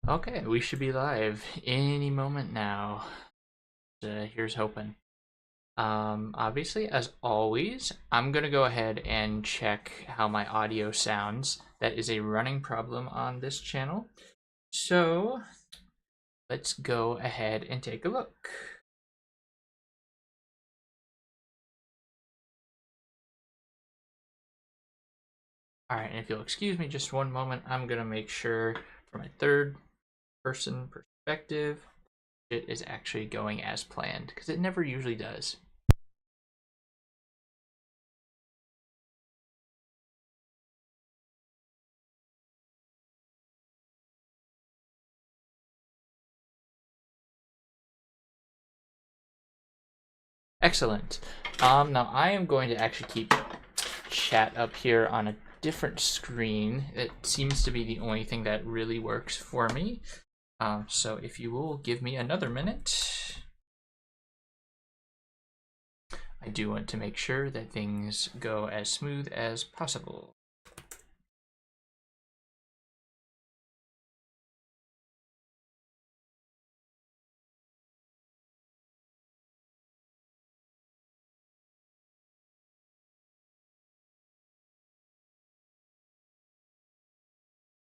Okay, we should be live any moment now. Here's hoping. Obviously, as always, I'm gonna go ahead and check how my audio sounds. That is a running problem on this channel. So, let's go ahead and take a look. Alright, and if you'll excuse me just one moment, I'm gonna make sure for my third person perspective, it is actually going as planned, because it never usually does. Excellent. Now I am going to actually keep chat up here on a different screen. It seems to be the only thing that really works for me. So if you will give me another minute. I do want to make sure that things go as smooth as possible.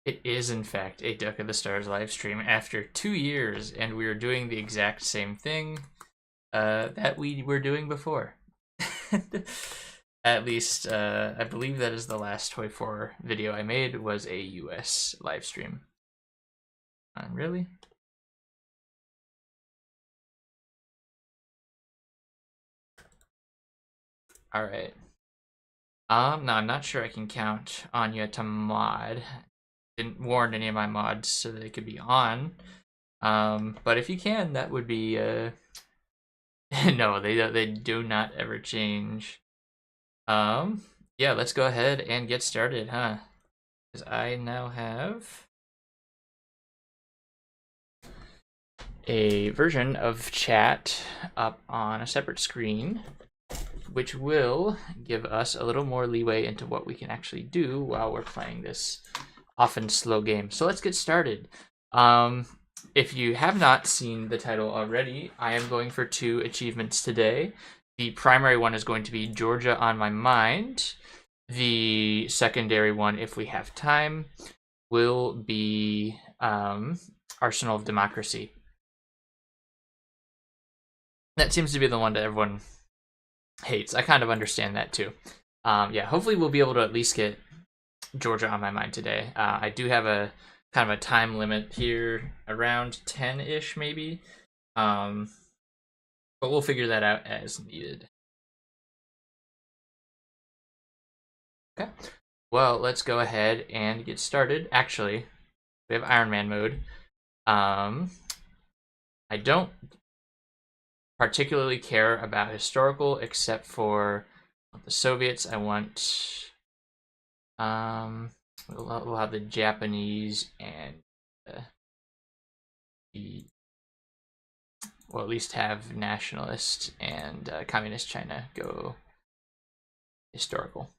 It is, in fact, a Duck of the Stars live stream after 2 years, and we are doing the exact same thing that we were doing before. At least, I believe that is the last Toy 4 video I made was a US live stream. Really? Alright. No, I'm not sure I can count on you to mod. Didn't warn any of my mods so that they could be on. But if you can, that would be no, they do not ever change. Yeah, let's go ahead and get started, huh? Because I now have a version of chat up on a separate screen, which will give us a little more leeway into what we can actually do while we're playing this often slow game. So let's get started. If you have not seen the title already, I am going for 2 achievements today. The primary one is going to be Georgia on My Mind. The secondary one, if we have time, will be Arsenal of Democracy. That seems to be the one that everyone hates. I kind of understand that too. Yeah, hopefully we'll be able to at least get Georgia on my mind today. I do have a kind of a time limit here around 10-ish maybe. But we'll figure that out as needed. Okay. Well, let's go ahead and get started. Actually, we have Iron Man mode. I don't particularly care about historical except for the Soviets. I want we'll have the Japanese and we'll at least have nationalist and communist China go historical.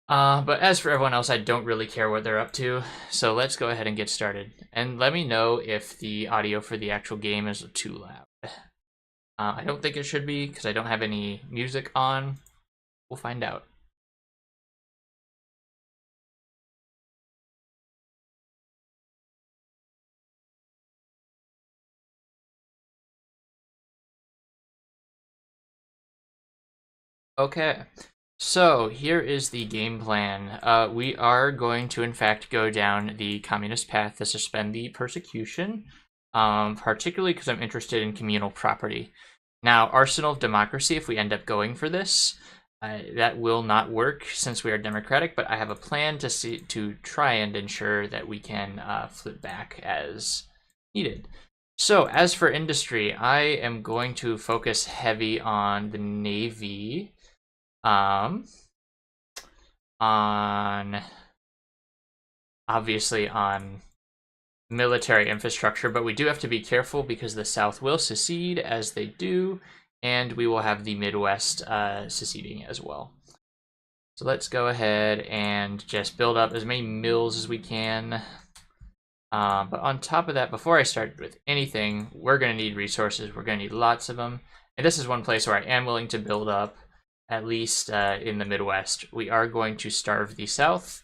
But as for everyone else, I don't really care what they're up to, so let's go ahead and get started. And let me know if the audio for the actual game is too loud. I don't think it should be, because I don't have any music on. We'll find out. Okay. So here is the game plan. We are going to, in fact, go down the communist path to suspend the persecution, particularly because I'm interested in communal property. Now, Arsenal of Democracy, if we end up going for this, that will not work since we are democratic, but I have a plan to try and ensure that we can flip back as needed. So, as for industry, I am going to focus heavy on the Navy. On obviously on military infrastructure, but we do have to be careful because the South will secede as they do, and we will have the Midwest seceding as well. So let's go ahead and just build up as many mills as we can. But on top of that, before I start with anything, we're going to need resources. We're going to need lots of them. And this is one place where I am willing to build up, at least in the Midwest. We are going to starve the South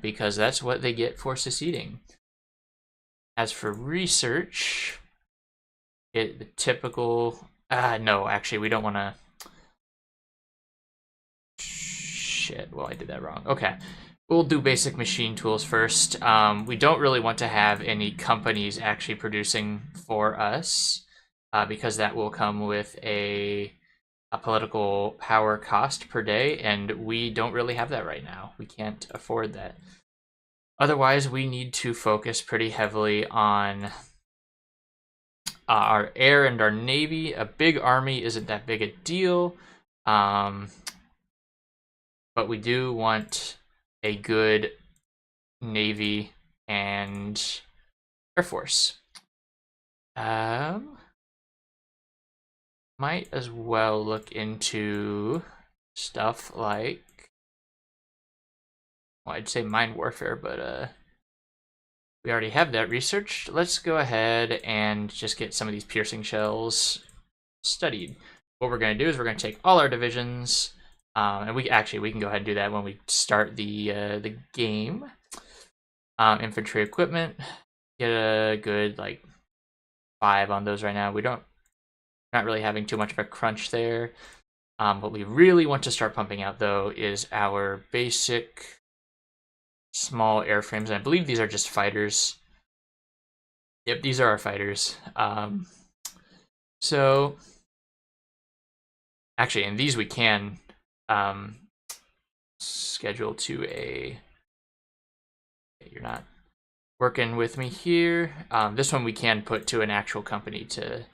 because that's what they get for seceding. As for research, the typical... no, actually, we don't want to... Shit, well, I did that wrong. Okay. We'll do basic machine tools first. We don't really want to have any companies actually producing for us because that will come with a political power cost per day, and we don't really have that right now. We can't afford that. Otherwise, we need to focus pretty heavily on our air and our navy. A big army isn't that big a deal, but we do want a good navy and air force. Might as well look into stuff like, well, I'd say mine warfare, but we already have that researched. Let's go ahead and just get some of these piercing shells studied. What we're going to do is we're going to take all our divisions, and we can go ahead and do that when we start the game. Infantry equipment, get a good like 5 on those right now. Not really having too much of a crunch there. What we really want to start pumping out though is our basic small airframes, and I believe these are just fighters. Yep, these are our fighters. So actually, in these we can schedule to a... You're not working with me here. This one we can put to an actual company to...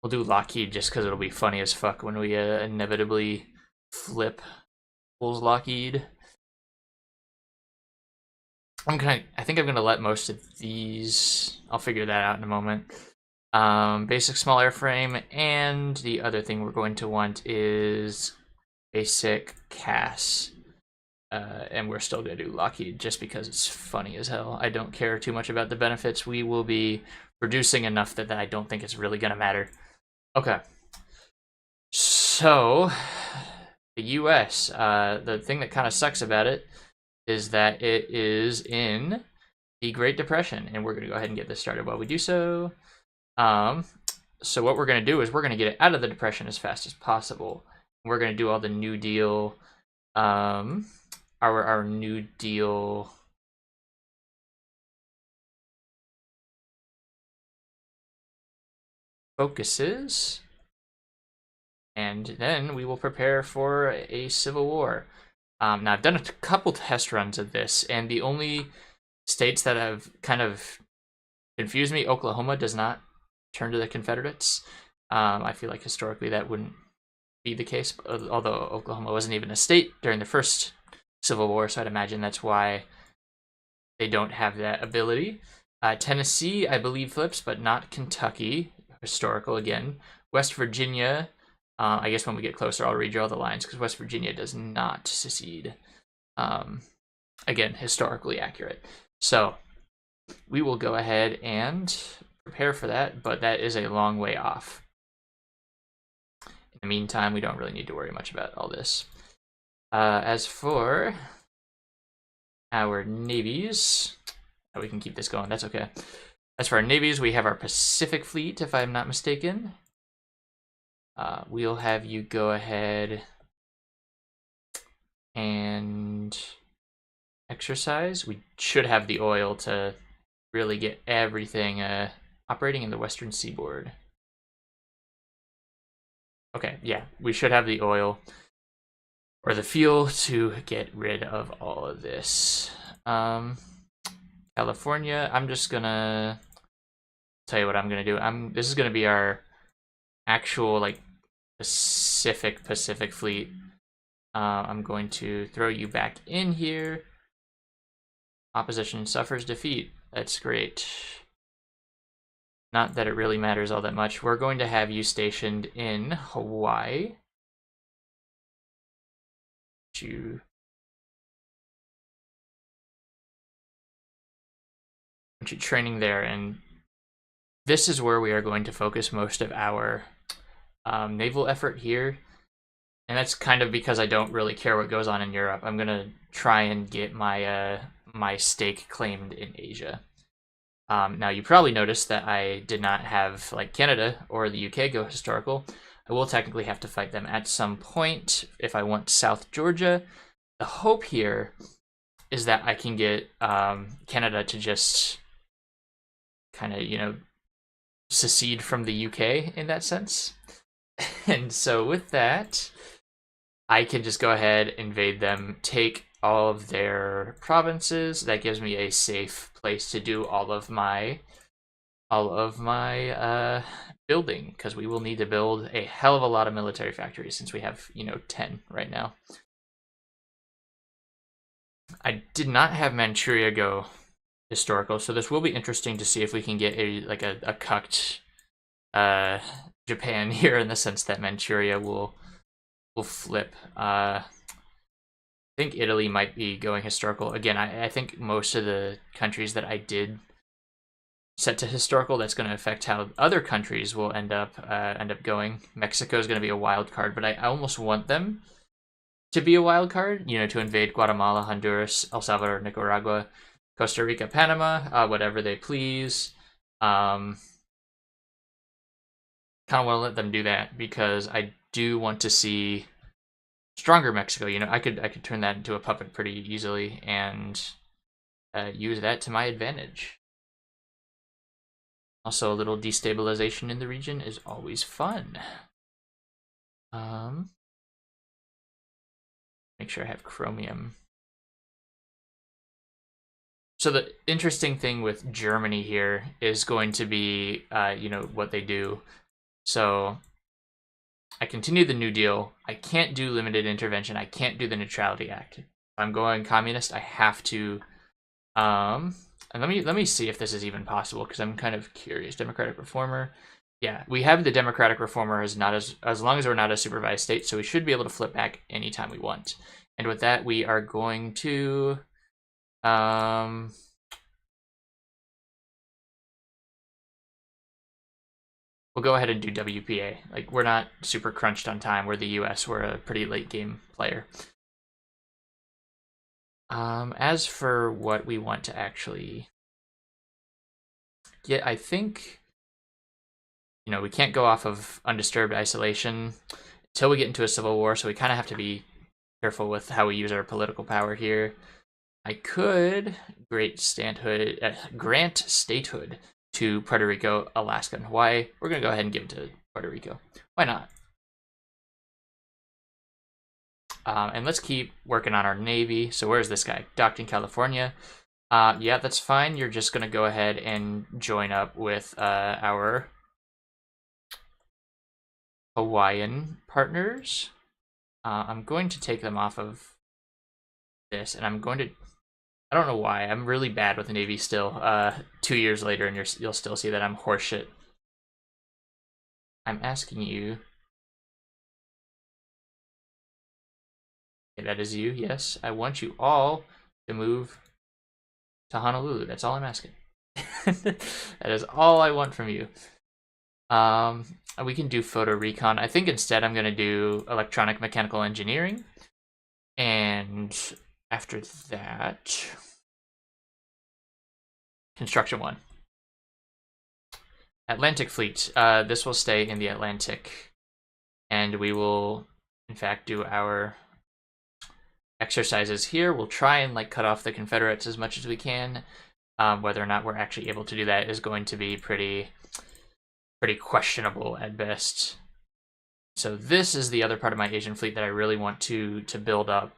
We'll do Lockheed just because it'll be funny as fuck when we inevitably flip Bulls Lockheed. I think I'm gonna let most of these... I'll figure that out in a moment. Basic small airframe, and the other thing we're going to want is basic CAS. And we're still going to do Lockheed just because it's funny as hell. I don't care too much about the benefits. We will be producing enough that I don't think it's really going to matter. Okay. So, the US, the thing that kind of sucks about it is that it is in the Great Depression, and we're going to go ahead and get this started while we do so. So what we're going to do is we're going to get it out of the Depression as fast as possible. We're going to do all the New Deal... Our New Deal focuses, and then we will prepare for a civil war. Now, I've done a couple test runs of this, and the only states that have kind of confused me, Oklahoma does not turn to the Confederates. I feel like historically that wouldn't be the case, although Oklahoma wasn't even a state during the first Civil War, so I'd imagine that's why they don't have that ability. Tennessee, I believe, flips, but not Kentucky. Historical again. West Virginia, I guess when we get closer, I'll redraw the lines because West Virginia does not secede. Again, historically accurate. So we will go ahead and prepare for that, but that is a long way off. In the meantime, we don't really need to worry much about all this. As for our navies, we can keep this going, that's okay. As for our navies, we have our Pacific Fleet, if I'm not mistaken. We'll have you go ahead and exercise. We should have the oil to really get everything operating in the Western Seaboard. Okay, yeah, we should have the oil or the fuel to get rid of all of this. California, I'm just gonna tell you what I'm gonna do. This is gonna be our actual like Pacific Fleet. I'm going to throw you back in here. Opposition suffers defeat. That's great. Not that it really matters all that much. We're going to have you stationed in Hawaii. you training there, and this is where we are going to focus most of our naval effort here. And that's kind of because I don't really care what goes on in Europe. I'm gonna try and get my my stake claimed in Asia. Now you probably noticed that I did not have like Canada or the UK go historical. I will technically have to fight them at some point if I want South Georgia. The hope here is that I can get Canada to just kind of, you know, secede from the UK in that sense. And so with that, I can just go ahead, invade them, take all of their provinces. That gives me a safe place to do all of my building, because we will need to build a hell of a lot of military factories since we have, you know, 10 right now. I did not have Manchuria go historical, so this will be interesting to see if we can get a cucked Japan here, in the sense that Manchuria will flip. I think Italy might be going historical again. I think most of the countries that I did set to historical, that's going to affect how other countries will end up going. Mexico is going to be a wild card, but I almost want them to be a wild card, you know, to invade Guatemala, Honduras, El Salvador, Nicaragua, Costa Rica, Panama, whatever they please. Kind of want to let them do that because I do want to see stronger Mexico. You know, I could turn that into a puppet pretty easily and use that to my advantage. Also, a little destabilization in the region is always fun. Make sure I have chromium. So the interesting thing with Germany here is going to be, you know, what they do. So I continue the New Deal. I can't do limited intervention. I can't do the Neutrality Act. If I'm going communist, I have to. And let me see if this is even possible, because I'm kind of curious. Democratic Reformer. Yeah, we have the Democratic Reformer as long as we're not a supervised state, so we should be able to flip back anytime we want. And with that, we are going to we'll go ahead and do WPA. Like, we're not super crunched on time. We're the US. We're a pretty late game player. As for what we want to actually get, I think, you know, we can't go off of undisturbed isolation until we get into a civil war, so we kind of have to be careful with how we use our political power here. I could grant statehood to Puerto Rico, Alaska, and Hawaii. We're going to go ahead and give it to Puerto Rico. Why not? And let's keep working on our Navy. So where's this guy? Docked in California. Yeah, that's fine. You're just going to go ahead and join up with our Hawaiian partners. I'm going to take them off of this, and I'm going to... I don't know why. I'm really bad with the Navy still. 2 years later, and you'll still see that I'm horseshit. I'm asking you... Okay, that is you, yes. I want you all to move to Honolulu. That's all I'm asking. That is all I want from you. We can do photo recon. I think instead I'm going to do electronic mechanical engineering. And after that, construction 1. Atlantic Fleet. This will stay in the Atlantic. And we will, in fact, do our exercises here. We'll try and like cut off the Confederates as much as we can. Whether or not we're actually able to do that is going to be pretty questionable at best. So this is the other part of my Asian fleet that I really want to build up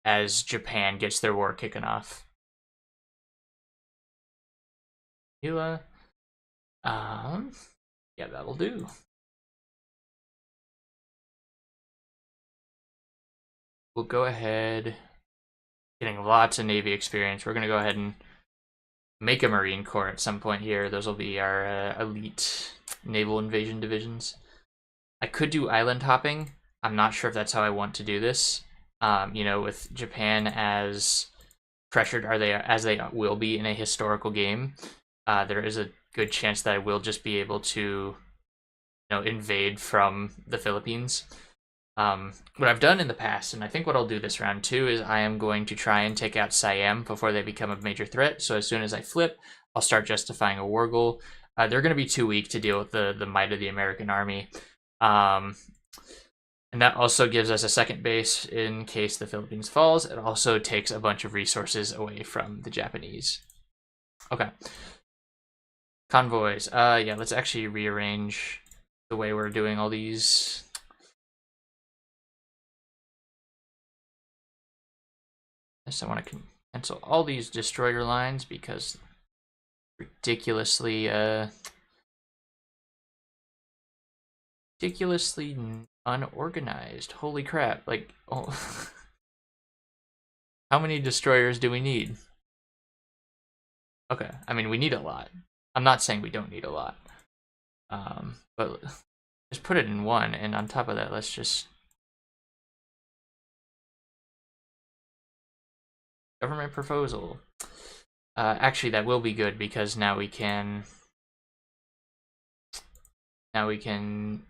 as Japan gets their war kicking off. Yeah, that'll do. We'll go ahead, getting lots of Navy experience. We're going to go ahead and make a Marine Corps at some point here. Those will be our elite naval invasion divisions. I could do island hopping. I'm not sure if that's how I want to do this. You know, with Japan as pressured as they will be in a historical game, there is a good chance that I will just be able to, invade from the Philippines. What I've done in the past, and I think what I'll do this round too, is I am going to try and take out Siam before they become a major threat. So as soon as I flip, I'll start justifying a war goal. They're going to be too weak to deal with the might of the American army. And that also gives us a second base in case the Philippines falls. It also takes a bunch of resources away from the Japanese. Okay. Convoys. Yeah, let's actually rearrange the way we're doing all these. Yes, I want to cancel all these destroyer lines because ridiculously unorganized. Holy crap. Like, oh. How many destroyers do we need? Okay, I mean, we need a lot. I'm not saying we don't need a lot. But just put it in one, and on top of that, let's just... Government proposal. Actually, that will be good because now we can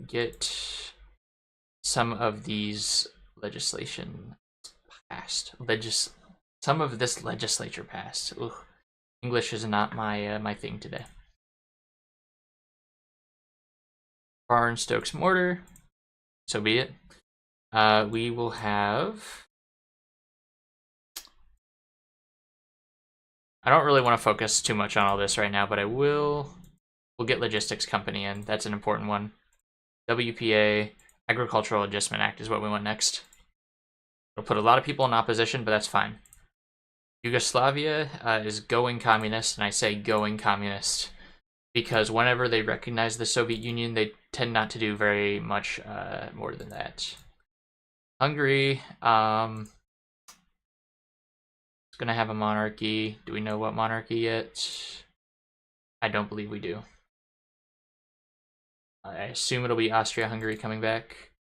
get some of these legislation passed. Some of this legislature passed. Ugh. English is not my thing today. Barn Stokes mortar. So be it. We will have... I don't really want to focus too much on all this right now, but we'll get Logistics Company in. That's an important one. WPA, Agricultural Adjustment Act is what we want next. It'll put a lot of people in opposition, but that's fine. Yugoslavia is going communist, and I say going communist because whenever they recognize the Soviet Union, they tend not to do very much more than that. Hungary, it's gonna have a monarchy. Do we know what monarchy yet? I don't believe we do. I assume it'll be Austria-Hungary coming back.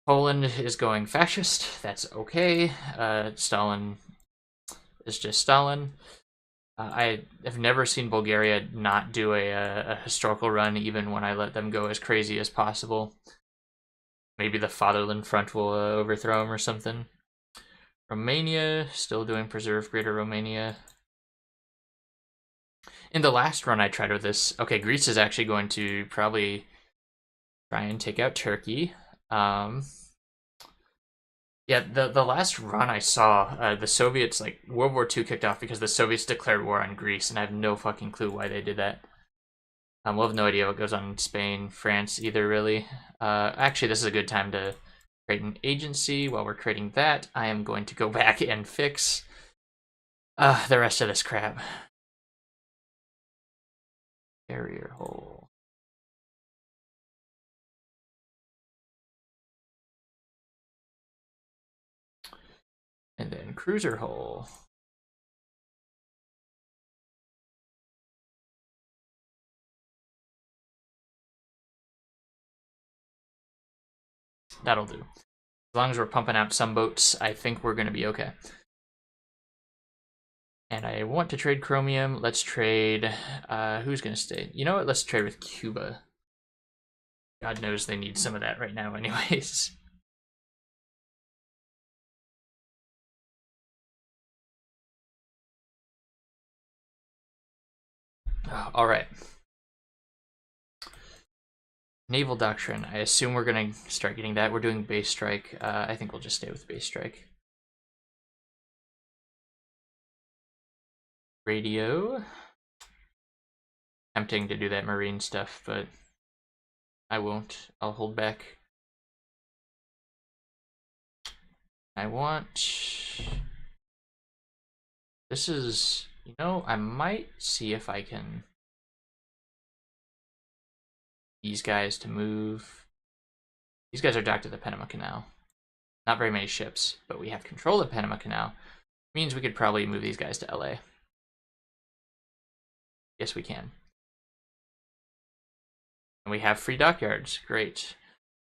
Poland is going fascist. That's okay. Stalin is just Stalin. I have never seen Bulgaria not do a historical run, even when I let them go as crazy as possible. Maybe the Fatherland Front will overthrow them or something. Romania, still doing Preserve Greater Romania. In the last run I tried with this, okay, Greece is actually going to probably try and take out Turkey. Yeah, the last run I saw, the Soviets, like, World War II kicked off because the Soviets declared war on Greece, and I have no fucking clue why they did that. We'll have no idea what goes on in Spain, France, either, really. Actually, this is a good time to create an agency. While we're creating that, I am going to go back and fix the rest of this crap. Barrier hole. And then cruiser hole. That'll do. As long as we're pumping out some boats, I think we're going to be okay. And I want to trade chromium. Let's trade... who's going to stay? You know what? Let's trade with Cuba. God knows they need some of that right now anyways. All right. Naval Doctrine. I assume we're going to start getting that. We're doing base strike. I think we'll just stay with base strike. Radio. Tempting to do that marine stuff, but I won't. I'll hold back. I want... This is... You know, I might see if I can... These guys to move. These guys are docked at the Panama Canal. Not very many ships, but we have control of the Panama Canal. Means we could probably move these guys to LA. Yes, we can. And we have free dockyards. Great.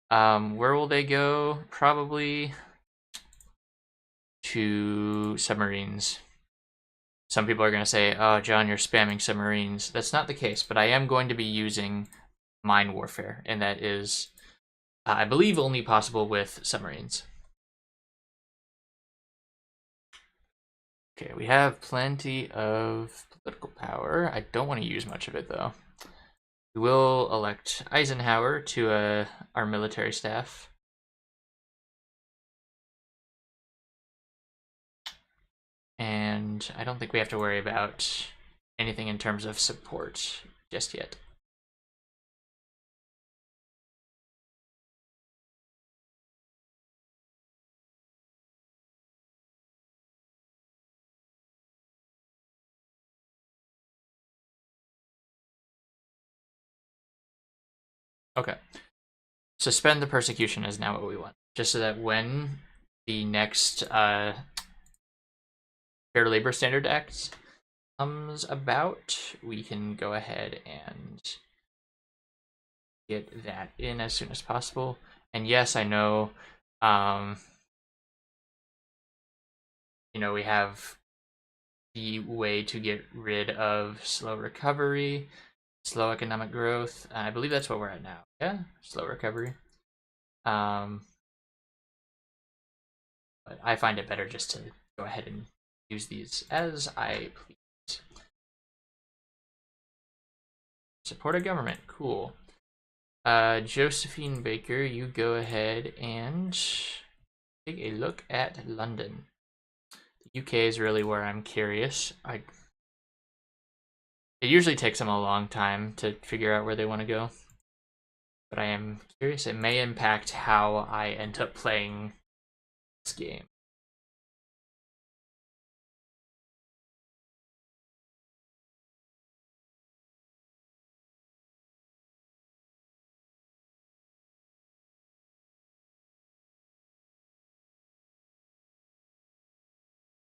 Where will they go? Probably to submarines. Some people are going to say, oh, John, you're spamming submarines. That's not the case, but I am going to be using mine warfare, and that is, I believe, only possible with submarines. Okay, we have plenty of political power. I don't want to use much of it, though. We will elect Eisenhower to our military staff. And I don't think we have to worry about anything in terms of support just yet. Okay. Suspend the persecution is now what we want. Just so that when the next Fair Labor Standard Act comes about, we can go ahead and get that in as soon as possible. And yes, I know, we have the way to get rid of slow recovery, slow economic growth. I believe that's what we're at now. Yeah, slow recovery. But I find it better just to go ahead and use these as I please. Support a government, cool. Josephine Baker, you go ahead and take a look at London. The UK is really where I'm curious. It usually takes them a long time to figure out where they want to go. But I am curious. It may impact how I end up playing this game.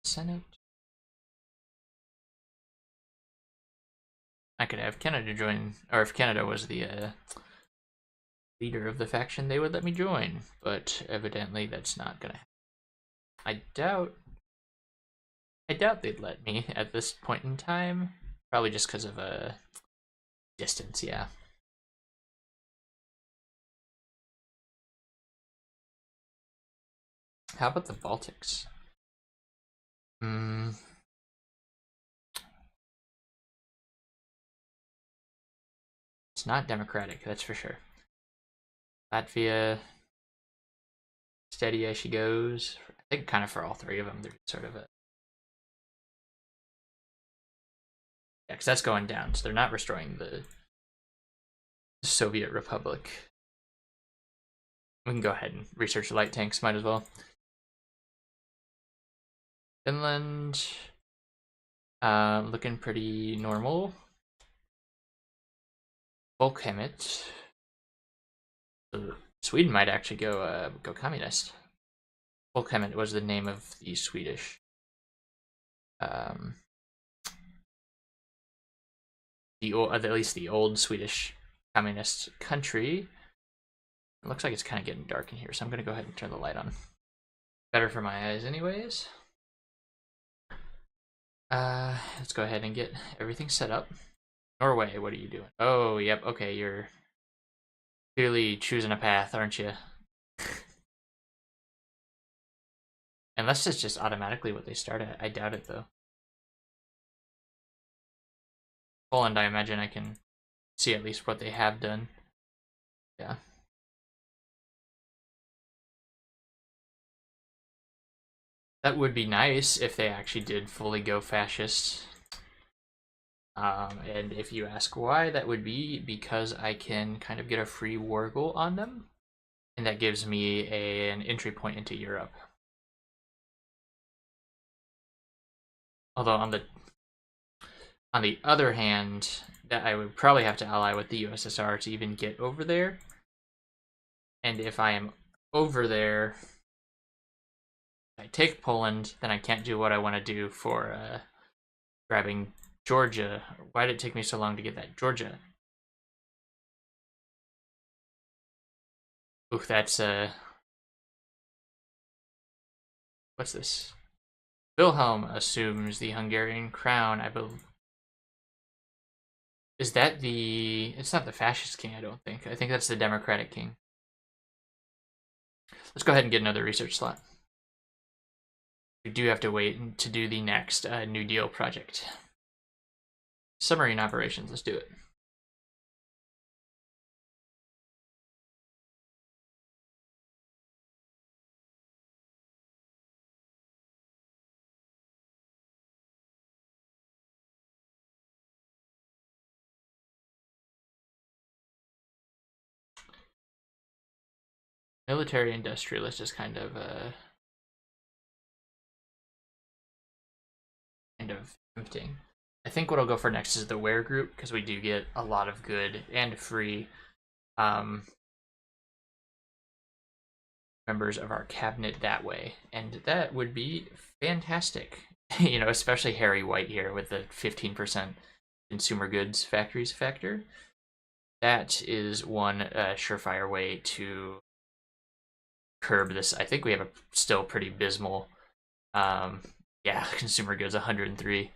Senate. I could have Canada join, or if Canada was the leader of the faction, they would let me join. But evidently, that's not gonna happen. I doubt they'd let me at this point in time. Probably just because of distance, yeah. How about the Baltics? It's not democratic, that's for sure. Latvia, steady as she goes. I think kind of for all three of them, they're sort of a... Yeah, because that's going down, so they're not restoring the Soviet Republic. We can go ahead and research the light tanks, might as well. Finland, looking pretty normal. Volkhemit. Sweden might actually go communist. Volkhemit was the name of the Swedish at least the old Swedish communist country. It looks like it's kind of getting dark in here, so I'm gonna go ahead and turn the light on. Better for my eyes anyways. Let's go ahead and get everything set up. Norway, what are you doing? Oh, yep, okay, you're clearly choosing a path, aren't you? Unless it's just automatically what they start at. I doubt it, though. Poland, I imagine I can see at least what they have done. Yeah. That would be nice if they actually did fully go fascist. And if you ask why, that would be because I can kind of get a free war goal on them. And that gives me an entry point into Europe. Although on the other hand, that I would probably have to ally with the USSR to even get over there. And if I am over there, I take Poland, then I can't do what I want to do for grabbing Georgia. Why did it take me so long to get that Georgia? Ooh, that's what's this? Wilhelm assumes the Hungarian crown. I believe. Is that the... It's not the fascist king, I don't think. I think that's the democratic king. Let's go ahead and get another research slot. We do have to wait to do the next New Deal project. Submarine operations, let's do it. Military industrial is just kind of tempting. I think what I'll go for next is the wear group, because we do get a lot of good and free members of our cabinet that way, and that would be fantastic. You know, especially Harry White here with the 15% consumer goods factories factor. That is one surefire way to curb this. I think we have a still pretty abysmal, yeah, consumer goods 103.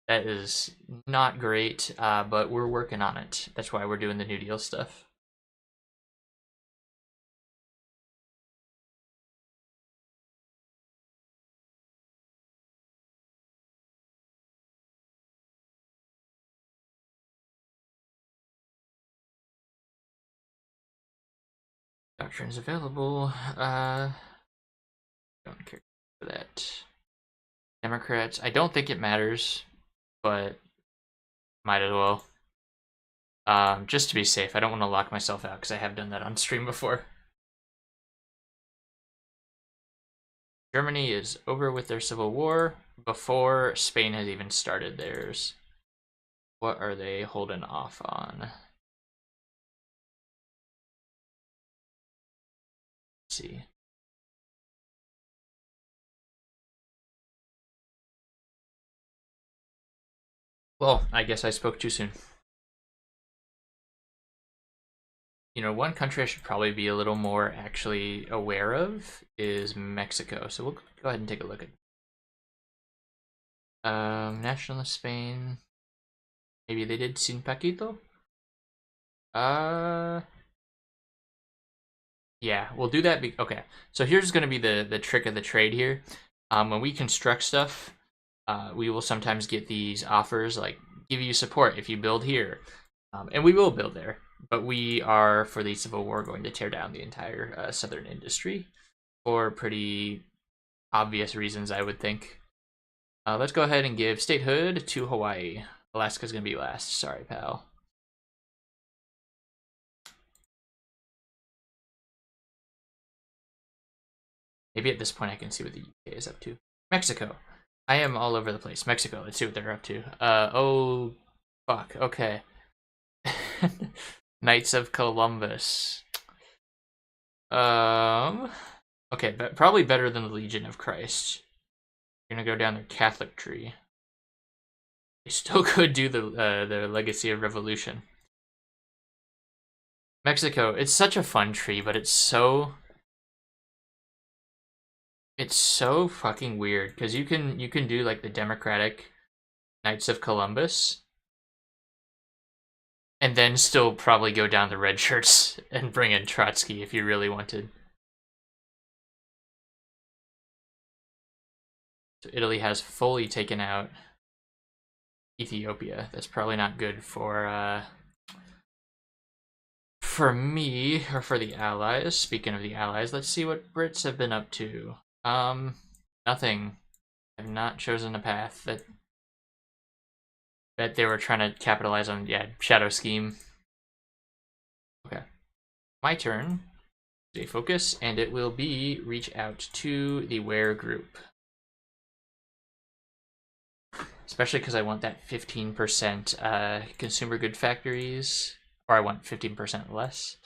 That is not great, but we're working on it. That's why we're doing the New Deal stuff. Doctrines available. Don't care for that. Democrats. I don't think it matters, but might as well. Just to be safe. I don't want to lock myself out because I have done that on stream before. Germany is over with their civil war before Spain has even started theirs. What are they holding off on? Let's see. Well, I guess I spoke too soon. You know, one country I should probably be a little more actually aware of is Mexico. So we'll go ahead and take a look at nationalist Spain. Maybe they did Sin Paquito. Yeah, we'll do that. Okay, so here's going to be the trick of the trade here. When we construct stuff, we will sometimes get these offers like give you support if you build here, and we will build there. But we are, for the Civil War, going to tear down the entire southern industry for pretty obvious reasons, I would think. Let's go ahead and give statehood to Hawaii. Alaska's going to be last. Sorry, pal. Maybe at this point I can see what the UK is up to. Mexico. I am all over the place. Mexico. Let's see what they're up to. Oh, fuck. Okay. Knights of Columbus. Okay, but probably better than the Legion of Christ. We're gonna go down their Catholic tree. They still could do the Legacy of Revolution. Mexico. It's such a fun tree, but it's so fucking weird because you can do like the Democratic Knights of Columbus and then still probably go down the red shirts and bring in Trotsky if you really wanted. So Italy has fully taken out Ethiopia. That's probably not good for me or for the Allies. Speaking of the Allies, let's see what Brits have been up to. Nothing. I've not chosen a path that they were trying to capitalize on. Yeah, shadow scheme. Okay, my turn. Stay focus, and it will be reach out to the Ware group. Especially because I want that 15% consumer good factories, or I want 15% less.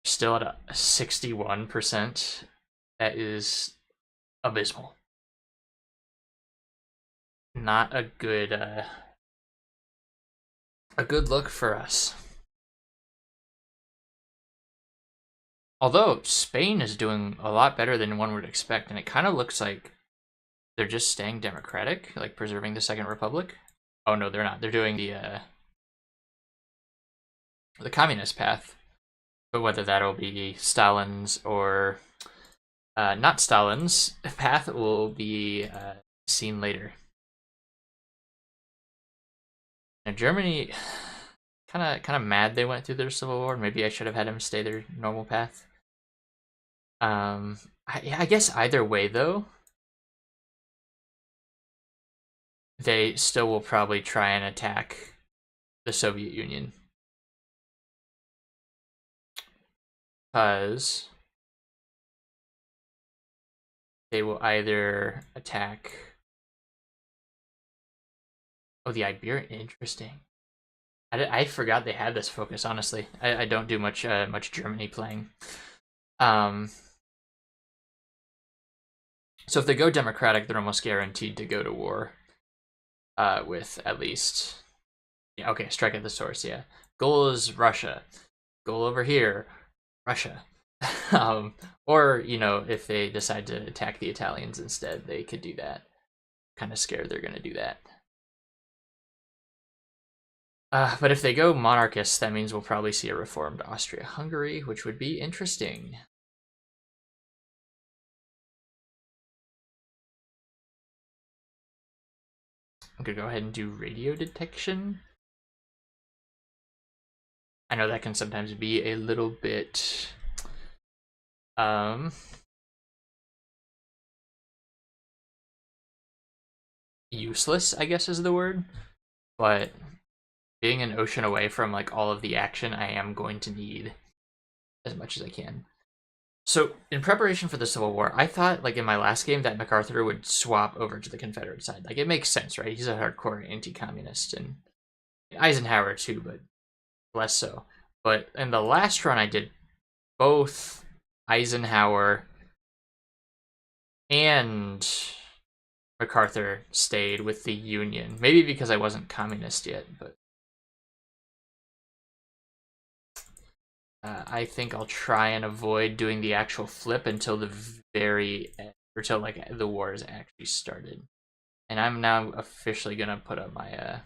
Still at a 61%. That is abysmal. Not a good look for us. Although Spain is doing a lot better than one would expect, and it kind of looks like They're just staying democratic, like preserving the Second Republic. Oh no, they're not. They're doing the communist path. But whether that'll be Stalin's or not Stalin's path will be seen later. Now Germany, kind of mad they went through their civil war. Maybe I should have had them stay their normal path. I guess either way though, they still will probably try and attack the Soviet Union. Because they will either attack. Oh, the Iberian. Interesting. I forgot they had this focus. Honestly, I don't do much Germany playing. So if they go democratic, they're almost guaranteed to go to war. With at least. Yeah. Okay. Strike at the source. Yeah. Goal is Russia. Goal over here, Russia. Or, you know, if they decide to attack the Italians instead, they could do that. Kind of scared they're going to do that. But if they go monarchist, that means we'll probably see a reformed Austria-Hungary, which would be interesting. I'm going to go ahead and do radio detection. I know that can sometimes be a little bit useless, I guess is the word. But being an ocean away from like all of the action, I am going to need as much as I can. So in preparation for the Civil War, I thought like in my last game that MacArthur would swap over to the Confederate side. Like it makes sense, right? He's a hardcore anti-communist, and Eisenhower too, but less so. But in the last run I did, both Eisenhower and MacArthur stayed with the Union. Maybe because I wasn't communist yet, but I think I'll try and avoid doing the actual flip until the very end, or till like the war is actually started. And I'm now officially gonna put up my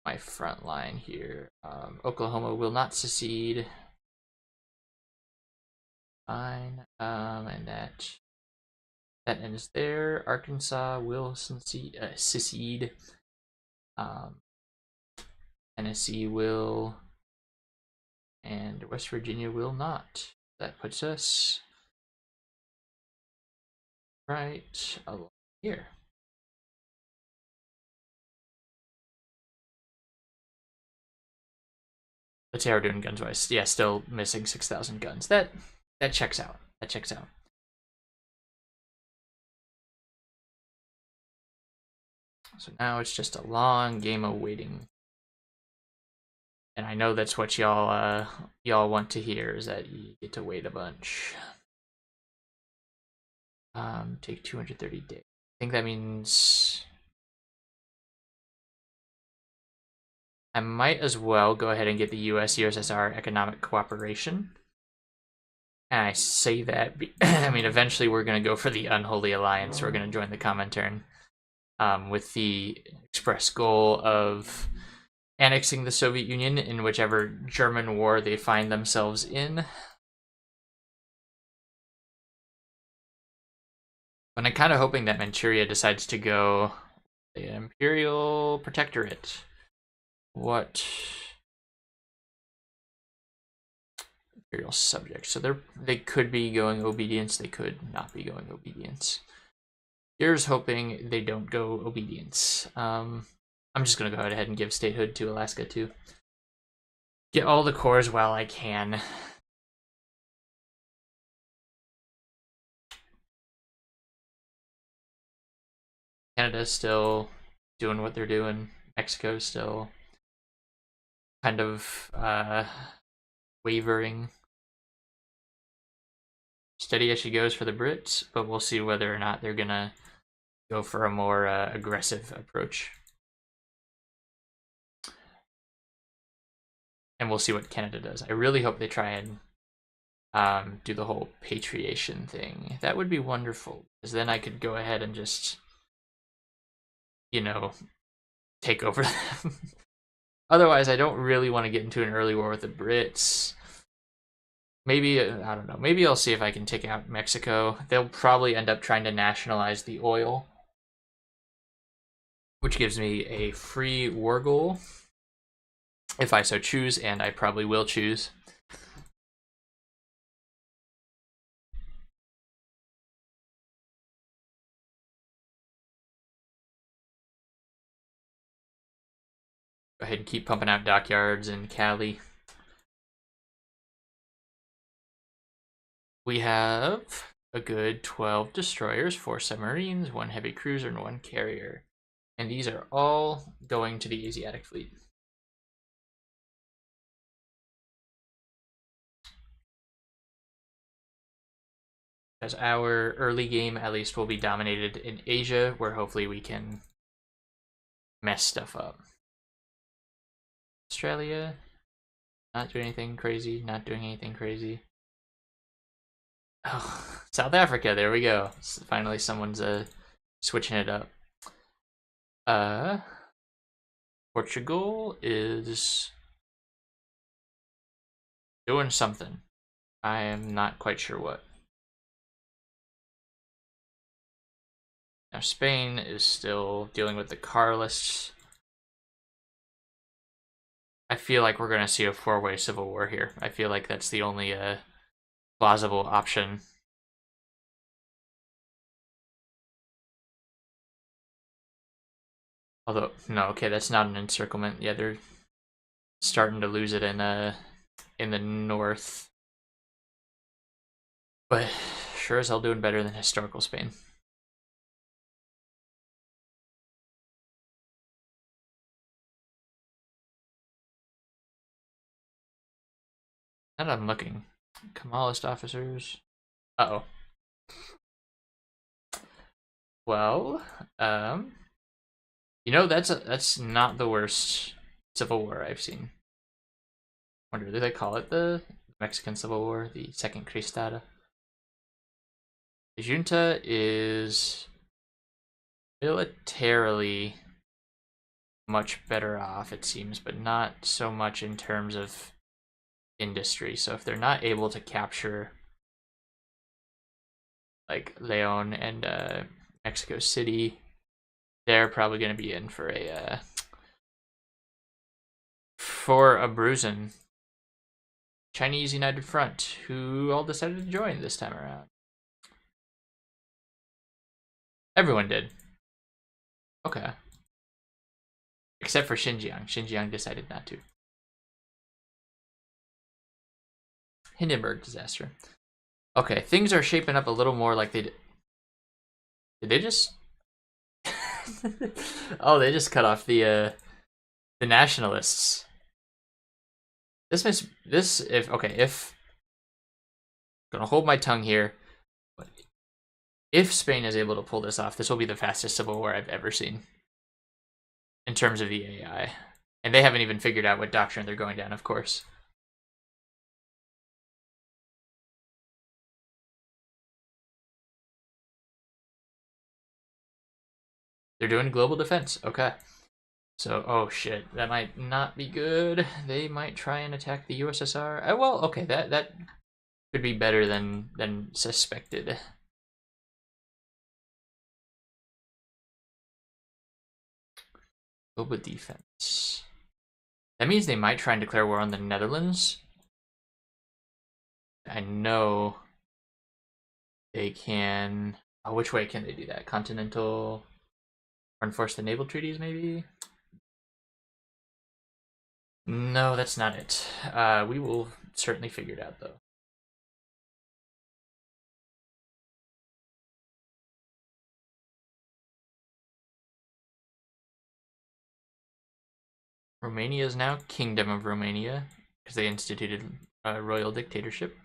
my front line here. Oklahoma will not secede. Fine. And that ends there. Arkansas will secede. Tennessee will, and West Virginia will not. That puts us right along here. Let's see how we're doing guns wise. Yeah, still missing 6,000 guns. That checks out. That checks out. So now it's just a long game of waiting. And I know that's what y'all want to hear, is that you get to wait a bunch. Take 230 days. I think that means I might as well go ahead and get the US-USSR economic cooperation. And I say that, I mean, eventually we're going to go for the Unholy Alliance. We're going to join the Comintern with the express goal of annexing the Soviet Union in whichever German war they find themselves in. But I'm kind of hoping that Manchuria decides to go the Imperial Protectorate. What? Imperial subject. So they could be going obedience. They could not be going obedience. Here's hoping they don't go obedience. I'm just gonna go ahead and give statehood to Alaska too. Get all the cores while I can. Canada's still doing what they're doing. Mexico's still kind of wavering. Steady as she goes for the Brits, but we'll see whether or not they're gonna go for a more aggressive approach. And we'll see what Canada does. I really hope they try and do the whole patriation thing. That would be wonderful, because then I could go ahead and just, you know, take over them. Otherwise, I don't really want to get into an early war with the Brits. Maybe, I don't know, maybe I'll see if I can take out Mexico. They'll probably end up trying to nationalize the oil, which gives me a free war goal, if I so choose, and I probably will choose. Go ahead and keep pumping out dockyards in Cali. We have a good 12 destroyers, 4 submarines, 1 heavy cruiser, and 1 carrier. And these are all going to the Asiatic fleet. As our early game, at least, will be dominated in Asia, where hopefully we can mess stuff up. Australia, not doing anything crazy, not doing anything crazy. Oh, South Africa, there we go. Finally, someone's switching it up. Portugal is doing something. I am not quite sure what. Now, Spain is still dealing with the Carlists. I feel like we're going to see a 4-way civil war here. I feel like that's the only plausible option. Although, no, okay, that's not an encirclement. Yeah, they're starting to lose it in the north. But sure as hell doing better than historical Spain. Now that I'm looking. Kemalist officers. Uh-oh. Well, you know, that's not the worst civil war I've seen. Wonder, do they call it the Mexican Civil War, the Second Cristada? The junta is militarily much better off, it seems, but not so much in terms of industry. So if they're not able to capture like Leon and Mexico City, they're probably going to be in for a bruising. Chinese United Front, who all decided to join this time around. Everyone did. Okay. Except for Xinjiang. Xinjiang decided not to. Hindenburg disaster. Okay, things are shaping up a little more like they did. Did they just... oh, they just cut off the nationalists. If gonna hold my tongue here, but if Spain is able to pull this off, this will be the fastest civil war I've ever seen in terms of the AI. And they haven't even figured out what doctrine they're going down, of course. They're doing global defense. Okay. So, oh shit, that might not be good. They might try and attack the USSR. Oh, well, okay, that could be better than suspected. Global defense. That means they might try and declare war on the Netherlands. I know they can. Oh, which way can they do that? Continental or enforce the naval treaties, maybe? No, that's not it. We will certainly figure it out, though. Romania is now Kingdom of Romania because they instituted a royal dictatorship.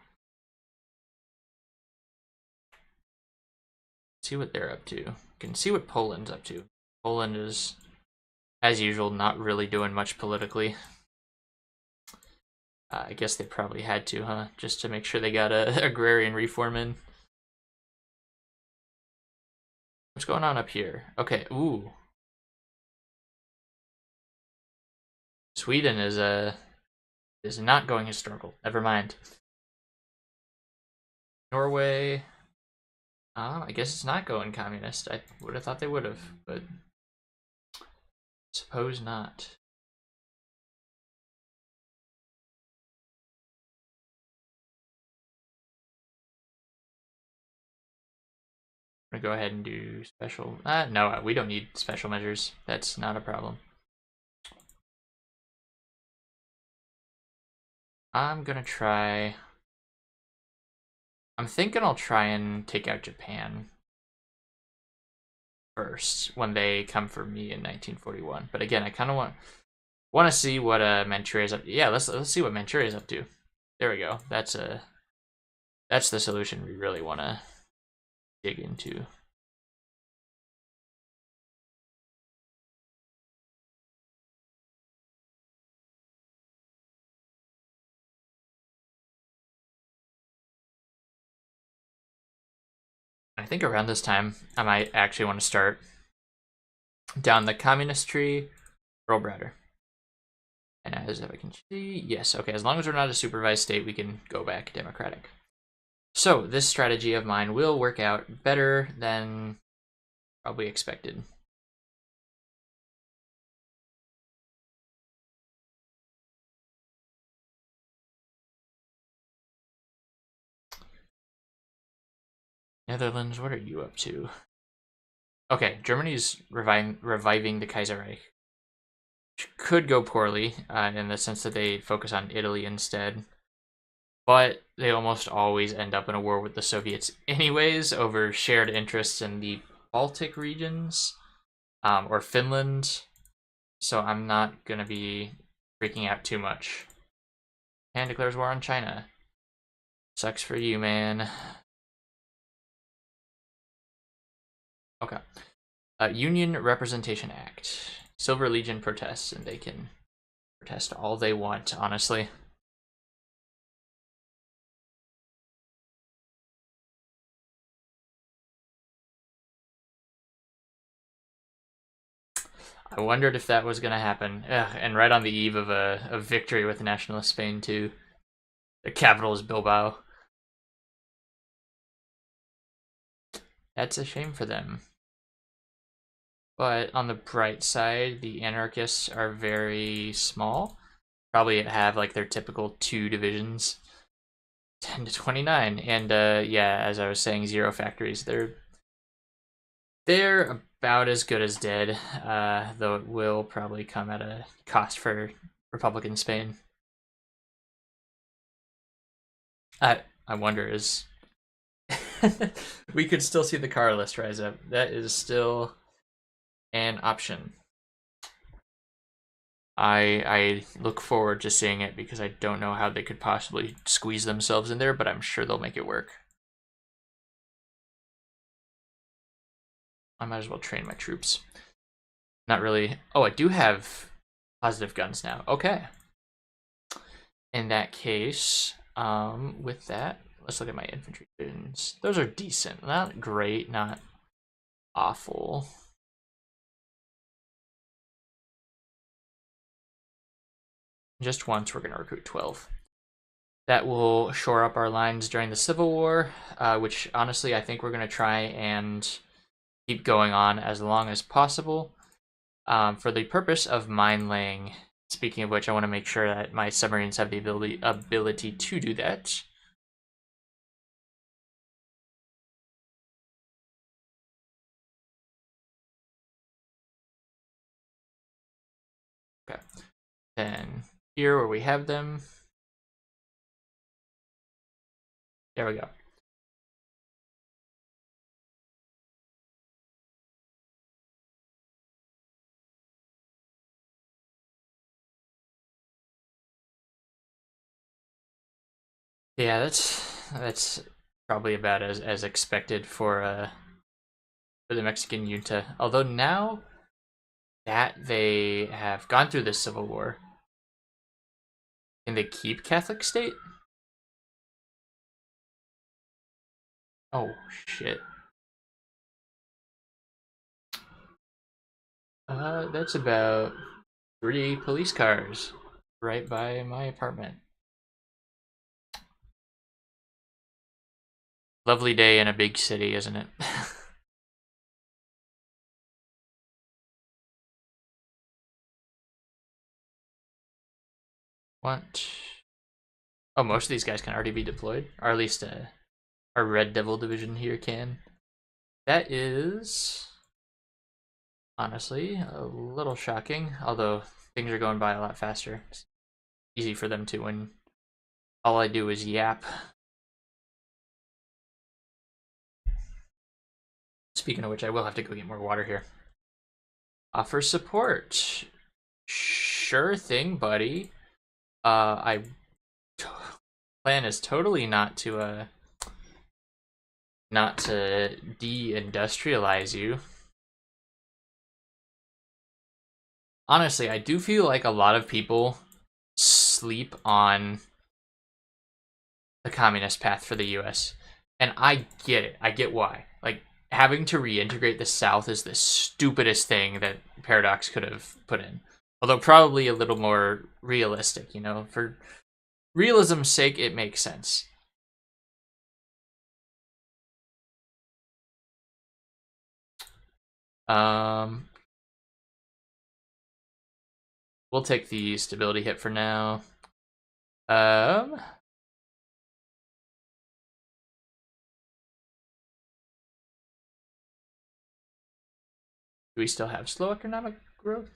See what they're up to. You can see what Poland's up to. Poland is, as usual, not really doing much politically. I guess they probably had to, huh? Just to make sure they got a agrarian reform in. What's going on up here? Okay, ooh. Sweden is not going historical. Never mind. Norway. I guess it's not going communist. I would have thought they would have, but suppose not. I'm gonna go ahead and do special. No, we don't need special measures. That's not a problem. I'm gonna try. I'm thinking I'll try and take out Japan first when they come for me in 1941. But again, I kind of want to see what Manchuria's up to. Yeah, let's see what Manchuria's up to. There we go. That's the solution we really want to dig into. I think around this time, I might actually want to start down the communist tree, Earl Browder. And as if I can see, yes, okay, as long as we're not a supervised state, we can go back democratic. So this strategy of mine will work out better than probably expected. Netherlands, what are you up to? Okay, Germany's reviving the Kaiserreich. Could go poorly in the sense that they focus on Italy instead. But they almost always end up in a war with the Soviets anyways over shared interests in the Baltic regions or Finland. So I'm not going to be freaking out too much. Japan declares war on China. Sucks for you, man. Okay. Union Representation Act. Silver Legion protests, and they can protest all they want, honestly. I wondered if that was going to happen. Ugh, and right on the eve of a victory with nationalist Spain, too. The capital is Bilbao. That's a shame for them. But on the bright side, the anarchists are very small. Probably have like their typical 2 divisions. 10 to 29. And yeah, as I was saying, 0 factories. They're about as good as dead, though it will probably come at a cost for Republican Spain. I wonder is we could still see the car list rise up. That is still an option. I look forward to seeing it because I don't know how they could possibly squeeze themselves in there, but I'm sure they'll make it work. I might as well train my troops. Not really. Oh, I do have positive guns now. Okay. In that case, with that, let's look at my infantry divisions. Those are decent. Not great, not awful. Just once, we're going to recruit 12. That will shore up our lines during the Civil War, which honestly I think we're going to try and keep going on as long as possible for the purpose of mine laying. Speaking of which, I want to make sure that my submarines have the ability to do that. Okay. Then here where we have them, there we go. Yeah, that's probably about as expected for the Mexican junta. Although now that they have gone through this civil war, Can they keep Catholic state? Oh, shit. That's about 3 police cars right by my apartment. Lovely day in a big city, isn't it? What? Oh, most of these guys can already be deployed, or at least our Red Devil division here can. That is honestly a little shocking, although things are going by a lot faster. It's easy for them to when all I do is yap. Speaking of which, I will have to go get more water here. Offer support. Sure thing, buddy. I plan is totally not to de-industrialize you. Honestly, I do feel like a lot of people sleep on the communist path for the US. And I get it. I get why. Like, having to reintegrate the South is the stupidest thing that Paradox could have put in. Although probably a little more realistic, you know? For realism's sake, it makes sense. We'll take the stability hit for now. Do we still have slow economic growth?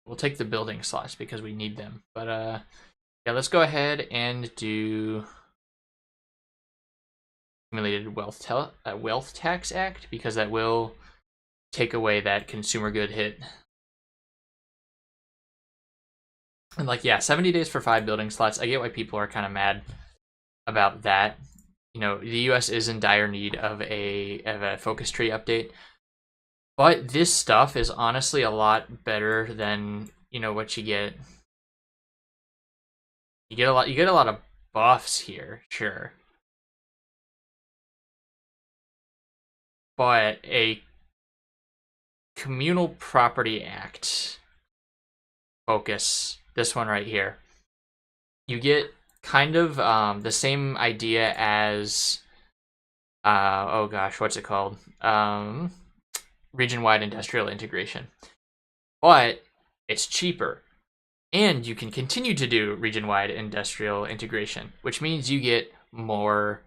We'll take the building slots because we need them. But yeah, let's go ahead and do Accumulated Wealth Tax Act, because that will take away that consumer good hit. And like, yeah, 70 days for 5 building slots. I get why people are kind of mad about that. You know, the US is in dire need of a focus tree update. But this stuff is honestly a lot better than, you know, what you get. You get a lot of buffs here, sure. But a Communal Property Act focus, this one right here, you get kind of the same idea as oh gosh, what's it called? Region-wide industrial integration. But it's cheaper. And you can continue to do region-wide industrial integration, which means you get more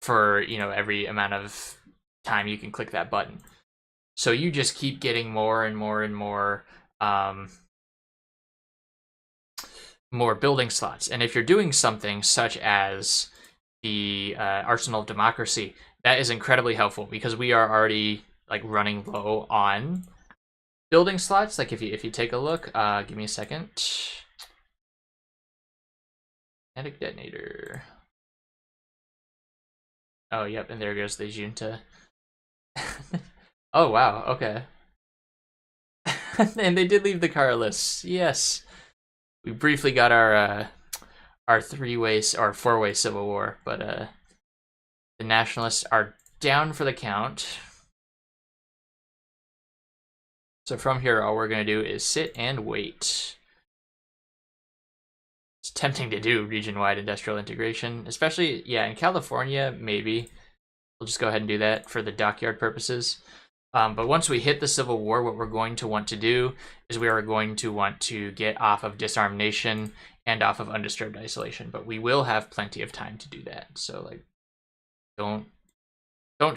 for, you know, every amount of time you can click that button. So you just keep getting more and more and more more building slots. And if you're doing something such as the Arsenal of Democracy, that is incredibly helpful because we are already like running low on building slots. Like if you take a look, give me a second. Kinetic detonator. Oh, yep, and there goes the junta. Oh, wow, okay. And they did leave the carless. Yes. We briefly got our 3-way or 4-way civil war, but the nationalists are down for the count. So from here, all we're going to do is sit and wait. It's tempting to do region-wide industrial integration, especially, yeah, in California, maybe. We'll just go ahead and do that for the dockyard purposes. But once we hit the Civil War, what we're going to want to do is we are going to want to get off of Disarmed Nation and off of Undisturbed Isolation. But we will have plenty of time to do that. So, like, don't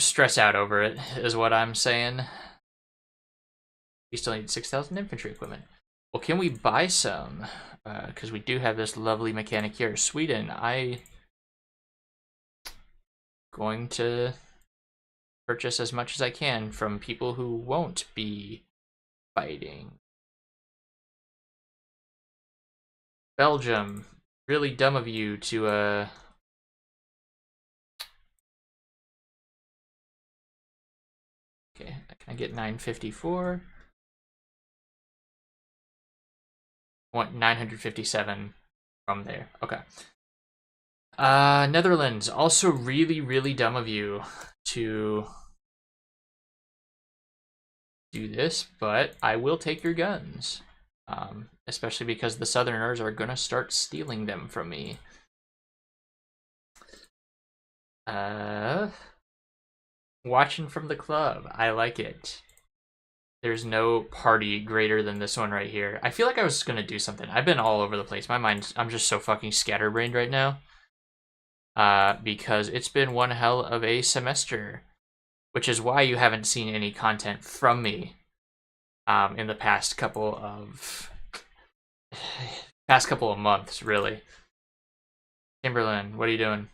stress out over it, is what I'm saying. We still need 6,000 infantry equipment. Well, can we buy some? Because we do have this lovely mechanic here. Sweden, going to purchase as much as I can from people who won't be fighting. Belgium, really dumb of you to okay, can I get 954. I want 957 from there. Okay. Netherlands, also really, really dumb of you to do this, but I will take your guns. Especially because the Southerners are gonna start stealing them from me. Watching from the club. I like it. There's no party greater than this one right here. I feel like I was gonna do something. I've been all over the place. I'm just so fucking scatterbrained right now. Because it's been one hell of a semester. Which is why you haven't seen any content from me in the past couple of months, really. Timberland, what are you doing?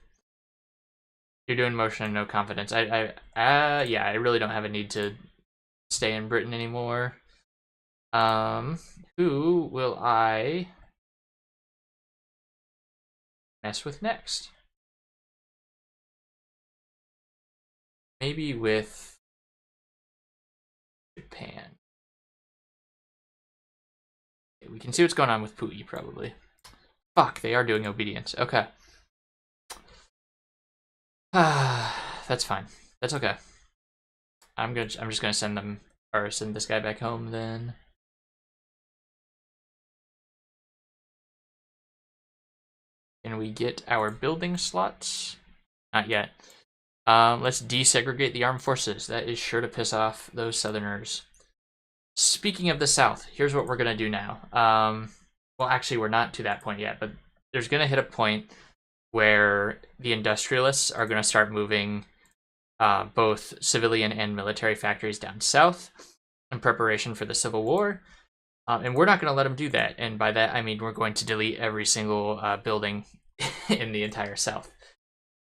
You're doing motion and no confidence. Yeah, I really don't have a need to stay in Britain anymore. Who will I mess with next? Maybe with Japan. Okay, we can see what's going on with Pui, probably. Fuck, they are doing obedience. Okay. That's fine. That's okay. I'm just gonna send them, or send this guy back home then. Can we get our building slots? Not yet. Let's desegregate the armed forces. That is sure to piss off those Southerners. Speaking of the South, here's what we're gonna do now. Well, actually, we're not to that point yet, but there's gonna hit a point where the industrialists are gonna start moving both civilian and military factories down south in preparation for the Civil War. And we're not going to let them do that. And by that, I mean we're going to delete every single building in the entire South.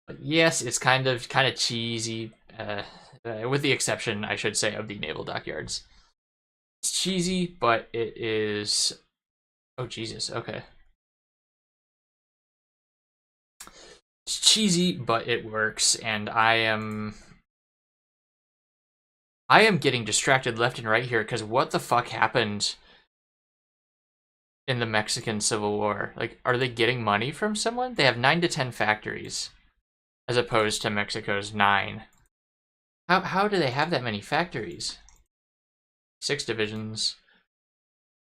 But yes, it's kind of cheesy, with the exception, I should say, of the naval dockyards. It's cheesy, but it is... Oh, Jesus, okay. It's cheesy, but it works, and I am getting distracted left and right here, because what the fuck happened in the Mexican Civil War? Like, are they getting money from someone? They have 9 to 10 factories, as opposed to Mexico's 9. How do they have that many factories? 6 divisions.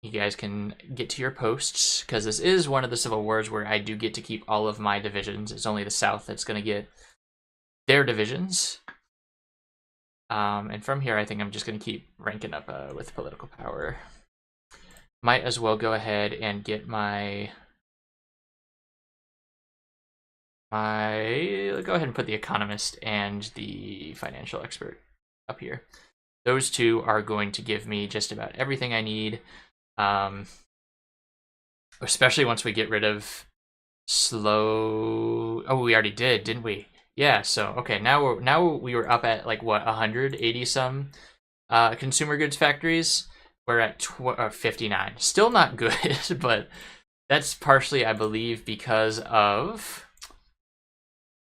You guys can get to your posts, because this is one of the Civil Wars where I do get to keep all of my divisions. It's only the South that's going to get their divisions. And from here, I think I'm just going to keep ranking up with political power. Might as well go ahead and get my... Go ahead and put the economist and the financial expert up here. Those two are going to give me just about everything I need. Especially once we get rid of slow... Oh, we already did, didn't we? Yeah, so, okay, now we were up at, like, what, 180 some consumer goods factories? We're at 59. Still not good, but that's partially, I believe, because of...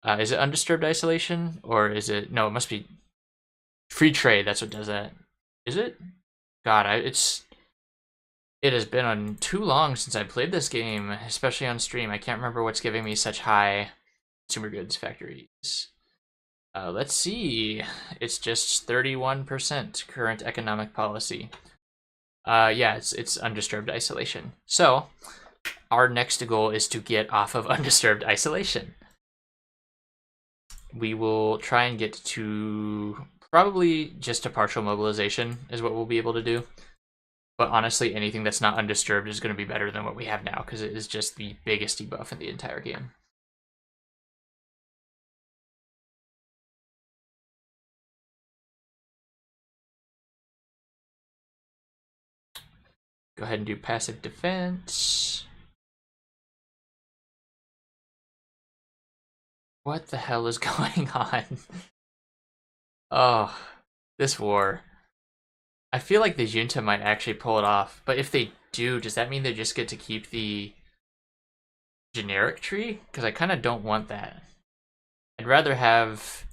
is it undisturbed isolation? Or is it... No, it must be free trade, that's what does that. Is it? God, it has been on too long since I played this game, especially on stream. I can't remember what's giving me such high consumer goods factories. Let's see. It's just 31% current economic policy. Yeah, it's undisturbed isolation. So, our next goal is to get off of undisturbed isolation. We will try and get to probably just a partial mobilization is what we'll be able to do. But honestly, anything that's not undisturbed is going to be better than what we have now, because it is just the biggest debuff in the entire game. Go ahead and do passive defense. What the hell is going on? Oh, this war. I feel like the junta might actually pull it off, but if they do, does that mean they just get to keep the generic tree? Because I kind of don't want that. I'd rather have,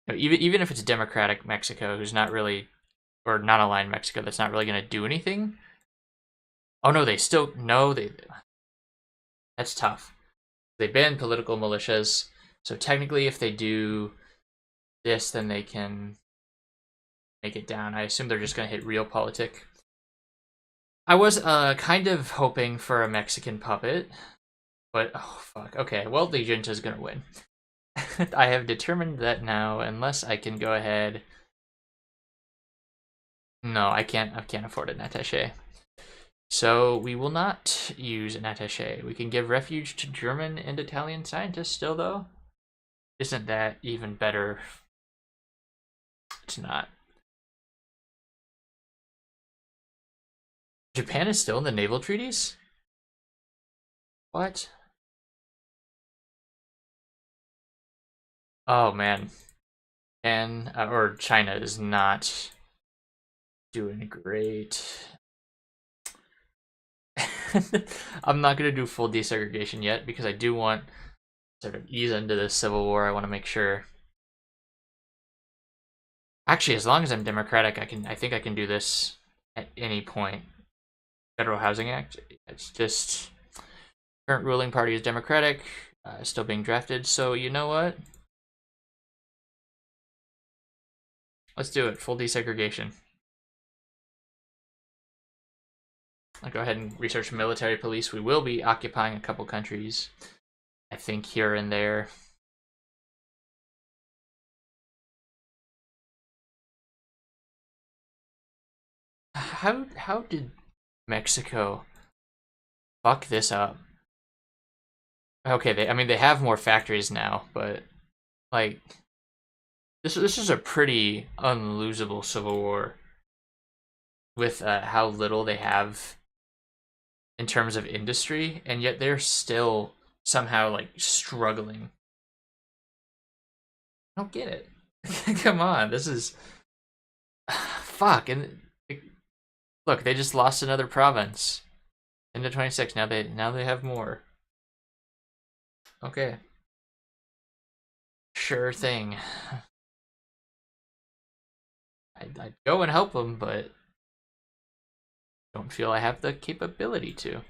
you know, even if it's democratic Mexico, who's not really or non-aligned Mexico that's not really going to do anything. Oh no, they still no they. That's tough. They ban political militias, so technically, if they do this, then they can make it down. I assume they're just going to hit realpolitik. I was kind of hoping for a Mexican puppet, but oh fuck. Okay, well the junta's gonna win. I have determined that now, unless I can go ahead. No, I can't. I can't afford an attaché. So we will not use an attaché. We can give refuge to German and Italian scientists still, though. Isn't that even better? It's not. Japan is still in the naval treaties? What? Oh man. And or China is not doing great. I'm not gonna do full desegregation yet because I do want sort of ease into this civil war. I want to make sure. Actually, as long as I'm democratic, I think I can do this at any point. Federal Housing Act. It's just current ruling party is Democratic, still being drafted. So you know what? Let's do it. Full desegregation. I'll go ahead and research military police. We will be occupying a couple countries, I think, here and there. How did Mexico fuck this up? Okay, they have more factories now, but like this is a pretty unlosable civil war with how little they have in terms of industry, and yet they're still somehow like struggling. I don't get it. Come on, this is fuck. And look, they just lost another province into 26. Now they have more. Okay, sure thing. I'd go and help them, but don't feel I have the capability to.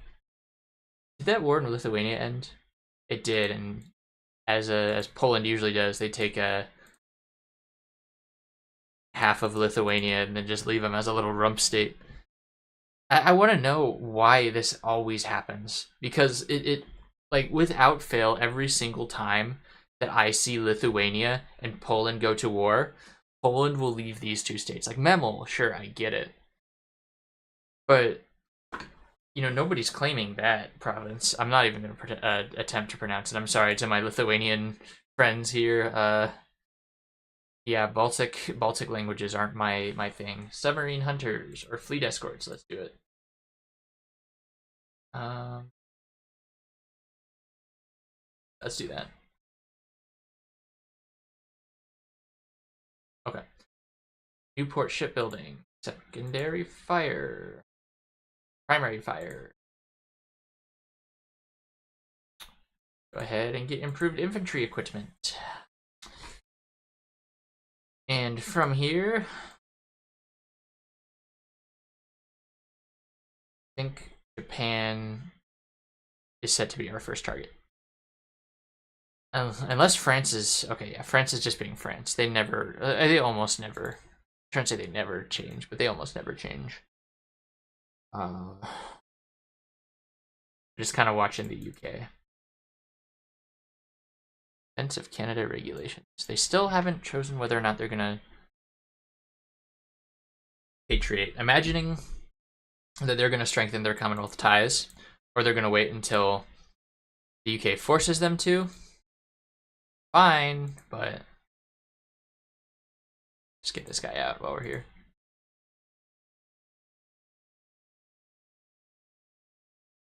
Did that war in Lithuania end? It did, and as Poland usually does, they take a half of Lithuania and then just leave them as a little rump state. I want to know why this always happens, because it like without fail every single time that I see Lithuania and Poland go to war, Poland will leave these two states. Like Memel, sure, I get it, but you know nobody's claiming that province. I'm not even going to attempt to pronounce it. I'm sorry to my Lithuanian friends here. Yeah, Baltic languages aren't my thing. Submarine hunters or fleet escorts. Let's do it. Um, let's do that. Okay. Newport shipbuilding. Secondary fire. Primary fire. Go ahead and get improved infantry equipment. And from here, I think Japan is set to be our first target. Unless France is okay, yeah, France is just being France. They almost never. I'm trying to say they never change, but they almost never change. Just kind of watching the UK. Defense of Canada regulations. They still haven't chosen whether or not they're gonna patriate. Imagining that they're gonna strengthen their Commonwealth ties, or they're gonna wait until the UK forces them to. Fine, but just get this guy out while we're here.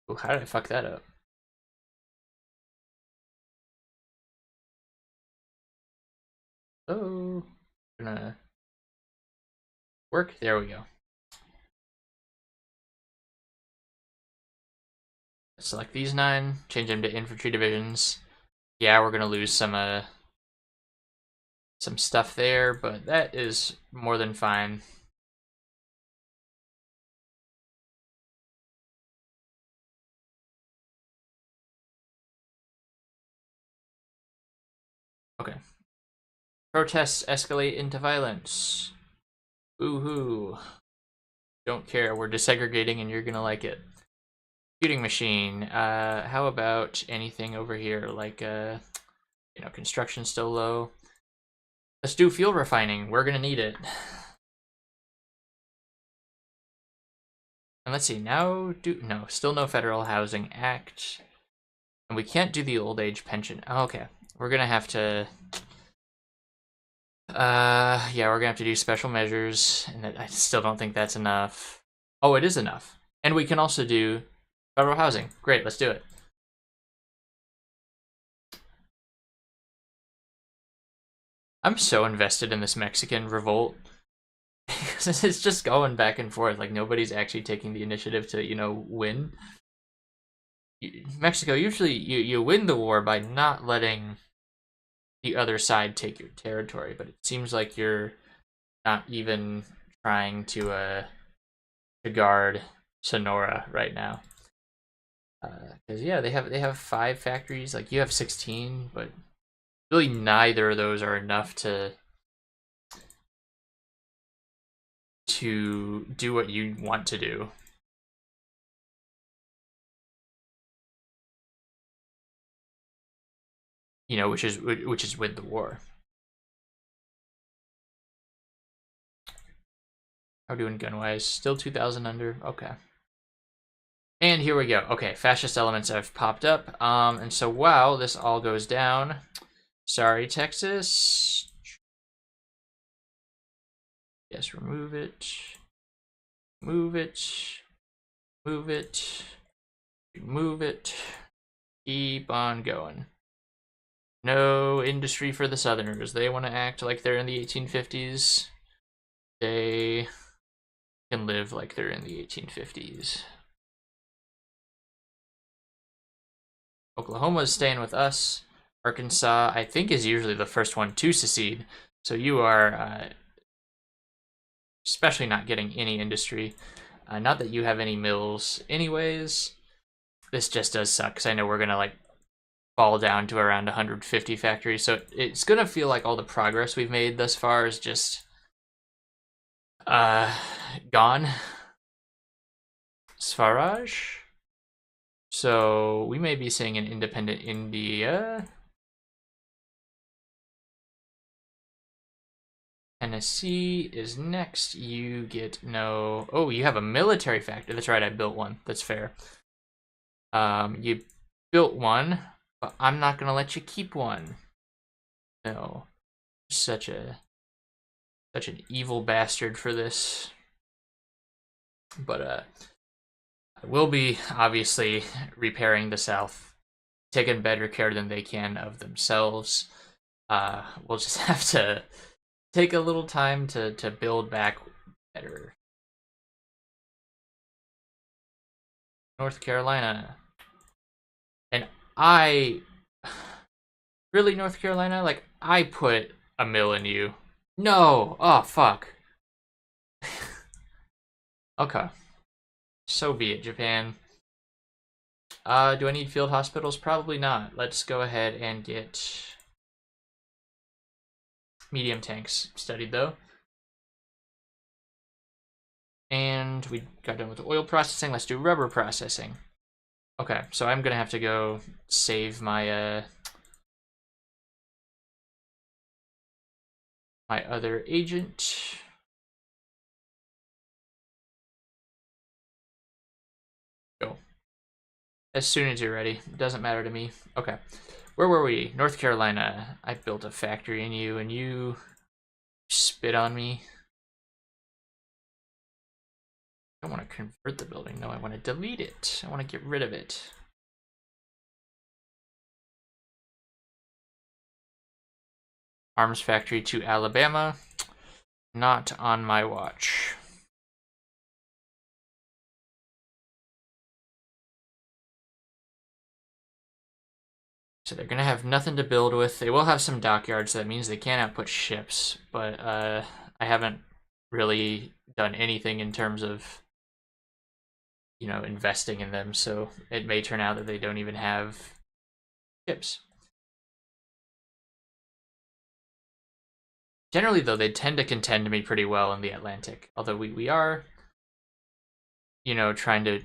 Ooh, how did I fuck that up? Oh, gonna work. There we go. Select these 9, change them to infantry divisions. Yeah, we're gonna lose some stuff there, but that is more than fine. Okay. Protests escalate into violence. Ooh-hoo. Don't care. We're desegregating and you're gonna like it. Shooting machine. How about anything over here? Like, construction's still low. Let's do fuel refining. We're gonna need it. And let's see, no, still no Federal Housing Act. And we can't do the old age pension. Oh, okay. We're gonna have to yeah, we're gonna have to do special measures, and I still don't think that's enough. Oh, it is enough. And we can also do federal housing. Great, let's do it. I'm so invested in this Mexican revolt. It's just going back and forth. Like, nobody's actually taking the initiative to, win. Mexico, usually you win the war by not letting the other side take your territory, but it seems like you're not even trying to guard Sonora right now. Because yeah, they have 5 factories. Like, you have 16, but really neither of those are enough to do what you want to do. Which is win the war. How are we doing gun-wise? Still 2,000 under. Okay. And here we go. Okay, fascist elements have popped up. And so wow, this all goes down. Sorry, Texas. Yes, remove it. Move it. Move it. Move it. Keep on going. No industry for the Southerners. They want to act like they're in the 1850s. They can live like they're in the 1850s. Oklahoma is staying with us. Arkansas, I think, is usually the first one to secede. So you are especially not getting any industry. Not that you have any mills anyways. This just does suck, because I know we're going to, like, fall down to around 150 factories. So it's going to feel like all the progress we've made thus far is just gone. Swaraj. So we may be seeing an independent India. Tennessee is next. You get no... Oh, you have a military factory. That's right, I built one. That's fair. You built one, but I'm not going to let you keep one. No. Such an evil bastard for this. But I will be obviously repairing the South, taking better care than they can of themselves. We'll just have to take a little time to build back better. North Carolina. And really, North Carolina? Like, I put a mill in you. No! Oh, fuck. Okay. So be it, Japan. Do I need field hospitals? Probably not. Let's go ahead and get medium tanks studied, though. And we got done with the oil processing. Let's do rubber processing. Okay, so I'm gonna have to go save my my other agent. Go. As soon as you're ready. It doesn't matter to me. Okay. Where were we? North Carolina. I built a factory in you, and you spit on me. I don't want to convert the building. No, I want to delete it. I want to get rid of it. Arms factory to Alabama. Not on my watch. So they're gonna have nothing to build with. They will have some dockyards, so that means they can output ships, but I haven't really done anything in terms of, investing in them, so it may turn out that they don't even have ships. Generally, though, they tend to contend me pretty well in the Atlantic. Although we are, you know, trying to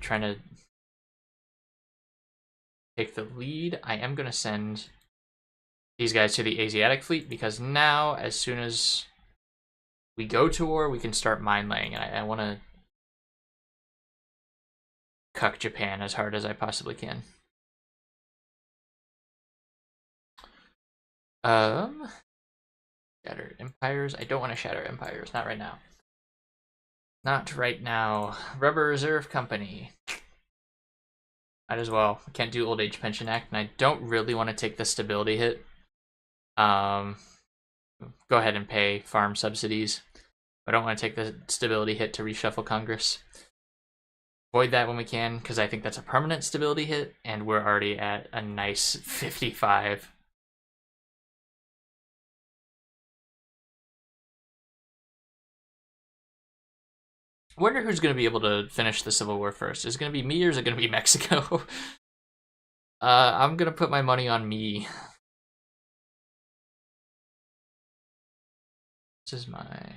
take the lead. I am gonna send these guys to the Asiatic fleet because now, as soon as we go to war, we can start mine laying, and I want to cuck Japan as hard as I possibly can. Shatter empires. I don't want to shatter empires. Not right now. Not right now. Rubber Reserve Company. Might as well. I can't do Old Age Pension Act, and I don't really want to take the stability hit. Go ahead and pay farm subsidies. I don't want to take the stability hit to reshuffle Congress. Avoid that when we can, because I think that's a permanent stability hit, and we're already at a nice 55. I wonder who's going to be able to finish the Civil War first. Is it going to be me or is it going to be Mexico? I'm going to put my money on me. This is my...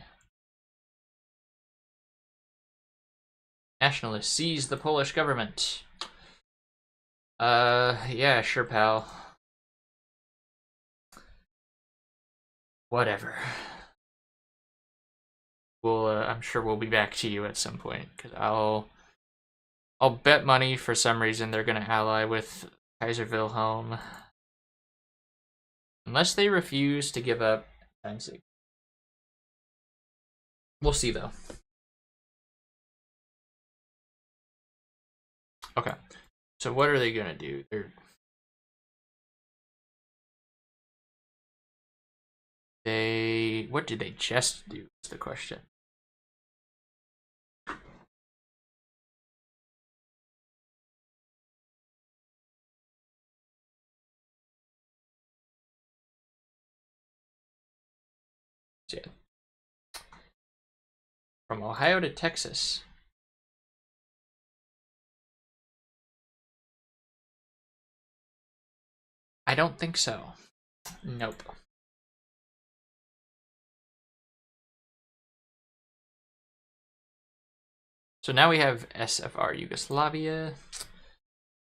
Nationalists seize the Polish government. Yeah, sure, pal. Whatever. We'll, I'm sure we'll be back to you at some point, because I'll bet money for some reason they're gonna ally with Kaiser Wilhelm. Unless they refuse to give up Danzig. We'll see, though. Okay. So what are they gonna do? What did they just do is the question. Yeah. From Ohio to Texas. I don't think so. Nope. So now we have SFR Yugoslavia.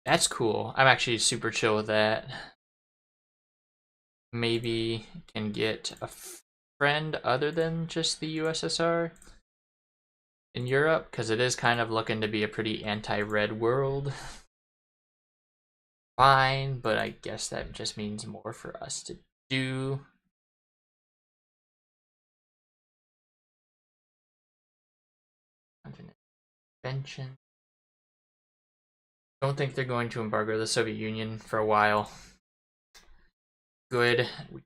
That's cool. I'm actually super chill with that. Maybe can get a friend other than just the USSR in Europe, because it is kind of looking to be a pretty anti-red world. Fine, but I guess that just means more for us to do. Intervention. Don't think they're going to embargo the Soviet Union for a while. Good. We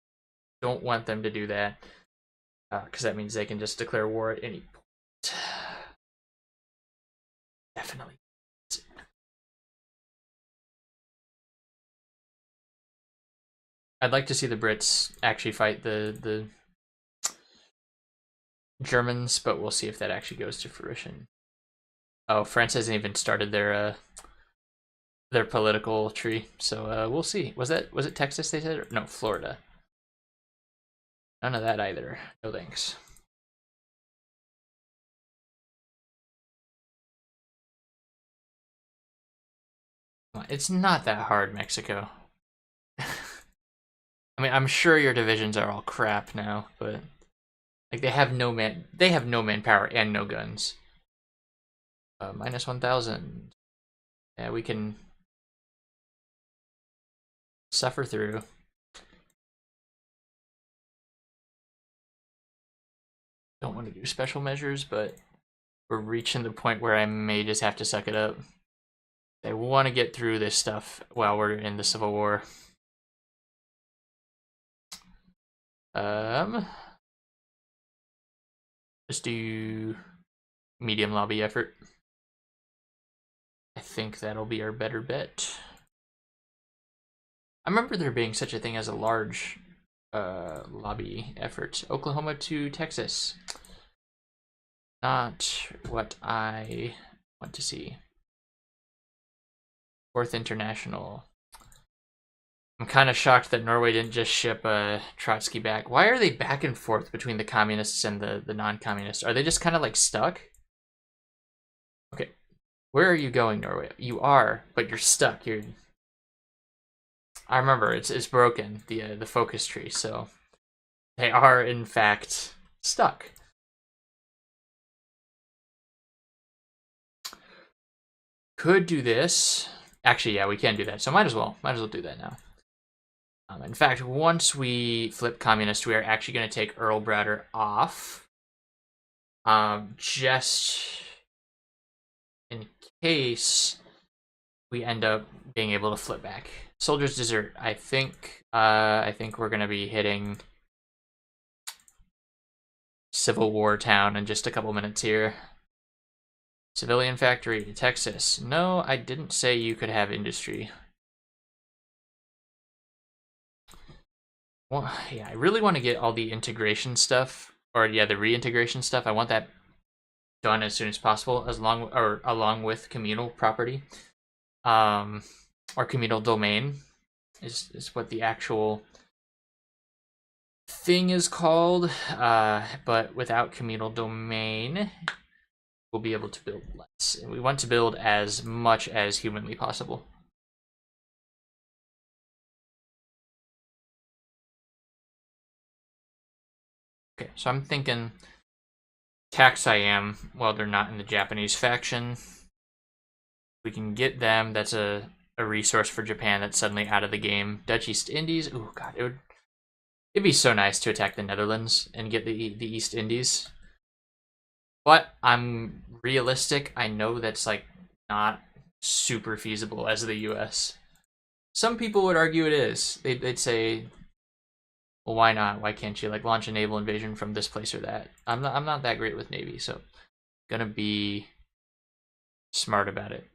don't want them to do that, because that means they can just declare war at any point. Definitely. I'd like to see the Brits actually fight the Germans, but we'll see if that actually goes to fruition. Oh, France hasn't even started their political tree, so we'll see. Was it Texas they said? No, Florida. None of that either. No thanks. It's not that hard, Mexico. I mean, I'm sure your divisions are all crap now, but like they have no manpower and no guns. Minus 1,000. Yeah, we can suffer through. Don't want to do special measures, but we're reaching the point where I may just have to suck it up. I want to get through this stuff while we're in the Civil War. Just do medium lobby effort. I think that'll be our better bet. I remember there being such a thing as a large lobby effort. Oklahoma to Texas. Not what I want to see. Fourth International. I'm kind of shocked that Norway didn't just ship Trotsky back. Why are they back and forth between the communists and the non-communists? Are they just kind of like stuck? Okay, where are you going, Norway? You are, but you're stuck. You're. I remember it's broken, the focus tree. So they are in fact stuck. Could do this. Actually, yeah, we can do that. So might as well do that now. In fact, once we flip communist, we are actually going to take Earl Browder off. Just in case we end up being able to flip back. Soldier's Desert. I think we're going to be hitting Civil War Town in just a couple minutes here. Civilian factory, Texas. No, I didn't say you could have industry. Well, yeah, I really want to get all the integration stuff, or yeah, the reintegration stuff. I want that done as soon as possible, along with communal property, or communal domain, is what the actual thing is called. But without communal domain, we'll be able to build less, and we want to build as much as humanly possible. Okay, so I'm thinking tax Siam while they're not in the Japanese faction. We can get them. That's a resource for Japan that's suddenly out of the game. Dutch East Indies. Oh god, it'd be so nice to attack the Netherlands and get the East Indies. But I'm realistic. I know that's like not super feasible as the US. Some people would argue it is. They'd say, well, why not? Why can't you like launch a naval invasion from this place or that? I'm not that great with Navy, so gonna be smart about it.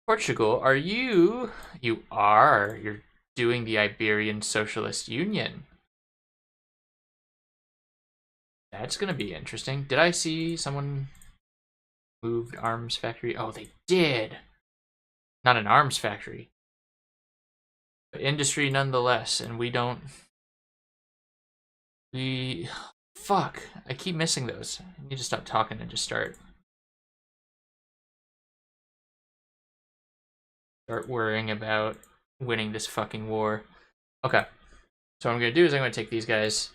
Portugal, are you? You are. You're doing the Iberian Socialist Union. That's gonna be interesting. Did I see someone moved arms factory? Oh, they did. Not an arms factory, but industry nonetheless. And we don't. We. Fuck. I keep missing those. I need to stop talking and just start worrying about winning this fucking war. Okay. So what I'm gonna do is I'm gonna take these guys,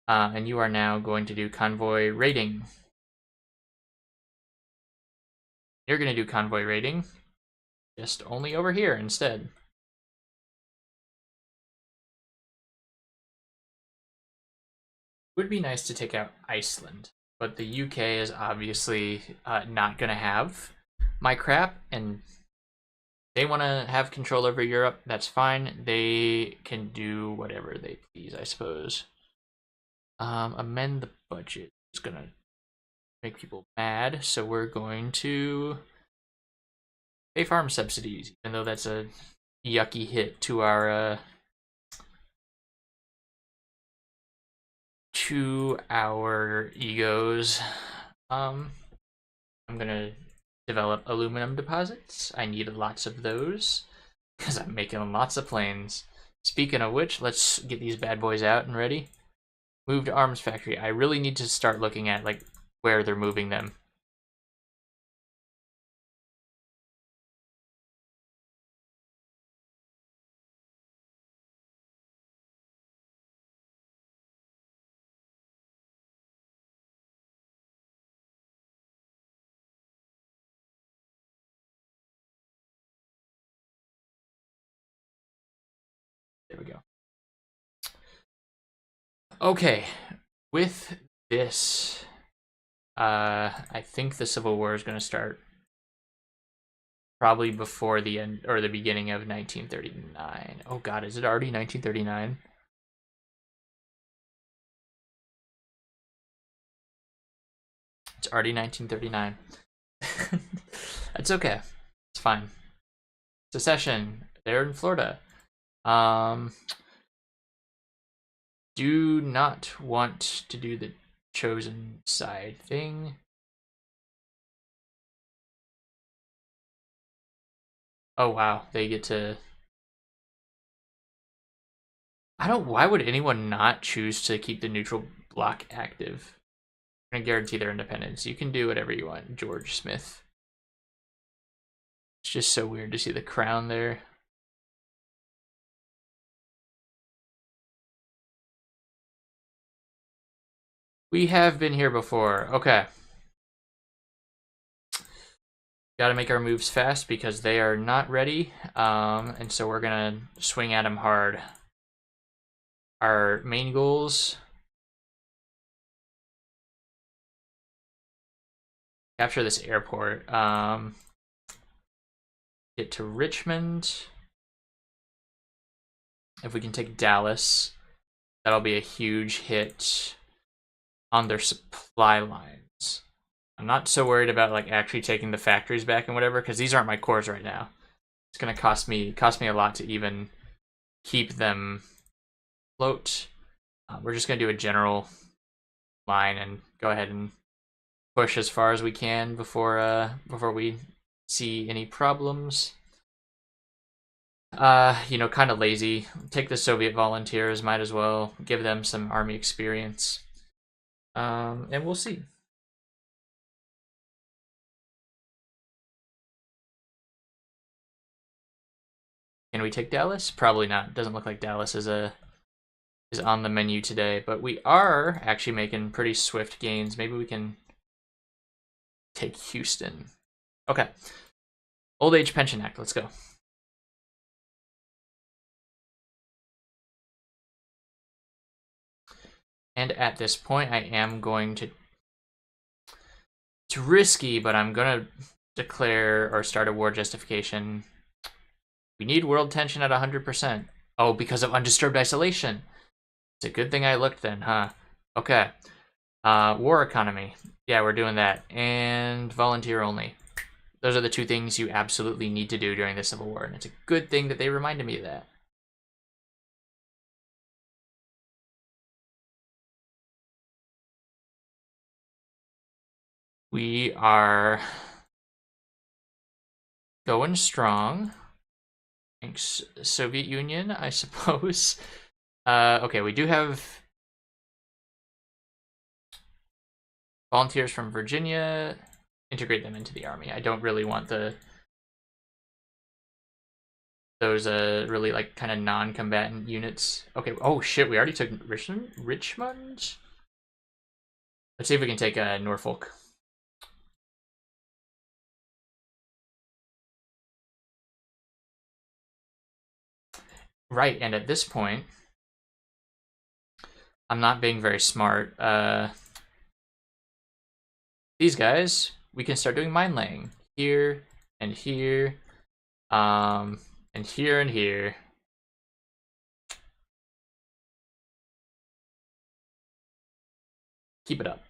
and you are now going to do convoy raiding. You're gonna do convoy raiding, just only over here instead. Would be nice to take out Iceland, but the UK is obviously not gonna have my crap, and they want to have control over Europe. That's fine. They can do whatever they please, I suppose. Amend the budget. It's gonna make people mad, so we're going to pay farm subsidies, even though that's a yucky hit to our egos. I'm gonna develop aluminum deposits. I need lots of those because I'm making lots of planes. Speaking of which, let's get these bad boys out and ready. Move to arms factory. I really need to start looking at like where they're moving them. There we go. Okay, with this, I think the Civil War is going to start probably before the end or the beginning of 1939. Oh god, is it already 1939? It's already 1939. That's okay. It's fine. Secession. They're in Florida. Do not want to do the chosen side thing. Oh wow, they get to Why would anyone not choose to keep the neutral block active? I'm gonna guarantee their independence. You can do whatever you want, George Smith. It's just so weird to see the crown there. We have been here before. Okay. Got to make our moves fast because they are not ready. And so we're going to swing at them hard. Our main goals: capture this airport. Get to Richmond. If we can take Dallas, that'll be a huge hit on their supply lines. I'm not so worried about like actually taking the factories back and whatever, because these aren't my cores right now. It's gonna cost me a lot to even keep them afloat. We're just gonna do a general line and go ahead and push as far as we can before we see any problems. Kind of lazy. Take the Soviet volunteers, might as well give them some army experience. And we'll see. Can we take Dallas? Probably not. Doesn't look like Dallas is on the menu today, but we are actually making pretty swift gains. Maybe we can take Houston. Okay. Old Age Pension Act. Let's go. And at this point, I am going to... It's risky, but I'm going to declare or start a war justification. We need world tension at 100%. Oh, because of undisturbed isolation. It's a good thing I looked then, huh? Okay. War economy. Yeah, we're doing that. And volunteer only. Those are the two things you absolutely need to do during the Civil War, and it's a good thing that they reminded me of that. We are going strong. Thanks, Soviet Union, I suppose. Okay, we do have volunteers from Virginia. Integrate them into the army. I don't really want those really like kind of non-combatant units. Okay, oh shit, we already took Richmond? Let's see if we can take Norfolk. Right, and at this point, I'm not being very smart. These guys, we can start doing mine laying. Here, and here, and here, and here. Keep it up.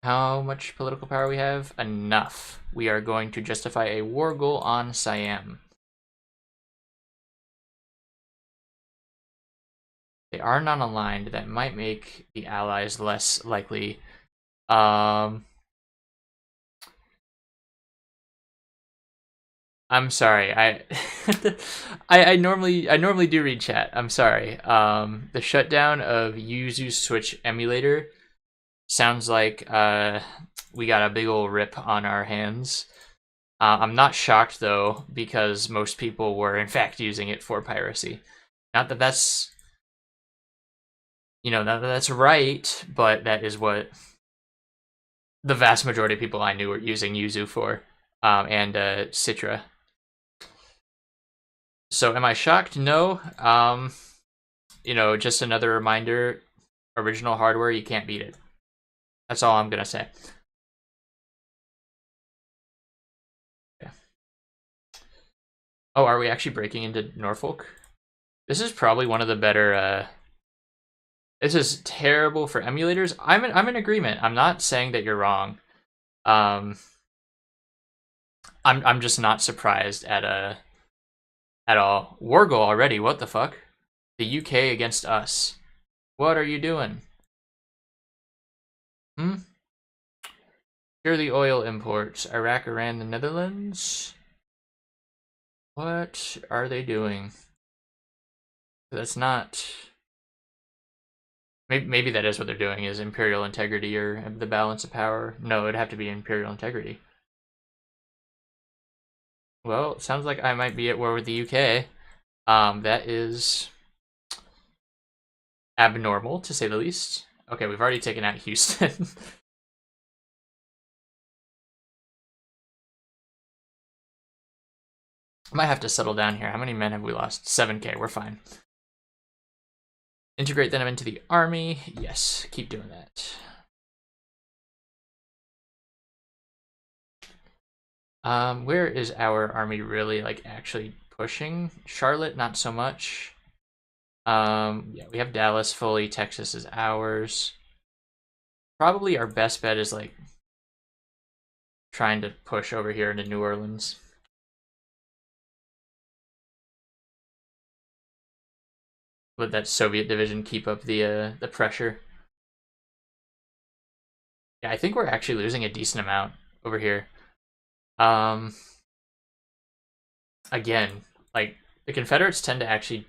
How much political power we have? Enough. We are going to justify a war goal on Siam. They are non-aligned. That might make the allies less likely. I'm sorry. I normally do read chat. I'm sorry. The shutdown of Yuzu Switch emulator sounds like we got a big old rip on our hands. I'm not shocked though, because most people were in fact using it for piracy. Not that that's that's right, but that is what the vast majority of people I knew were using Yuzu for, and Citra. So am I shocked? No. Just another reminder, original hardware, you can't beat it. That's all I'm gonna say. Yeah. Oh, are we actually breaking into Norfolk? This is probably one of the better, this is terrible for emulators. I'm in agreement. I'm not saying that you're wrong. I'm just not surprised at all. War goal already, what the fuck? The UK against us. What are you doing? Here are the oil imports. Iraq, Iran, the Netherlands. What are they doing? That's not... Maybe that is what they're doing, is imperial integrity or the balance of power. No, it'd have to be imperial integrity. Well, it sounds like I might be at war with the UK. That is abnormal, to say the least. Okay, we've already taken out Houston. I might have to settle down here. How many men have we lost? 7K, we're fine. Integrate them into the army. Yes, keep doing that. Where is our army really, like, actually pushing? Charlotte, not so much. Yeah, we have Dallas fully. Texas is ours. Probably our best bet is, like, trying to push over here into New Orleans. Let that Soviet division keep up the pressure. Yeah, I think we're actually losing a decent amount over here. Again, like, the Confederates tend to actually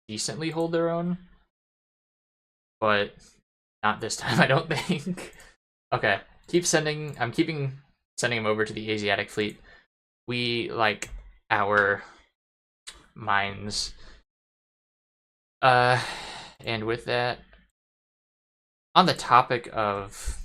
decently hold their own, but not this time, I don't think. Okay, I'm keeping sending them over to the Asiatic fleet. We like our mines. And with that, on the topic of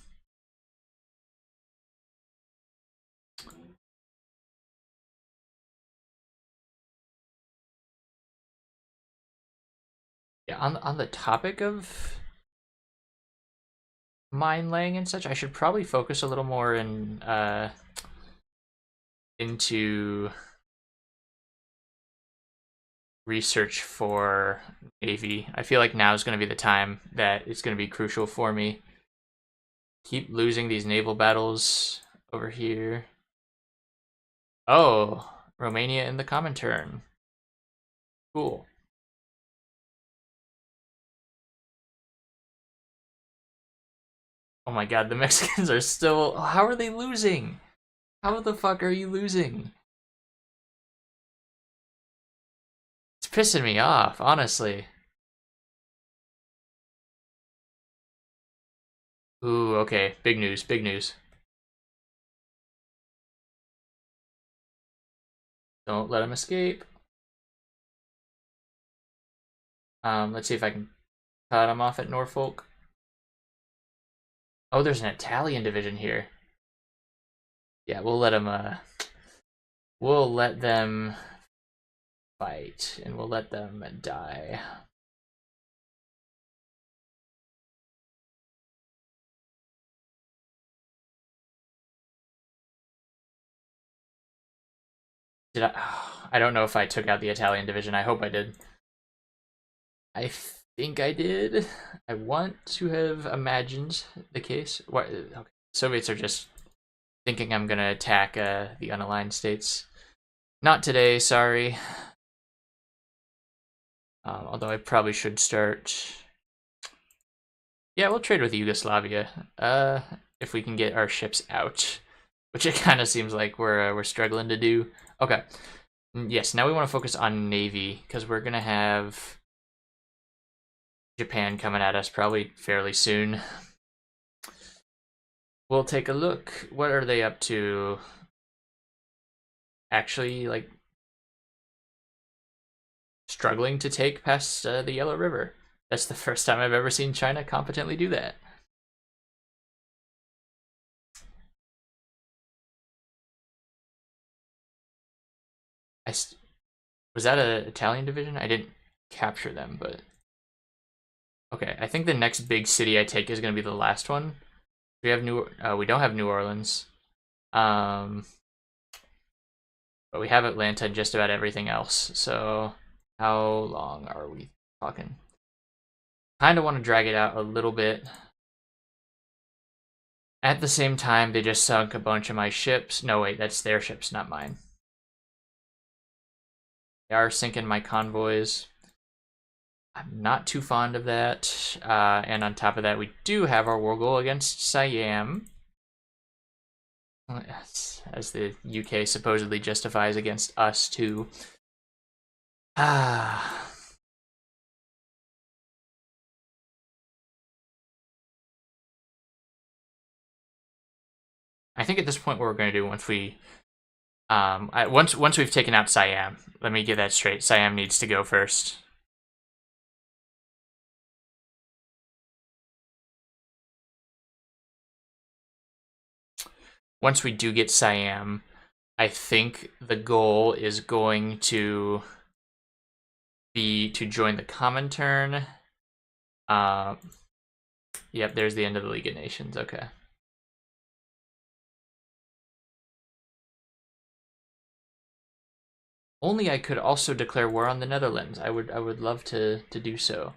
on the topic of mine laying and such, I should probably focus a little more into research for Navy. I feel like now is going to be the time that it's going to be crucial for me. Keep losing these naval battles over here. Oh, Romania in the Comintern. Cool. Oh my god, the Mexicans are still... How are they losing? How the fuck are you losing? It's pissing me off, honestly. Ooh, okay. Big news, big news. Don't let him escape. Let's see if I can cut him off at Norfolk. Oh, there's an Italian division here. Yeah, we'll let them fight, and we'll let them die. Did I? Oh, I don't know if I took out the Italian division. I hope I did. I think I did. I want to have imagined the case. What? Okay. Soviets are just thinking I'm gonna attack the unaligned states. Not today, sorry. Although I probably should start. Yeah, we'll trade with Yugoslavia. If we can get our ships out, which it kind of seems like we're struggling to do. Okay. Yes, now we want to focus on Navy because we're gonna have Japan coming at us probably fairly soon. We'll take a look. What are they up to? Actually, like, struggling to take past the Yellow River. That's the first time I've ever seen China competently do that. Was that an Italian division? I didn't capture them, but okay. I think the next big city I take is going to be the last one. We have we don't have New Orleans, but we have Atlanta and just about everything else. So how long are we talking? Kind of want to drag it out a little bit. At the same time, they just sunk a bunch of my ships. No, wait, that's their ships, not mine. They are sinking my convoys. I'm not too fond of that. And on top of that, we do have our war goal against Siam. As the UK supposedly justifies against us, too. Ah. I think at this point what we're going to do once we once we've taken out Siam, let me get that straight. Siam needs to go first. Once we do get Siam, I think the goal is going to be to join the Comintern. Yep, there's the end of the League of Nations. Okay. Only I could also declare war on the Netherlands. I would love to do so.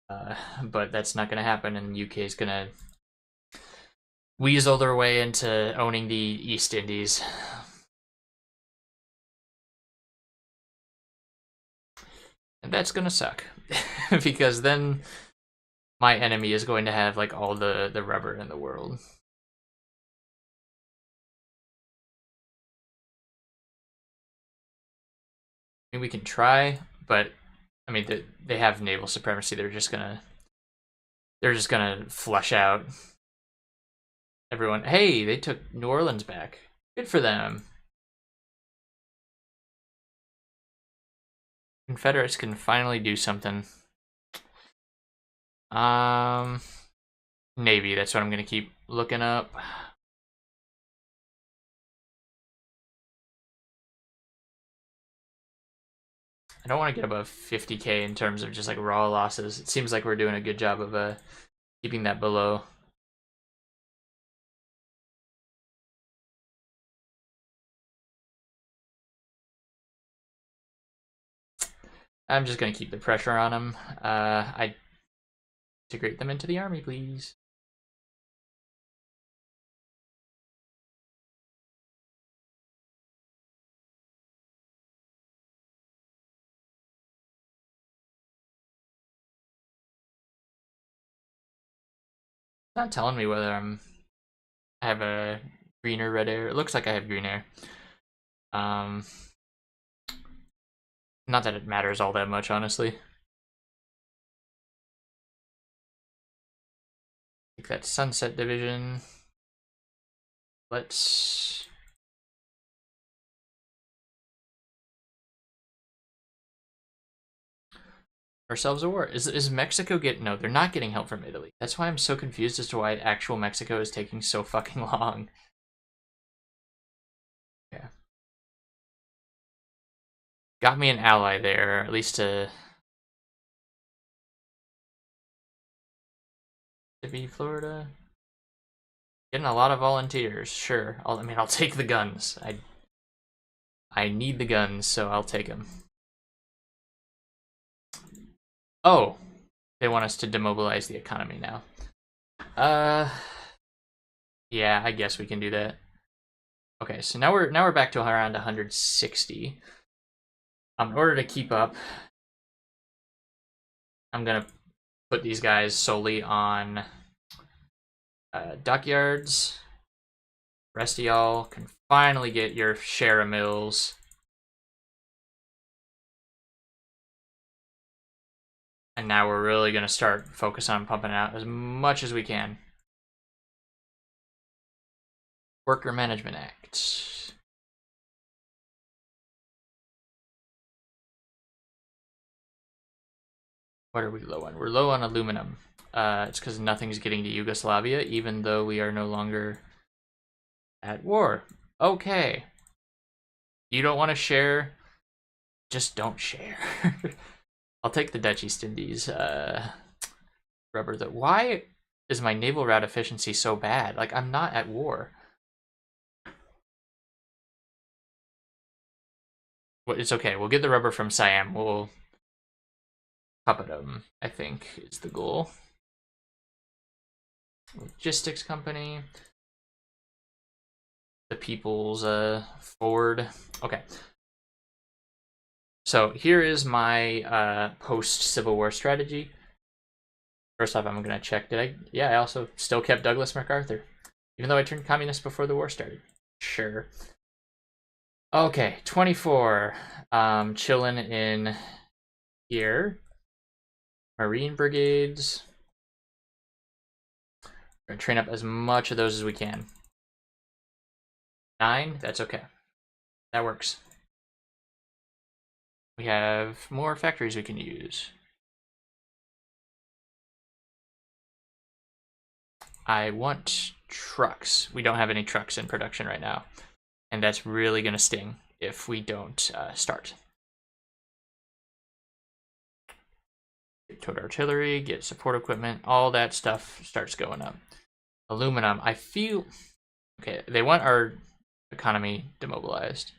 But that's not going to happen, and the UK is going to weasel their way into owning the East Indies. And that's going to suck. Because then my enemy is going to have like all the rubber in the world. I mean, we can try, but I mean, they have naval supremacy. They're just gonna flush out everyone. Hey, they took New Orleans back. Good for them. Confederates can finally do something. Navy. That's what I'm gonna keep looking up. I don't want to get above 50k in terms of just like raw losses. It seems like we're doing a good job of keeping that below. I'm just gonna keep the pressure on them. I integrate them into the army, please. It's not telling me whether I have a green or red air. It looks like I have green air. Not that it matters all that much, honestly. Take that Sunset Division. Let's... ourselves a war. Is Mexico get... No, they're not getting help from Italy. That's why I'm so confused as to why actual Mexico is taking so fucking long. Yeah. Got me an ally there, at least to... Mississippi, Florida. Getting a lot of volunteers, sure. I mean, I'll take the guns. I need the guns, so I'll take them. Oh, they want us to demobilize the economy now. Yeah, I guess we can do that. Okay, so now we're back to around 160. In order to keep up, I'm gonna put these guys solely on dockyards. Rest of y'all can finally get your share of mills. And now we're really gonna start focus on pumping out as much as we can. Worker Management Act. What are we low on? We're low on aluminum. It's because nothing's getting to Yugoslavia, even though we are no longer at war. Okay. You don't want to share? Just don't share. I'll take the Dutch East Indies rubber. Why is my naval route efficiency so bad? Like, I'm not at war. Well, it's okay. We'll get the rubber from Siam. We'll puppet them, I think, is the goal. Logistics company. The People's Forward. Okay. So here is my post-Civil War strategy. First off, I'm gonna check. Did I? Yeah, I also still kept Douglas MacArthur, even though I turned communist before the war started. Sure. Okay, 24. Chilling in here. Marine brigades. We're gonna train up as much of those as we can. 9, that's okay. That works. We have more factories we can use. I want trucks. We don't have any trucks in production right now. And that's really going to sting if we don't start. Get towed artillery, get support equipment, all that stuff starts going up. Aluminum, I feel... Okay, they want our economy demobilized.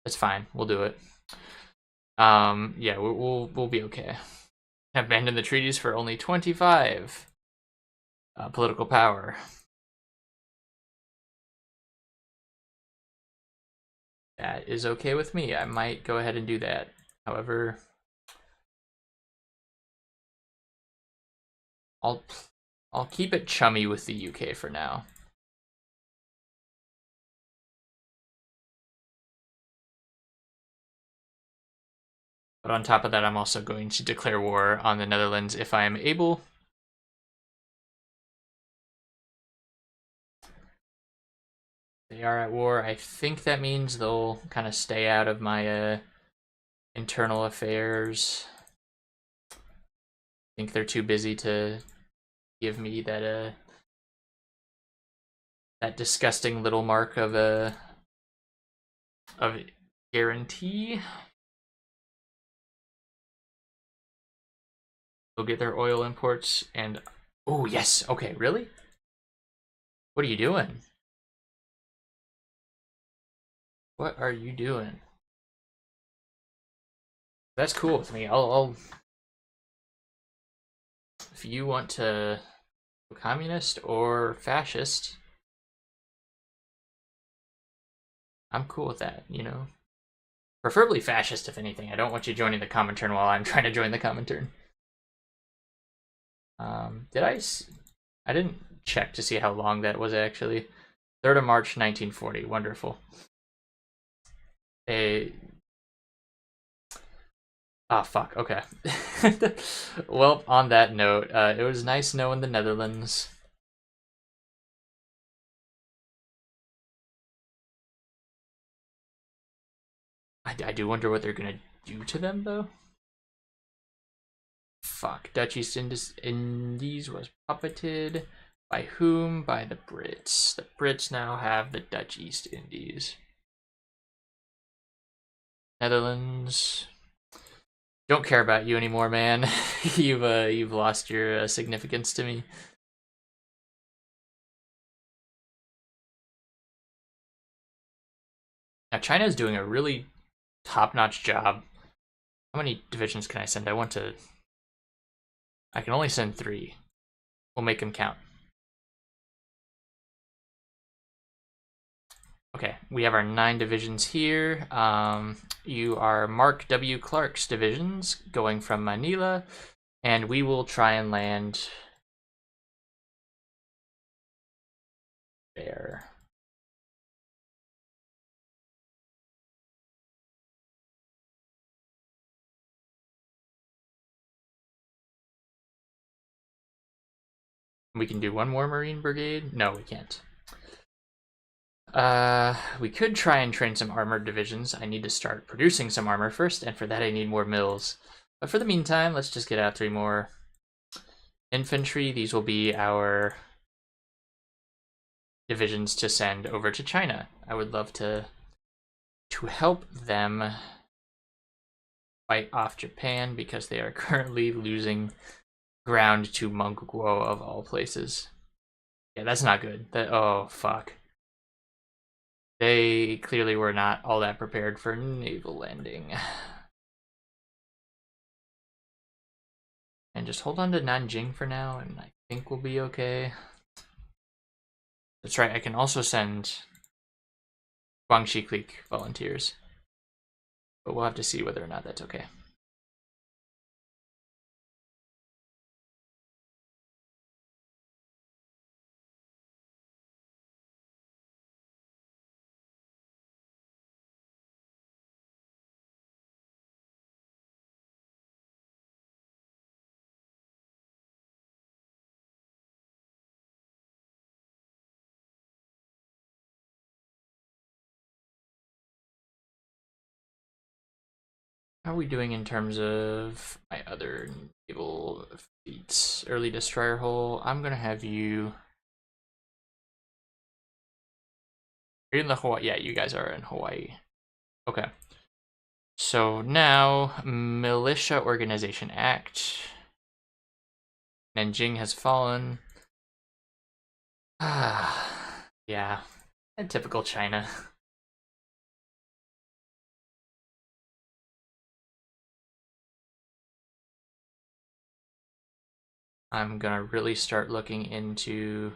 That's fine, we'll do it. Yeah, we'll be okay. Abandon the treaties for only 25. Political power. That is okay with me. I might go ahead and do that. However, I'll keep it chummy with the UK for now. But on top of that, I'm also going to declare war on the Netherlands if I am able. They are at war. I think that means they'll kind of stay out of my internal affairs. I think they're too busy to give me that that disgusting little mark of guarantee. They'll get their oil imports and oh yes, okay, really? What are you doing? What are you doing? That's cool with me. I'll if you want to go communist or fascist, I'm cool with that, you know. Preferably fascist, if anything. I don't want you joining the Comintern while I'm trying to join the Comintern. I didn't check to see how long that was actually. 3rd of March, 1940. Wonderful. Ah, fuck. Okay. Well, on that note, it was nice knowing the Netherlands. I do wonder what they're gonna do to them, though. Fuck. Dutch East Indies was puppeted. By whom? By the Brits. The Brits now have the Dutch East Indies. Netherlands. Don't care about you anymore, man. You've lost your significance to me. Now China's doing a really top-notch job. How many divisions can I send? I can only send 3. We'll make them count. Okay, we have our 9 divisions here. You are Mark W. Clark's divisions going from Manila, and we will try and land there. We can do one more Marine Brigade? No, we can't. We could try and train some armored divisions. I need to start producing some armor first, and for that I need more mills. But for the meantime, let's just get out 3 more infantry. These will be our divisions to send over to China. I would love to help them fight off Japan because they are currently losing ground to Mongguo of all places. Yeah, that's not good. Oh fuck. They clearly were not all that prepared for naval landing. And just hold on to Nanjing for now, and I think we'll be okay. That's right, I can also send Guangxi Clique volunteers. But we'll have to see whether or not that's okay. How are we doing in terms of my other naval fleets? Early destroyer hull. I'm gonna have you. Are you in the Hawaii? Yeah, you guys are in Hawaii. Okay. So now, Militia Organization Act. Nanjing has fallen. Yeah, and typical China. I'm gonna really start looking into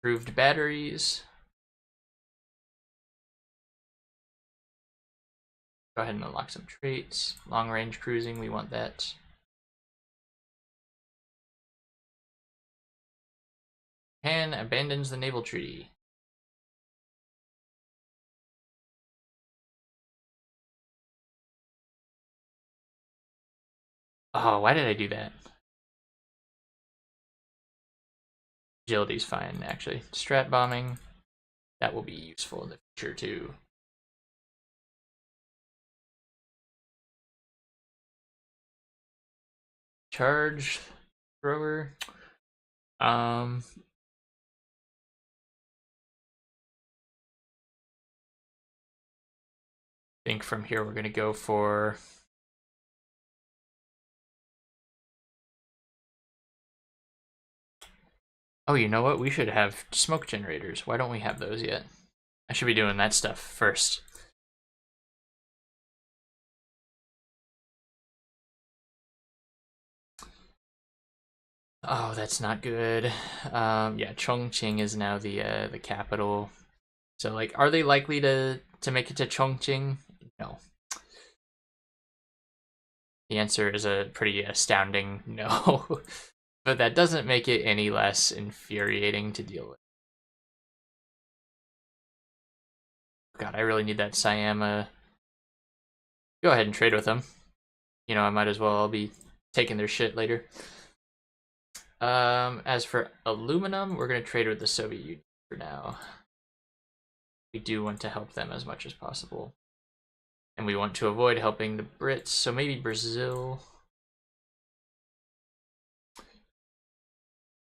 improved batteries. Go ahead and unlock some traits. Long range cruising, we want that. Japan abandons the naval treaty. Oh, why did I do that? Agility's fine, actually. Strat bombing, that will be useful in the future too. Charge thrower. I think from here we're gonna go for oh, you know what? We should have smoke generators. Why don't we have those yet? I should be doing that stuff first. Oh, that's not good. Yeah, Chongqing is now the capital. So, like, are they likely to make it to Chongqing? No. The answer is a pretty astounding no. But that doesn't make it any less infuriating to deal with. God, I really need that Siam. Go ahead and trade with them. You know, I might as well. I'll be taking their shit later. As for aluminum, we're gonna trade with the Soviet Union for now. We do want to help them as much as possible. And we want to avoid helping the Brits, so maybe Brazil.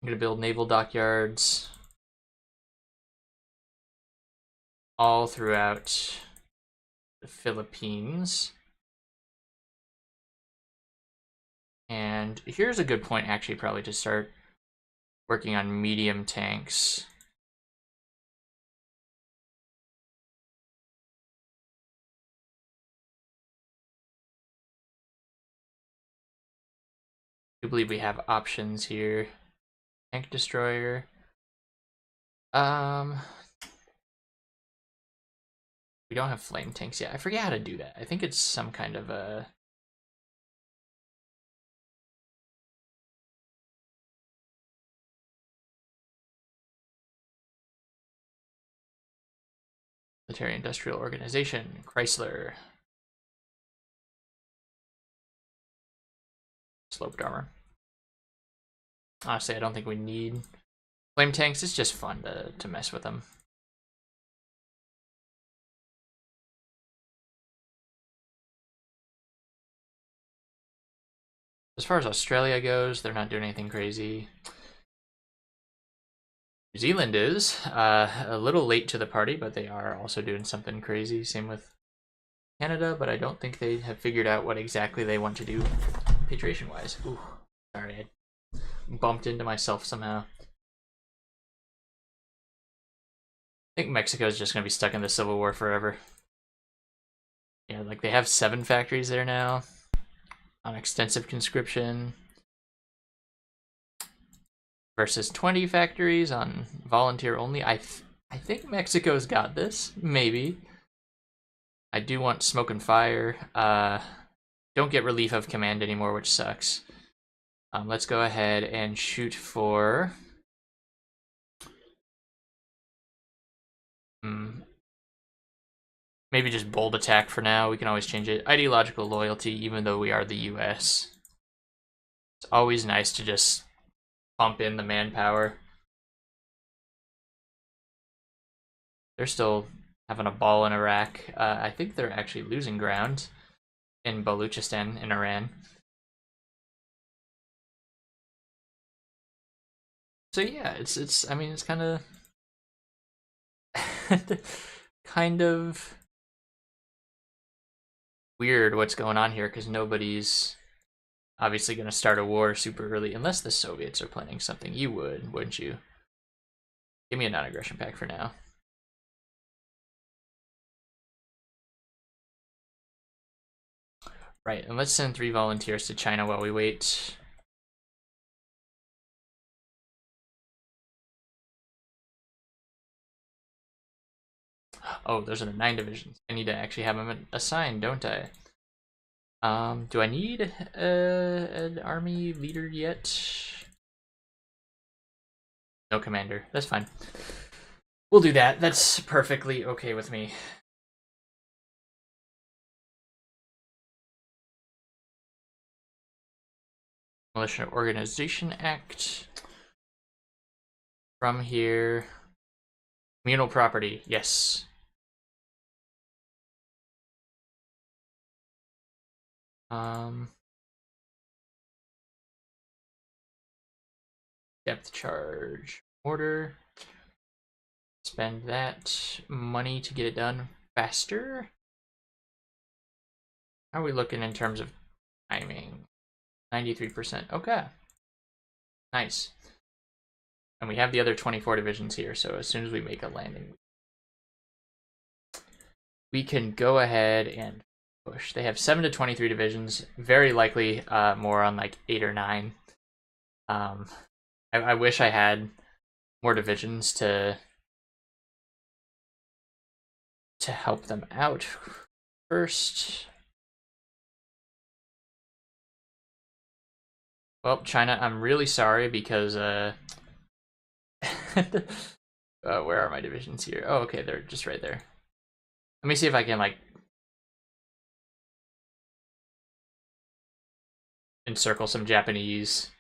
I'm gonna build naval dockyards all throughout the Philippines. And here's a good point, actually, probably to start working on medium tanks. I do believe we have options here. Tank destroyer. We don't have flame tanks yet. I forget how to do that. I think it's some kind of a military industrial organization, Chrysler. Sloped armor. Honestly, I don't think we need flame tanks. It's just fun to mess with them. As far as Australia goes, they're not doing anything crazy. New Zealand is a little late to the party, but they are also doing something crazy. Same with Canada, but I don't think they have figured out what exactly they want to do patriation-wise. Ooh, sorry, I bumped into myself somehow. I think Mexico is just going to be stuck in the Civil War forever. Yeah, like they have 7 factories there now on extensive conscription versus 20 factories on volunteer only. I think Mexico's got this, maybe. I do want smoke and fire. Don't get relief of command anymore, which sucks. Let's go ahead and shoot for maybe just bold attack for now. We can always change it. Ideological loyalty, even though we are the US. It's always nice to just pump in the manpower. They're still having a ball in Iraq. I think they're actually losing ground. in Baluchistan in Iran. So yeah, it's I mean it's kind of kind of weird what's going on here because nobody's obviously going to start a war super early unless the Soviets are planning something. You would, wouldn't you? Give me a non-aggression pact for now. Right, and let's send 3 volunteers to China while we wait. Oh, those are the 9 divisions. I need to actually have them assigned, don't I? Do I need an army leader yet? No commander. That's fine. We'll do that. That's perfectly okay with me. Militia Organization Act. From here. Communal property. Yes. Depth charge order. Spend that money to get it done faster. How are we looking in terms of timing? 93%. Okay. Nice. And we have the other 24 divisions here, so as soon as we make a landing, we can go ahead and push. They have 7 to 23 divisions, very likely more on like 8 or 9. I wish I had more divisions to help them out first. Well, China, I'm really sorry because where are my divisions here? Oh, okay, they're just right there. Let me see if I can like encircle some Japanese.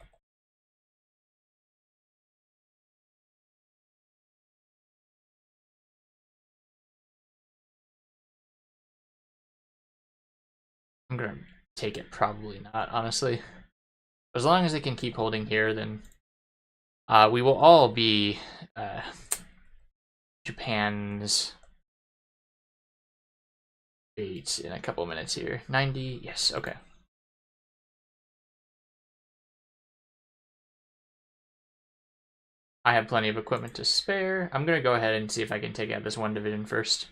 I'm gonna take it, probably not, honestly. As long as they can keep holding here, then we will all be Japan's fate in a couple of minutes here. 90, yes, okay. I have plenty of equipment to spare. I'm gonna go ahead and see if I can take out this one division first.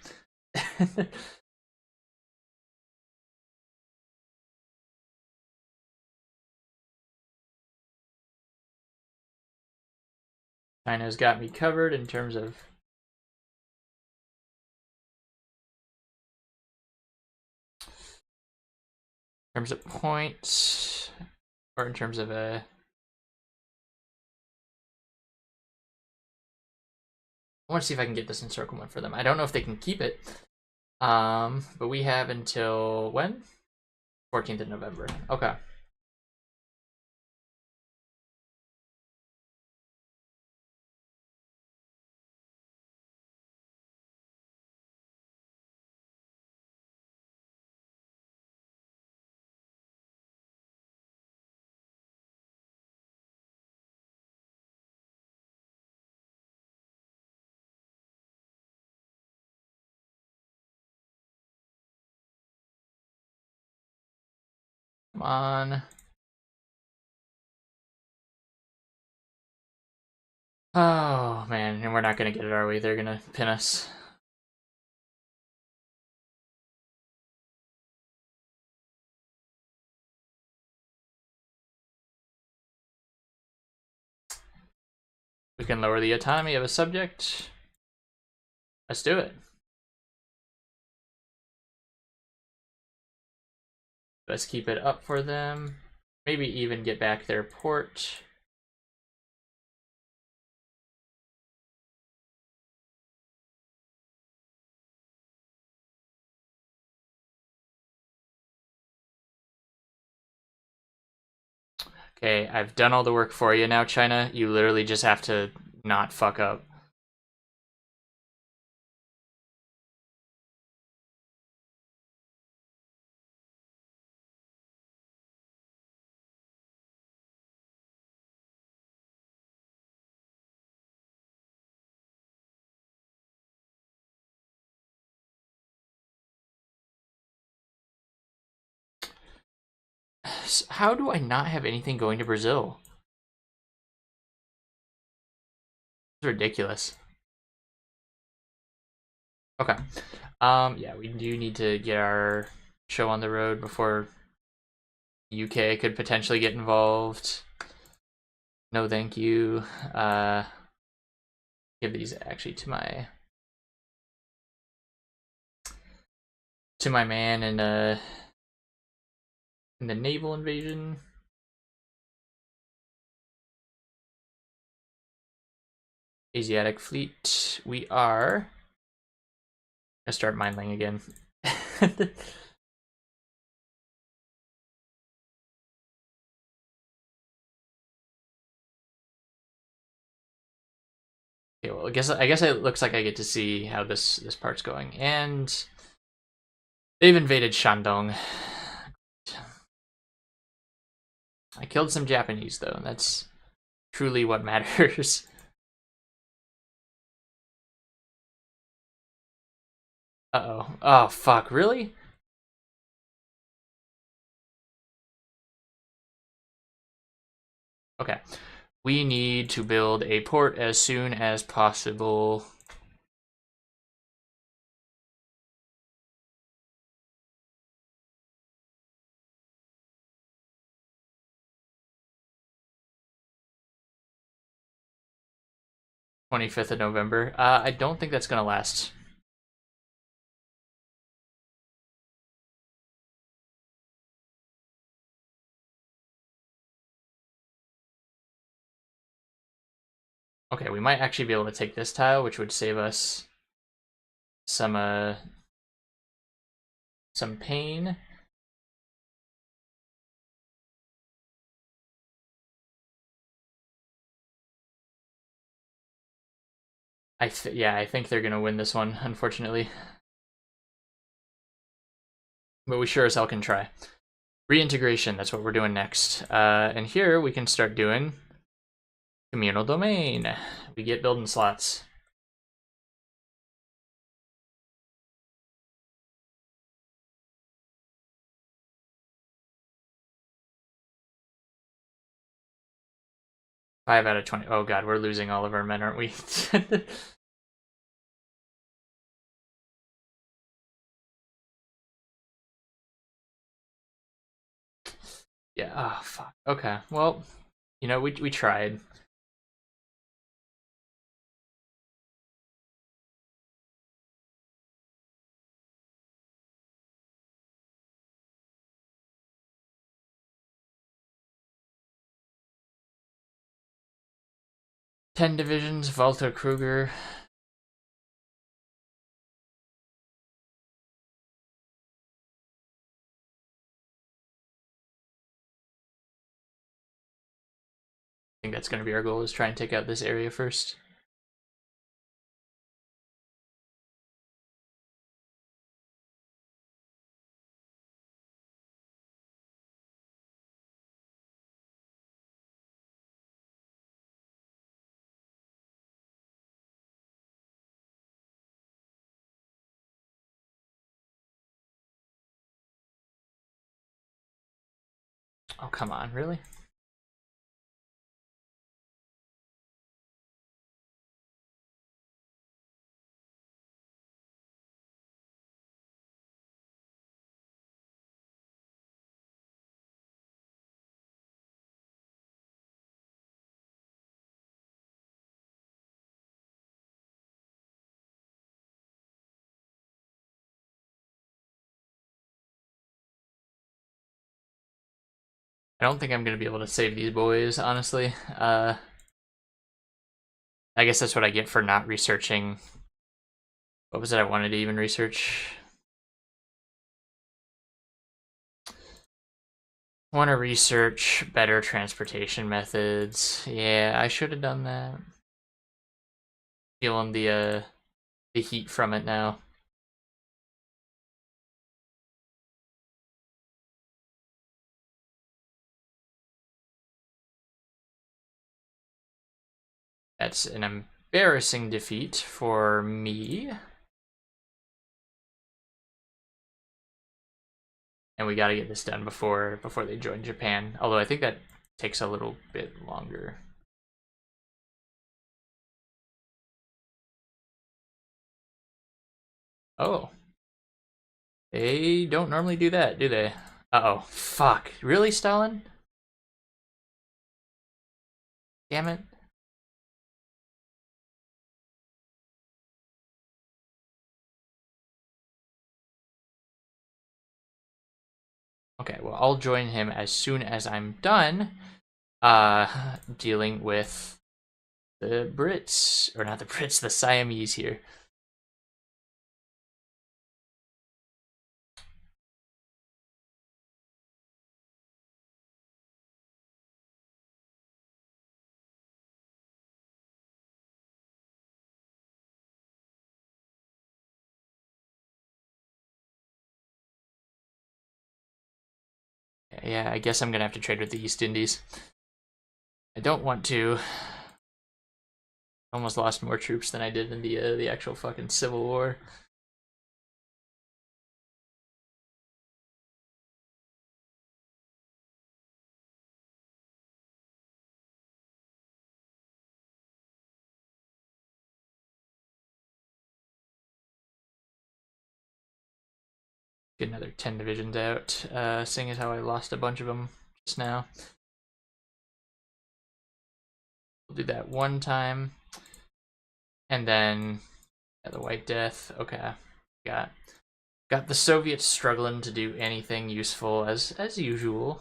China's got me covered in terms of points, or in terms of a. I want to see if I can get this encirclement for them. I don't know if they can keep it, but we have until when? 14th of November. Okay. Come on. Oh, man, and we're not going to get it our way. They're going to pin us. We can lower the autonomy of a subject. Let's do it. Let's keep it up for them. Maybe even get back their port. Okay, I've done all the work for you now, China. You literally just have to not fuck up. How do I not have anything going to Brazil? It's ridiculous. Okay. Yeah, we do need to get our show on the road before UK could potentially get involved. No, thank you. Give these actually to my man in the naval invasion. Asiatic fleet. We are gonna start mining again. Okay, well, I guess it looks like I get to see how this part's going, and they've invaded Shandong. I killed some Japanese though, and that's truly what matters. Uh-oh. Oh, fuck, really? Okay. We need to build a port as soon as possible. '25th of November. I don't think that's gonna last. Okay, we might actually be able to take this tile, which would save us some pain. Yeah, I think they're gonna win this one, unfortunately. But we sure as hell can try. Reintegration, that's what we're doing next. And here we can start doing communal domain. We get building slots. Five out of 20. Oh god, we're losing all of our men, aren't we? Yeah, oh fuck. Okay, well, you know, we tried. Ten divisions, Walter Kruger. I think that's gonna be our goal, is try and take out this area first. Oh, come on, really? I don't think I'm gonna be able to save these boys, honestly. I guess that's what I get for not researching. What was it I wanted to even research? I want to research better transportation methods. Yeah, I should have done that. Feeling the heat from it now. That's an embarrassing defeat for me. And we got to get this done before they join Japan. Although I think that takes a little bit longer. Oh. They don't normally do that, do they? Uh-oh. Fuck. Really, Stalin? Damn it. Okay, well, I'll join him as soon as I'm done dealing with the Brits. Or not the Brits, the Siamese here. Yeah, I guess I'm gonna have to trade with the East Indies. I don't want to. Almost lost more troops than I did in the actual fucking Civil War. Get another 10 divisions out, seeing as how I lost a bunch of them just now. We'll do that one time. And then the White Death. Okay. Got the Soviets struggling to do anything useful as usual.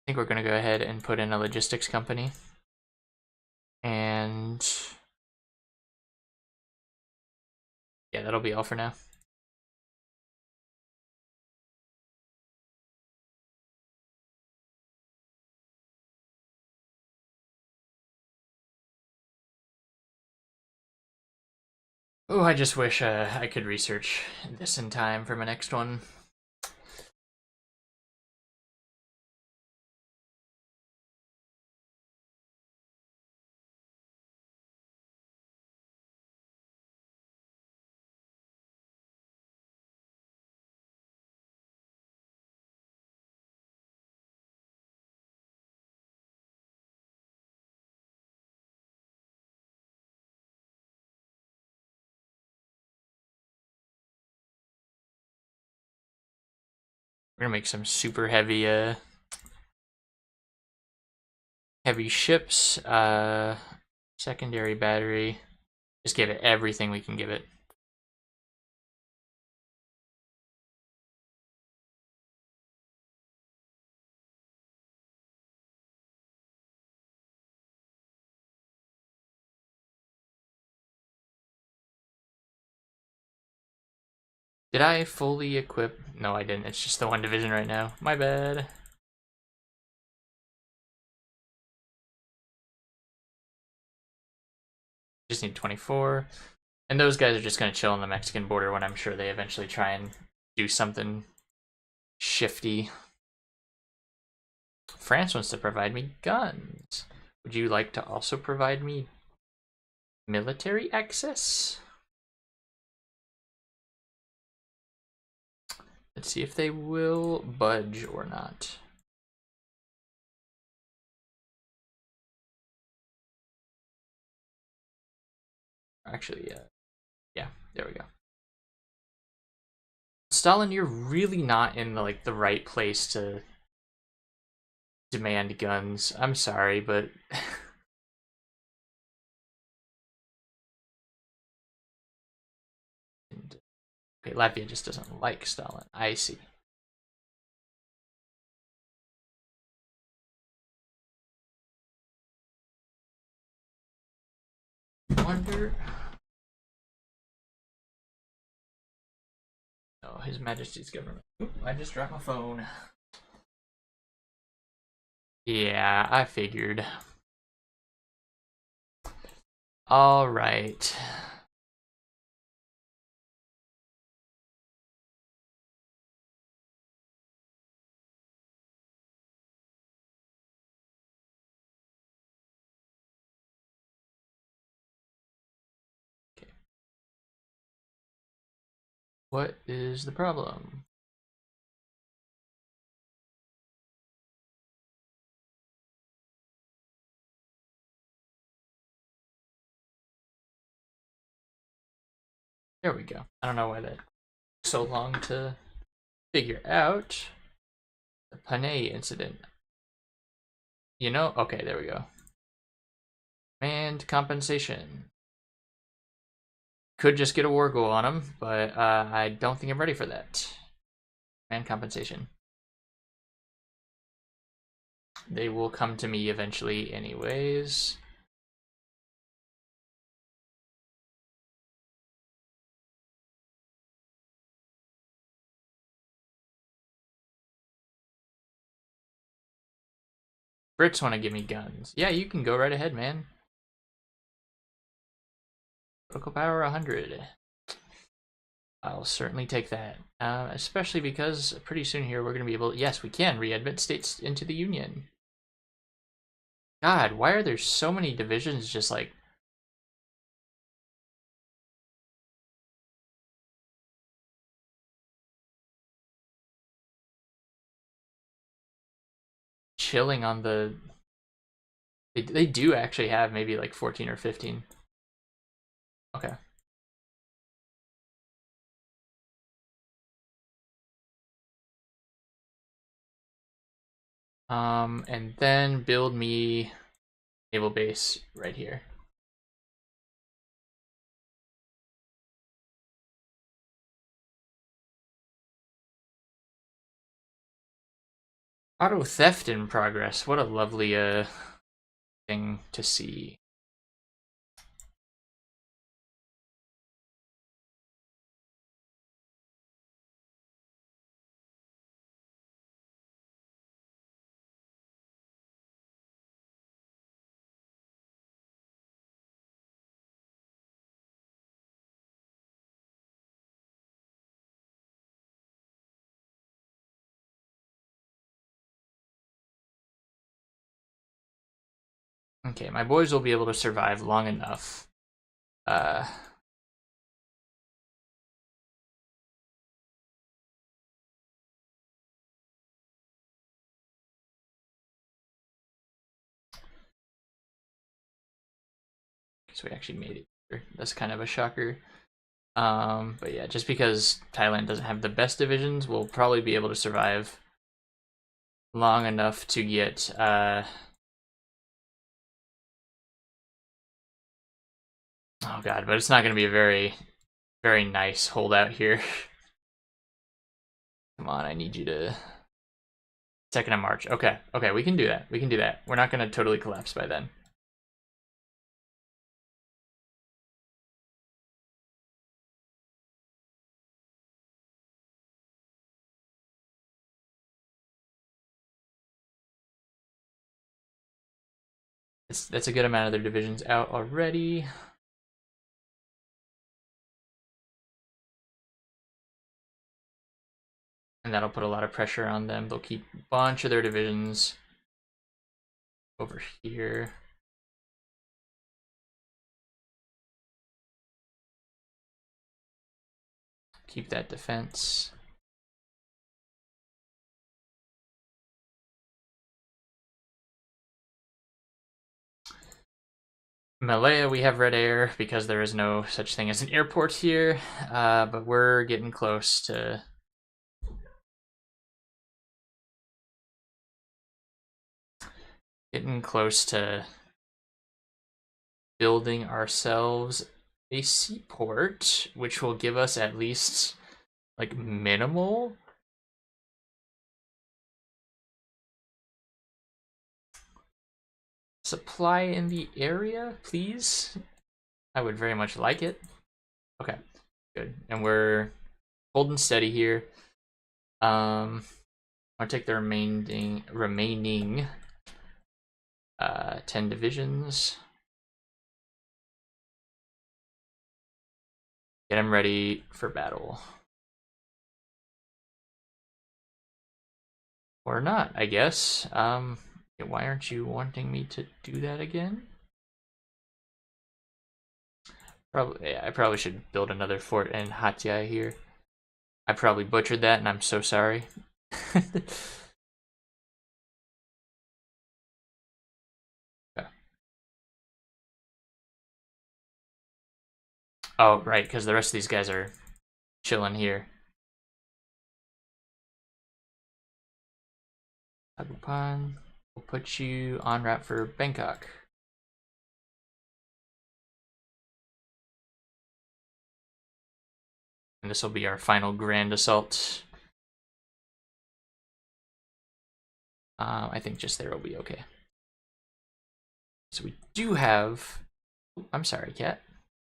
I think we're gonna go ahead and put in a logistics company. And yeah, that'll be all for now. Oh, I just wish I could research this in time for my next one. We're gonna make some super heavy heavy ships. Secondary battery. Just give it everything we can give it. Did I fully equip? No, I didn't. It's just the one division right now. My bad. Just need 24. And those guys are just going to chill on the Mexican border when I'm sure they eventually try and do something shifty. France wants to provide me guns. Would you like to also provide me military access? Let's see if they will budge or not. Actually, yeah, there we go. Stalin, you're really not in the right place to demand guns. I'm sorry, but okay, Latvia just doesn't like Stalin. I see. Wonder. Oh, His Majesty's government. Oop, I just dropped my phone. Yeah, I figured. All right. What is the problem? There we go. I don't know why that took so long to figure out. The Panay incident. You know? Okay, there we go. And compensation. Could just get a war goal on him, but I don't think I'm ready for that. And compensation. They will come to me eventually anyways. Brits want to give me guns. Yeah, you can go right ahead, man. Political power 100. I'll certainly take that. Especially because pretty soon here we're going to be able to, yes, we can re-admit states into the Union. God, why are there so many divisions just like chilling on the... They do actually have maybe like 14 or 15. Okay. And then build me naval base right here. Auto theft in progress. What a lovely thing to see. Okay, my boys will be able to survive long enough. So we actually made it here. That's kind of a shocker. But yeah, just because Thailand doesn't have the best divisions, we'll probably be able to survive long enough to get oh god, but it's not going to be a very, very nice holdout here. Come on, I need you to... 2nd of March. Okay, okay, we can do that. We can do that. We're not going to totally collapse by then. That's a good amount of their divisions out already. And that'll put a lot of pressure on them. They'll keep a bunch of their divisions over here. Keep that defense. Malaya, we have red air because there is no such thing as an airport here, but we're getting close to... building ourselves a seaport, which will give us at least, like, minimal supply in the area, please. I would very much like it. Okay, good. And we're holding steady here. I'll take the remaining 10 divisions. Get them ready for battle. Or not, I guess. Why aren't you wanting me to do that again? Probably, yeah, I probably should build another fort in Hatyai here. I probably butchered that, and I'm so sorry. Okay. Oh, right, because the rest of these guys are chilling here. Agupan, we'll put you en route for Bangkok. And this will be our final grand assault. I think just there will be okay. So we do have... Oh, I'm sorry, Cat.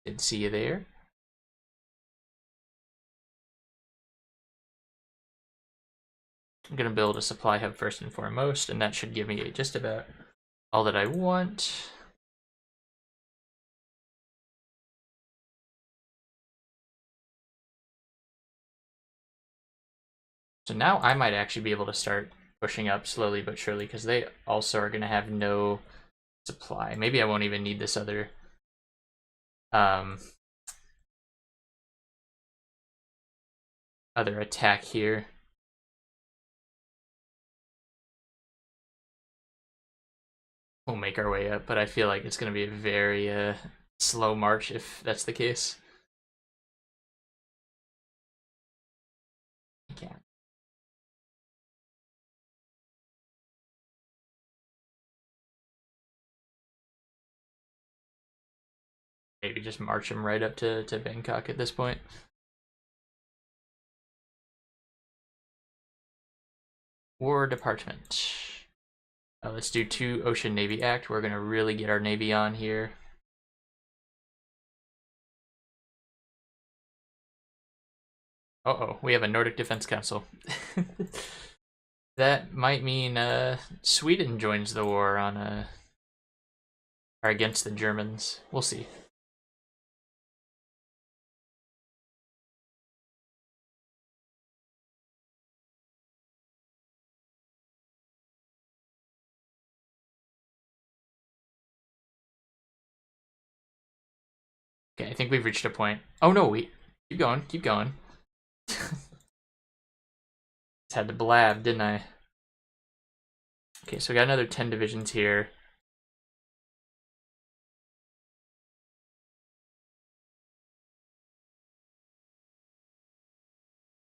Didn't see you there. I'm going to build a supply hub first and foremost, and that should give me just about all that I want. So now I might actually be able to start pushing up slowly but surely, because they also are going to have no supply. Maybe I won't even need this other other attack here. We'll make our way up, but I feel like it's going to be a very slow march if that's the case. Okay. Maybe just march him right up to Bangkok at this point. War Department. Let's do 2 Ocean Navy Act. We're going to really get our Navy on here. Uh-oh, we have a Nordic Defense Council. That might mean Sweden joins the war on or against the Germans. We'll see. Okay, I think we've reached a point. Oh no, wait. Keep going, keep going. Just had to blab, didn't I? Okay, so we got another 10 divisions here.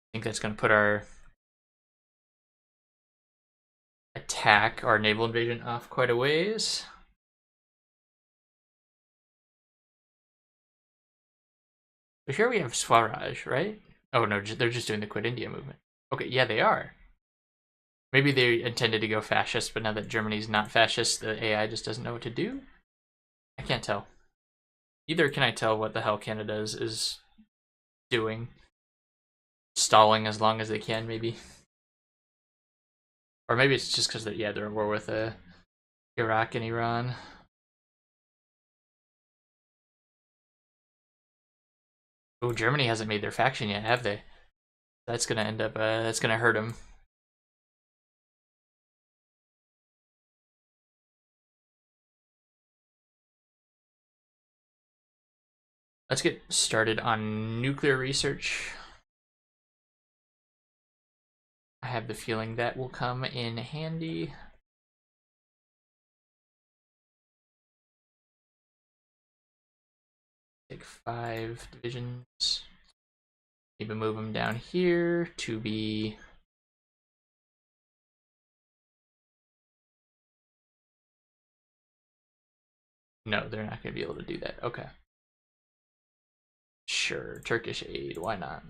I think that's going to put our attack, our naval invasion, off quite a ways. But here we have Swaraj, right? Oh no, they're just doing the Quit India movement. Okay, yeah, they are. Maybe they intended to go fascist, but now that Germany's not fascist, the AI just doesn't know what to do? I can't tell. Neither can I tell what the hell Canada is doing. Stalling as long as they can, maybe. Or maybe it's just because they're at war with Iraq and Iran. Oh, Germany hasn't made their faction yet, have they? That's gonna end up, that's gonna hurt them. Let's get started on nuclear research. I have the feeling that will come in handy. Take 5 divisions. Maybe move them down here to be... No, they're not going to be able to do that. Okay. Sure, Turkish aid, why not?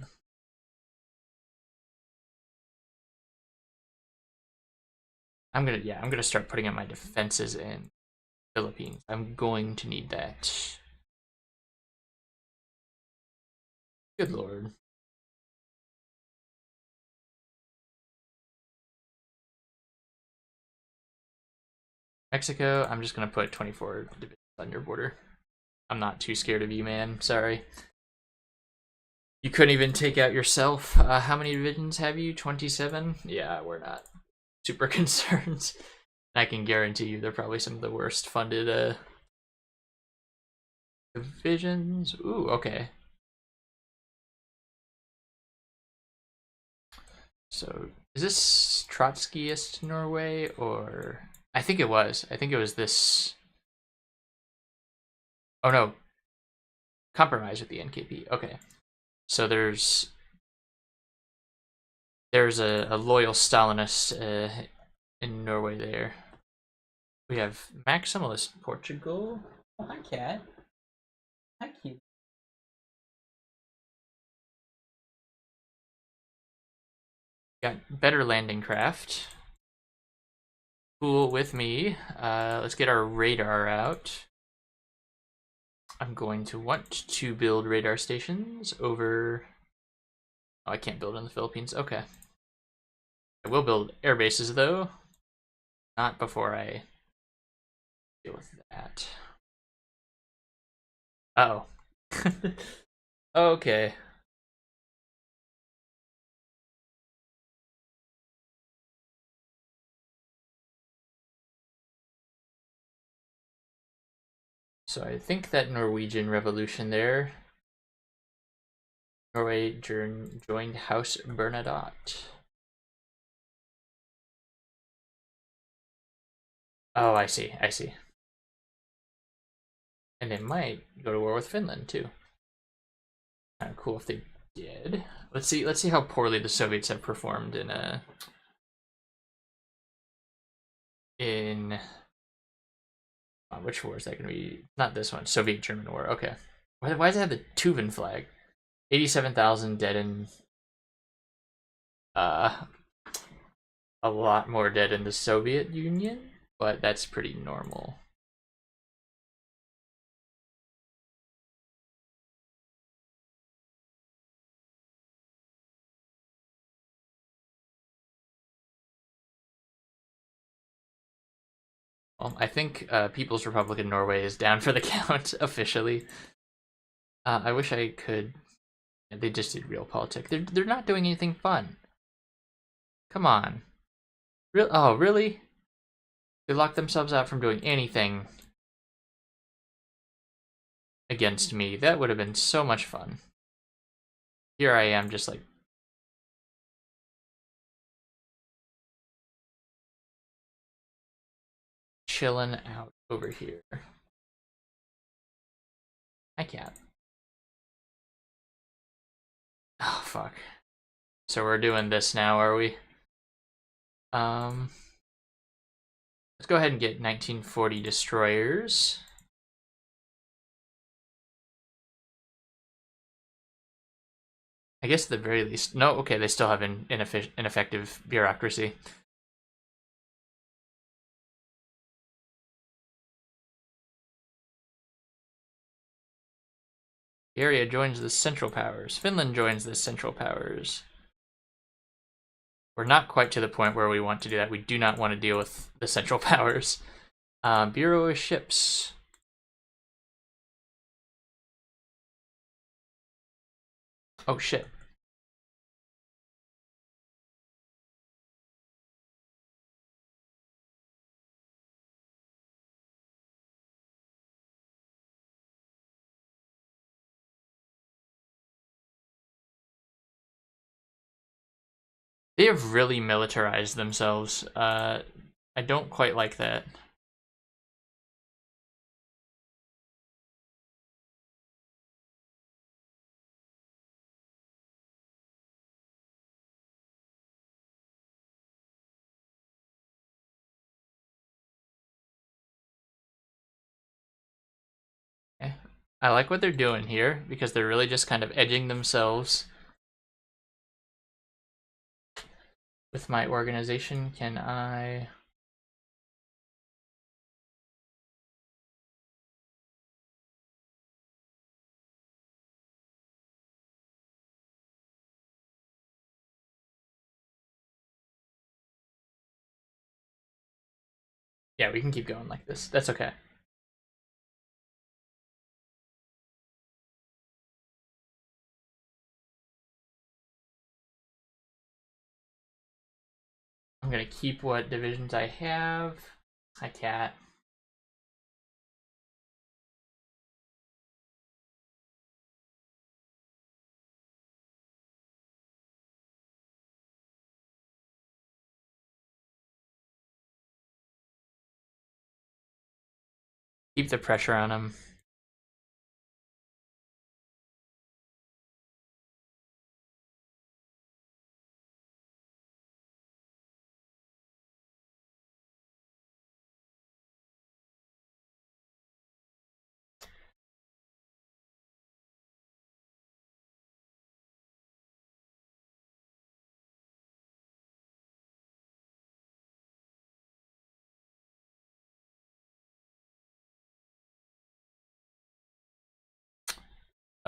I'm gonna start putting up my defenses in Philippines. I'm going to need that. Good lord. Mexico, I'm just gonna put 24 divisions on your border. I'm not too scared of you, man. Sorry. You couldn't even take out yourself. How many divisions have you? 27? Yeah, we're not super concerned. I can guarantee you they're probably some of the worst funded divisions. Ooh, okay. So is this Trotskyist Norway, or I think it was. I think it was this. Oh no, compromise with the NKP. Okay, so there's a loyal Stalinist in Norway there. We have maximalist Portugal. Oh, hi, cat. Hi, cute. Got better landing craft. Cool with me. Let's get our radar out. I'm going to want to build radar stations over. Oh, I can't build in the Philippines. Okay. I will build air bases though. Not before I deal with that. Oh. Okay. So I think that Norwegian revolution there. Norway joined House Bernadotte. Oh, I see. I see. And they might go to war with Finland too. Kind of cool if they did. Let's see. Let's see how poorly the Soviets have performed in which war is that going to be? Not this one. Soviet-German War. Okay. Why does it have the Tuvan flag? 87,000 dead in. Uh, a lot more dead in the Soviet Union, but that's pretty normal. Well, I think People's Republic of Norway is down for the count officially. I wish I could. They just did realpolitik. They're not doing anything fun. Come on. Oh, really? They locked themselves out from doing anything against me. That would have been so much fun. Here I am, just like chilling out over here. I can't. Oh, fuck. So we're doing this now, are we? Let's go ahead and get 1940 destroyers. I guess at the very least. No, okay, they still have an ineffective bureaucracy. The area joins the Central Powers. Finland joins the Central Powers. We're not quite to the point where we want to do that. We do not want to deal with the Central Powers. Bureau of Ships. Oh, shit. They have really militarized themselves. I don't quite like that. Eh. I like what they're doing here because they're really just kind of edging themselves. With my organization, can I... Yeah, we can keep going like this. That's okay. I'm gonna keep what divisions I have. Hi, cat. Keep the pressure on them.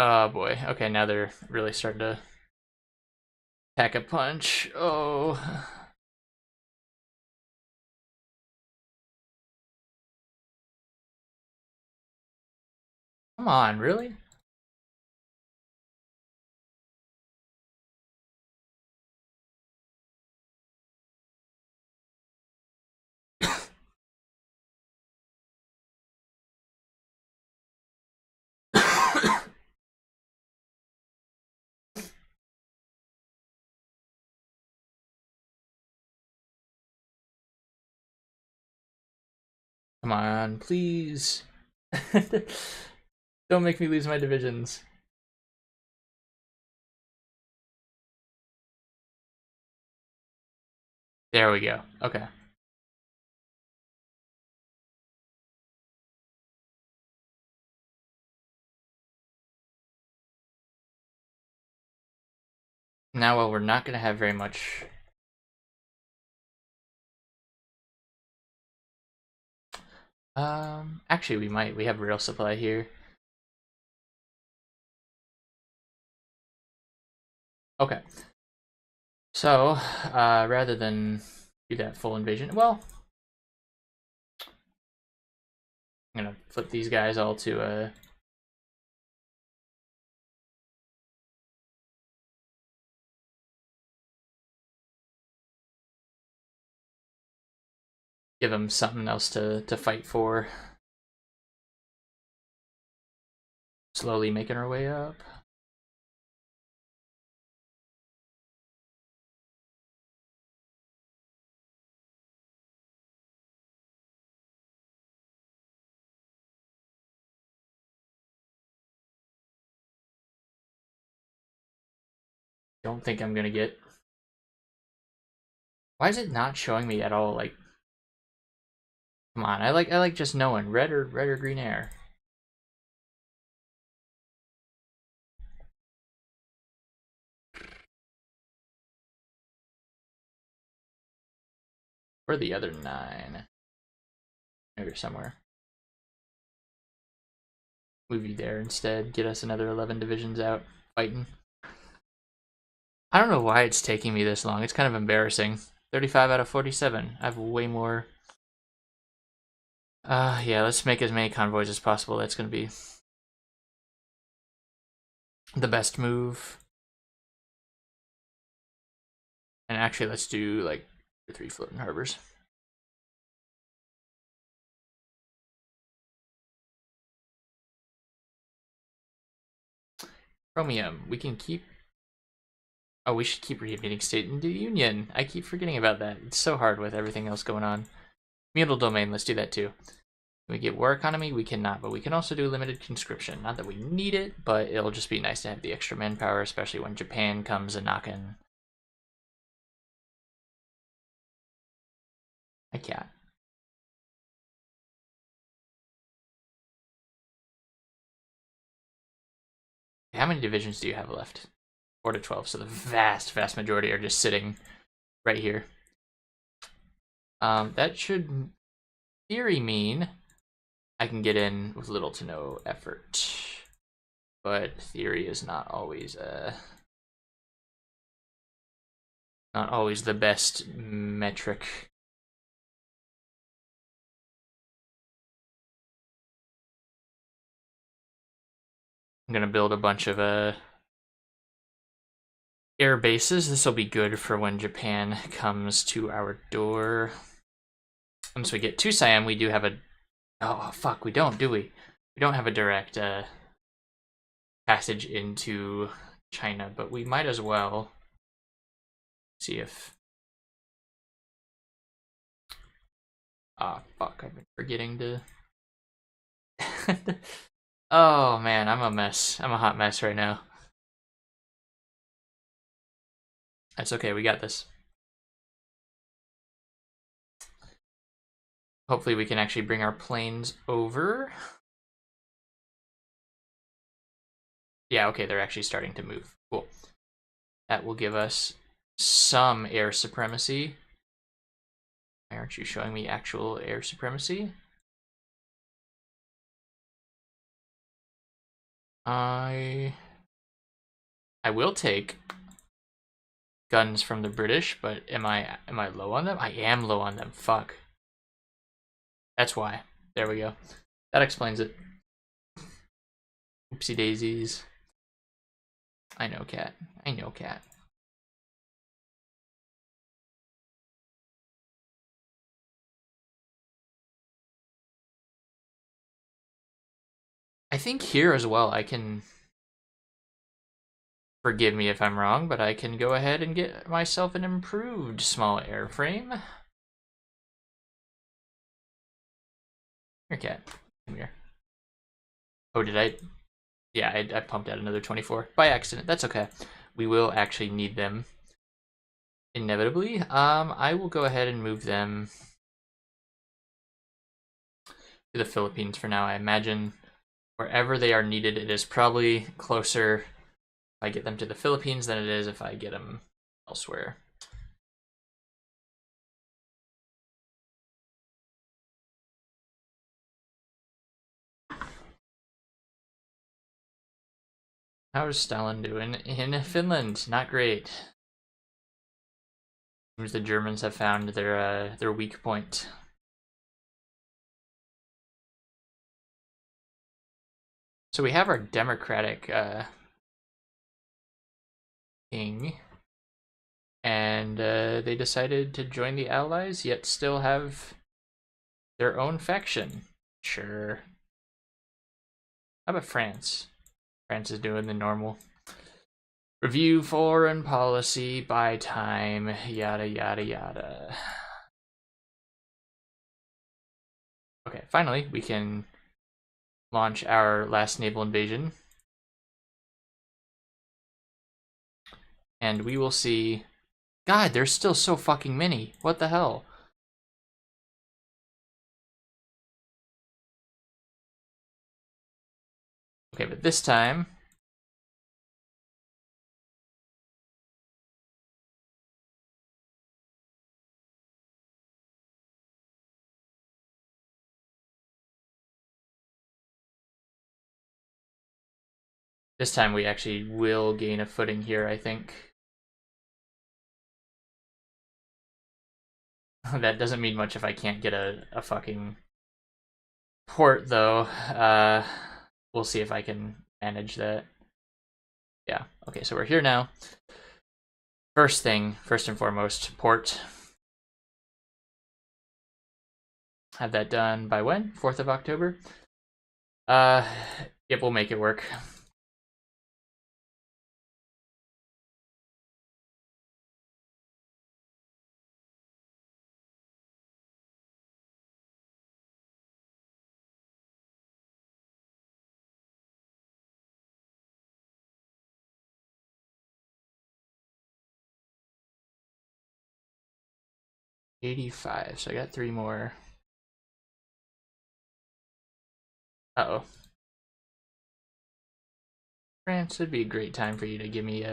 Oh boy. Okay, now they're really starting to pack a punch. Oh. Come on, really? Come on, please. Don't make me lose my divisions. There we go. Okay. Now, well, we're not going to have very much. Actually, we might. We have real supply here. Okay. So, rather than do that full invasion, well, I'm gonna flip these guys all to give them something else to fight for. Slowly making our way up. Don't think I'm gonna get. Why is it not showing me at all? Like, come on, I like just knowing red or green air. Where are the other 9? Maybe somewhere. Move you there instead. Get us another 11 divisions out fighting. I don't know why it's taking me this long. It's kind of embarrassing. 35 out of 47. I have way more. Yeah, let's make as many convoys as possible. That's going to be the best move. And actually, let's do like 3 floating harbors. Chromium, we can keep. Oh, we should keep reinventing State into the Union. I keep forgetting about that. It's so hard with everything else going on. Communal domain, let's do that too. Can we get war economy? We cannot, but we can also do limited conscription. Not that we need it, but it'll just be nice to have the extra manpower, especially when Japan comes a knocking. I can't. How many divisions do you have left? 4 to 12, so the vast majority are just sitting right here. That should, in theory, mean I can get in with little to no effort. But theory is not always the best metric. I'm gonna build a bunch of air bases. This will be good for when Japan comes to our door. Once we get to Siam, we do have a. Oh fuck, we don't, do we? We don't have a direct passage into China, but we might as well see if. Ah, fuck, I've been forgetting to Oh man, I'm a mess. I'm a hot mess right now. That's okay, we got this. Hopefully we can actually bring our planes over. Yeah, okay, they're actually starting to move. Cool. That will give us some air supremacy. Why aren't you showing me actual air supremacy? I will take guns from the British, but am I low on them? I am low on them. Fuck. That's why. There we go. That explains it. Oopsie daisies. I know, cat. I know, cat. I think here as well, I can, forgive me if I'm wrong, but I can go ahead and get myself an improved small airframe. Here, cat. Come here. Oh, did I? Yeah, I pumped out another 24 by accident. That's okay. We will actually need them inevitably. I will go ahead and move them to the Philippines for now. I imagine wherever they are needed, it is probably closer if I get them to the Philippines than it is if I get them elsewhere. How's Stalin doing in Finland? Not great. Seems the Germans have found their weak point. So we have our democratic king, and they decided to join the Allies, yet still have their own faction. Sure. How about France? France is doing the normal. Review foreign policy, buy time, yada yada yada. Okay, finally we can launch our last naval invasion. And we will see. God, there's still so fucking many. What the hell? Okay, but this time we actually will gain a footing here, I think. That doesn't mean much if I can't get a fucking port, though. We'll see if I can manage that. Yeah, okay, so we're here now. First and foremost, port. Have that done by when? 4th of October? Yep, we'll make it work. $85, so I got 3 more. Uh-oh. France, would be a great time for you to give me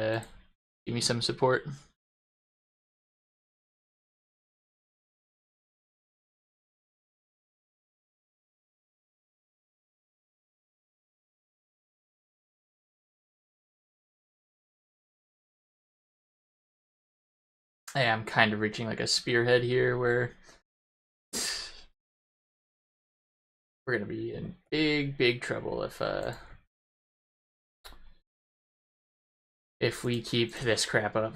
some support. I am kind of reaching like a spearhead here where we're gonna be in big trouble if we keep this crap up.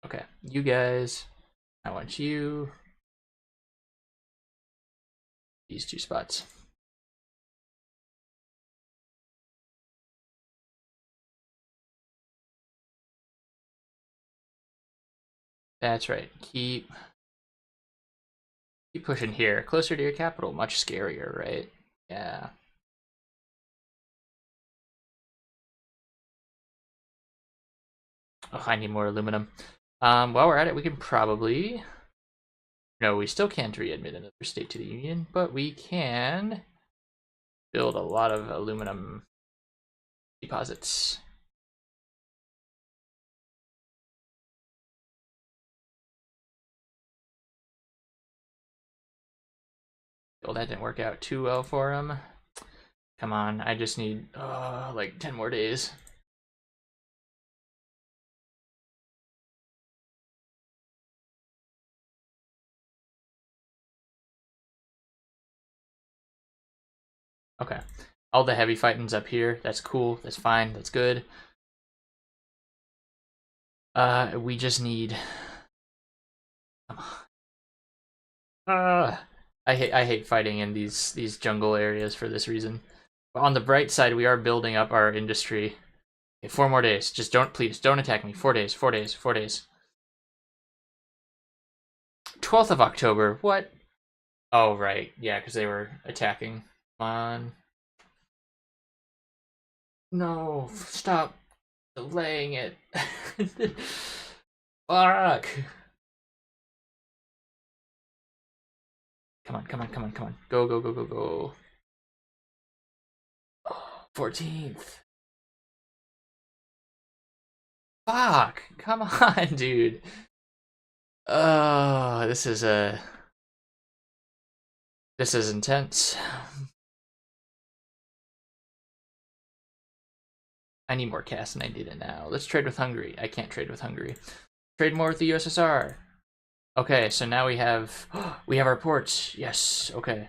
Okay, you guys, I want you these 2 spots. That's right. Keep pushing here, closer to your capital. Much scarier, right? Yeah. Oh, I need more aluminum. While we're at it, we can probably... No, we still can't readmit another state to the Union, but we can build a lot of aluminum deposits. Well, that didn't work out too well for him. Come on, I just need like 10 more days. Okay. All the heavy fighting's up here. That's cool. That's fine. That's good. We just need... Come on. I hate fighting in these jungle areas for this reason. But on the bright side, we are building up our industry. Okay, 4 more days. Just please don't attack me. 4 days. 4 days. 4 days. 12th of October. What? Oh, right. Yeah, because they were attacking. Come on. No, stop delaying it. Fuck. Come on, come on, come on, come on. Go, go, go, go, go. 14th. Fuck. Come on, dude. This is intense. I need more cash and I need it now. Let's trade with Hungary. I can't trade with Hungary. Trade more with the USSR. Okay, so now we have our ports. Yes, okay.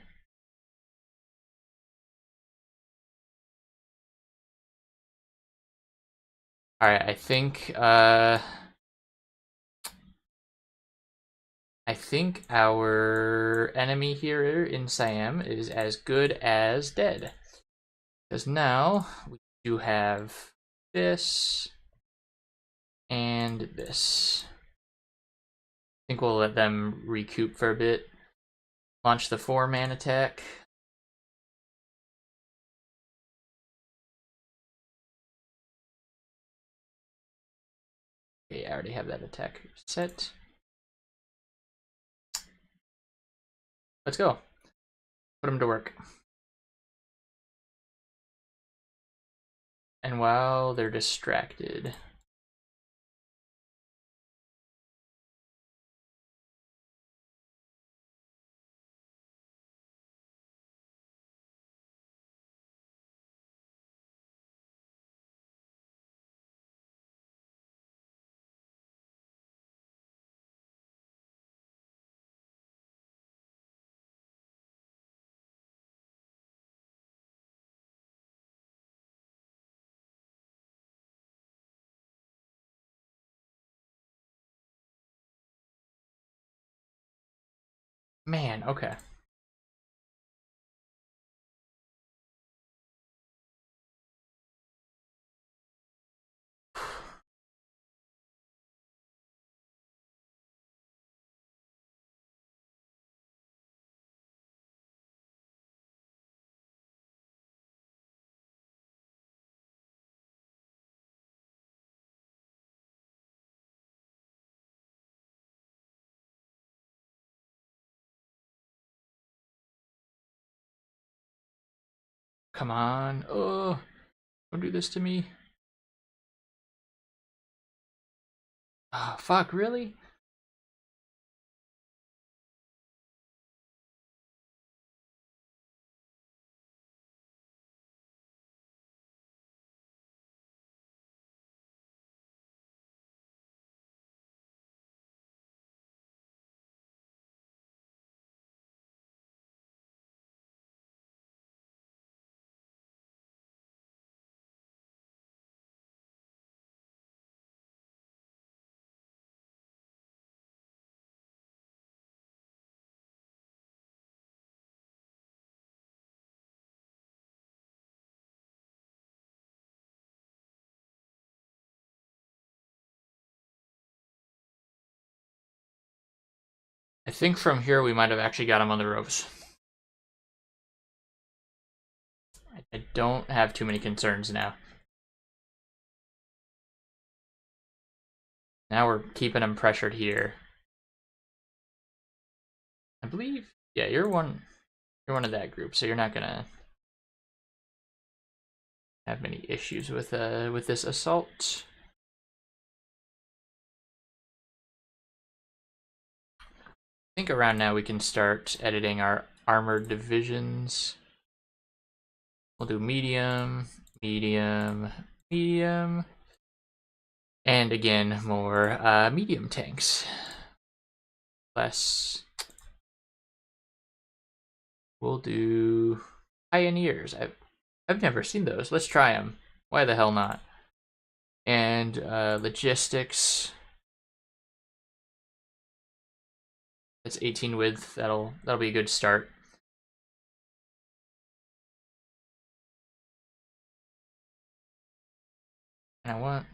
Alright, I think our enemy here in Siam is as good as dead. Because now we do have this and this. I think we'll let them recoup for a bit. Launch the 4-man attack. Okay, I already have that attack set. Let's go. Put them to work. And while they're distracted... Man, okay. Come on. Oh, don't do this to me. Oh, fuck, really? I think from here we might have actually got him on the ropes. I don't have too many concerns now. Now we're keeping them pressured here. I believe, yeah, you're one of that group, so you're not gonna have many issues with this assault. I think around now we can start editing our armored divisions. We'll do medium, medium, medium, and again more medium tanks. Less. We'll do pioneers. I've never seen those. Let's try them. Why the hell not? And logistics. That's 18 width. That'll be a good start. And I want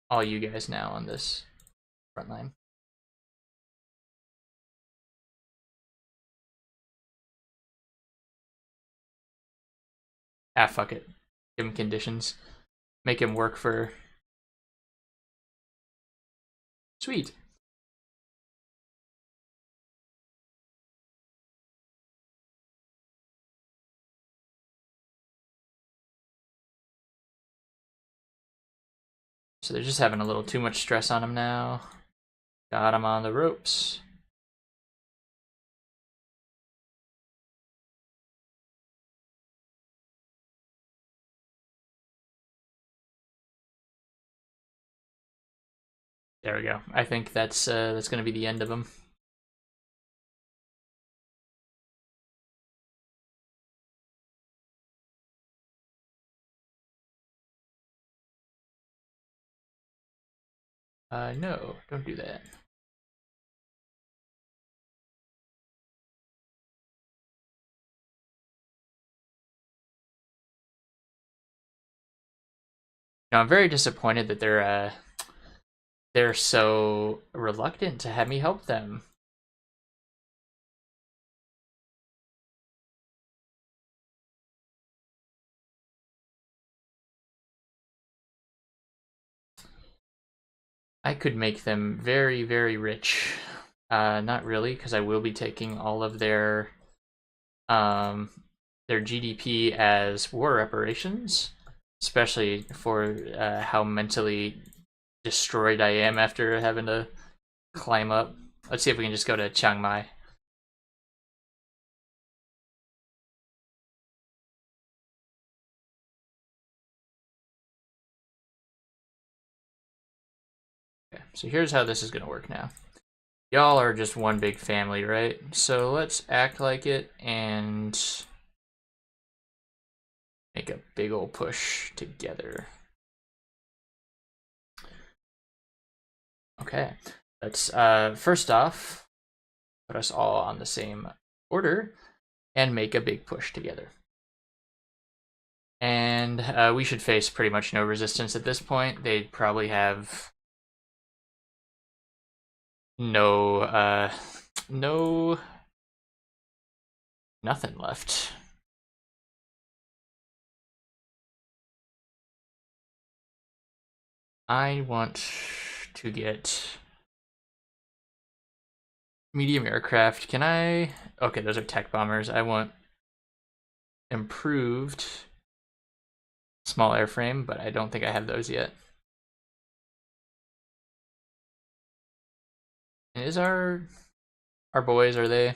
all you guys now on this front line. Ah, fuck it. Give him conditions. Make him work for... Sweet. So they're just having a little too much stress on him now. Got him on the ropes. There we go. I think that's going to be the end of him. No, don't do that. No, I'm very disappointed that they're so reluctant to have me help them. I could make them very, very rich. Not really, because I will be taking all of their GDP as war reparations, especially for how mentally destroyed I am after having to climb up. Let's see if we can just go to Chiang Mai. Okay, so here's how this is going to work now. Y'all are just one big family, right? So let's act like it and make a big old push together. Okay, let's first off put us all on the same order and make a big push together. And we should face pretty much no resistance at this point. They'd probably have no nothing left. I want to get medium aircraft. Can I? Okay, those are tech bombers. I want improved small airframe, but I don't think I have those yet. And is our boys, are they?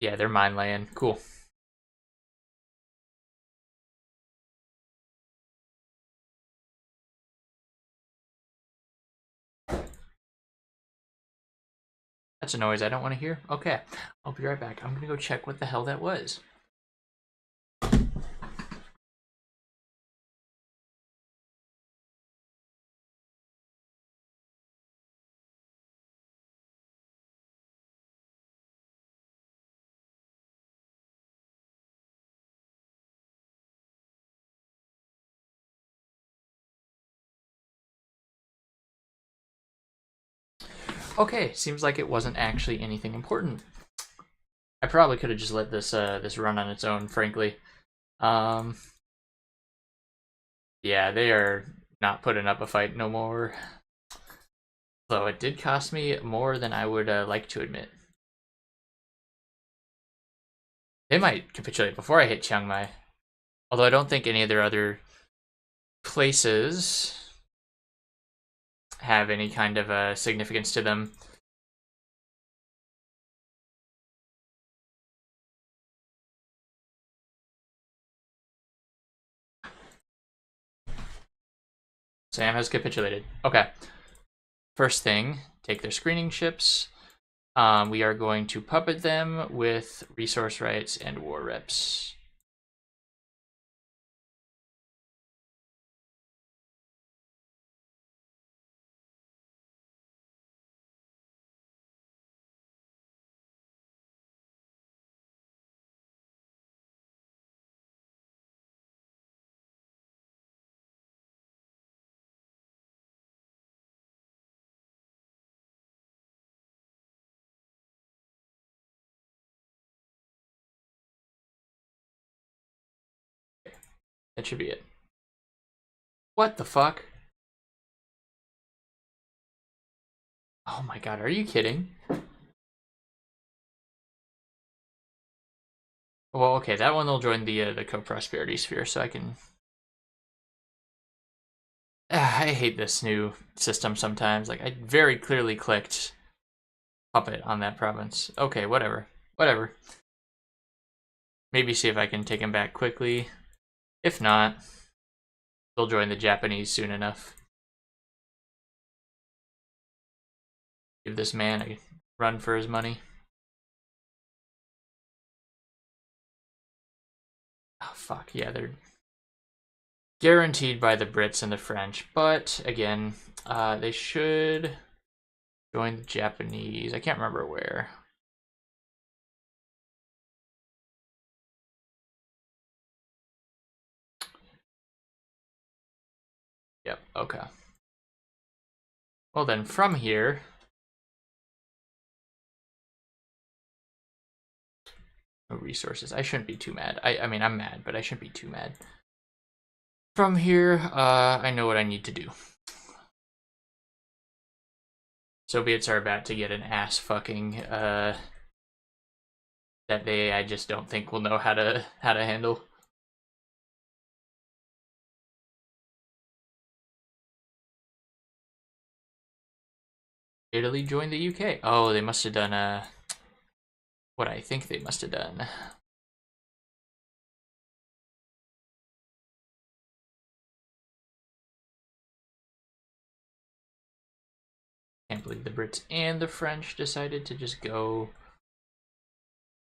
Yeah, they're mine laying. Cool. That's a noise I don't want to hear. Okay, I'll be right back. I'm gonna go check what the hell that was. Okay, seems like it wasn't actually anything important. I probably could have just let this this run on its own, frankly. Yeah, they are not putting up a fight no more. Though it did cost me more than I would like to admit. They might capitulate before I hit Chiang Mai. Although I don't think any of their other places have any kind of significance to them. Sam has capitulated. Okay. First thing, take their screening ships. We are going to puppet them with resource rights and war reps. That should be it. What the fuck? Oh my god, are you kidding? Well, okay, that one will join the co-prosperity sphere, so I can. I hate this new system sometimes. Like, I very clearly clicked puppet on that province. Okay, whatever. Whatever. Maybe see if I can take him back quickly. If not, they'll join the Japanese soon enough. Give this man a run for his money. Oh, fuck. Yeah, they're guaranteed by the Brits and the French. But, again, they should join the Japanese. I can't remember where. Yep, okay. Well then, from here... No resources. I shouldn't be too mad. I mean, I'm mad, but I shouldn't be too mad. From here, I know what I need to do. Soviets are about to get an ass fucking, that I just don't think will know how to handle. Italy joined the UK. Oh, they must have done what I think they must have done. Can't believe the Brits and the French decided to just go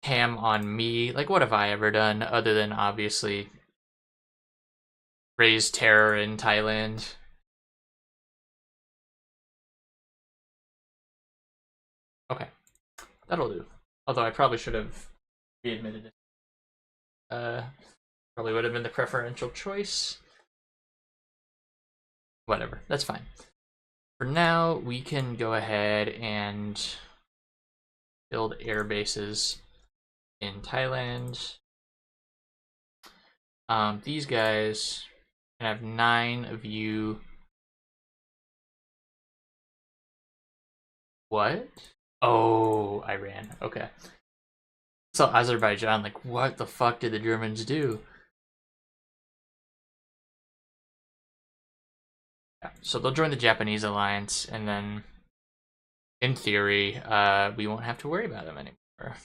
ham on me. Like, what have I ever done other than obviously raise terror in Thailand? Okay, that'll do. Although I probably should have readmitted it. Probably would have been the preferential choice. Whatever, that's fine. For now, we can go ahead and build air bases in Thailand. These guys can have 9 of you. What? Oh, Iran. Okay. So Azerbaijan, like, what the fuck did the Germans do? Yeah, so they'll join the Japanese alliance, and then, in theory, we won't have to worry about them anymore.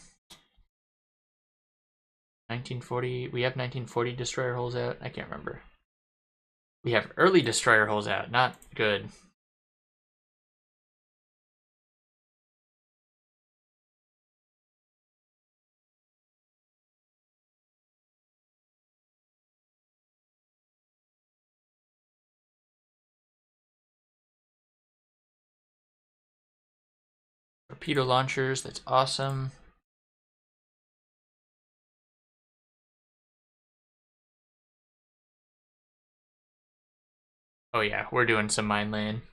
1940, we have 1940 destroyer hulls out? I can't remember. We have early destroyer hulls out, not good. Torpedo launchers, that's awesome. Oh yeah, we're doing some mine laying.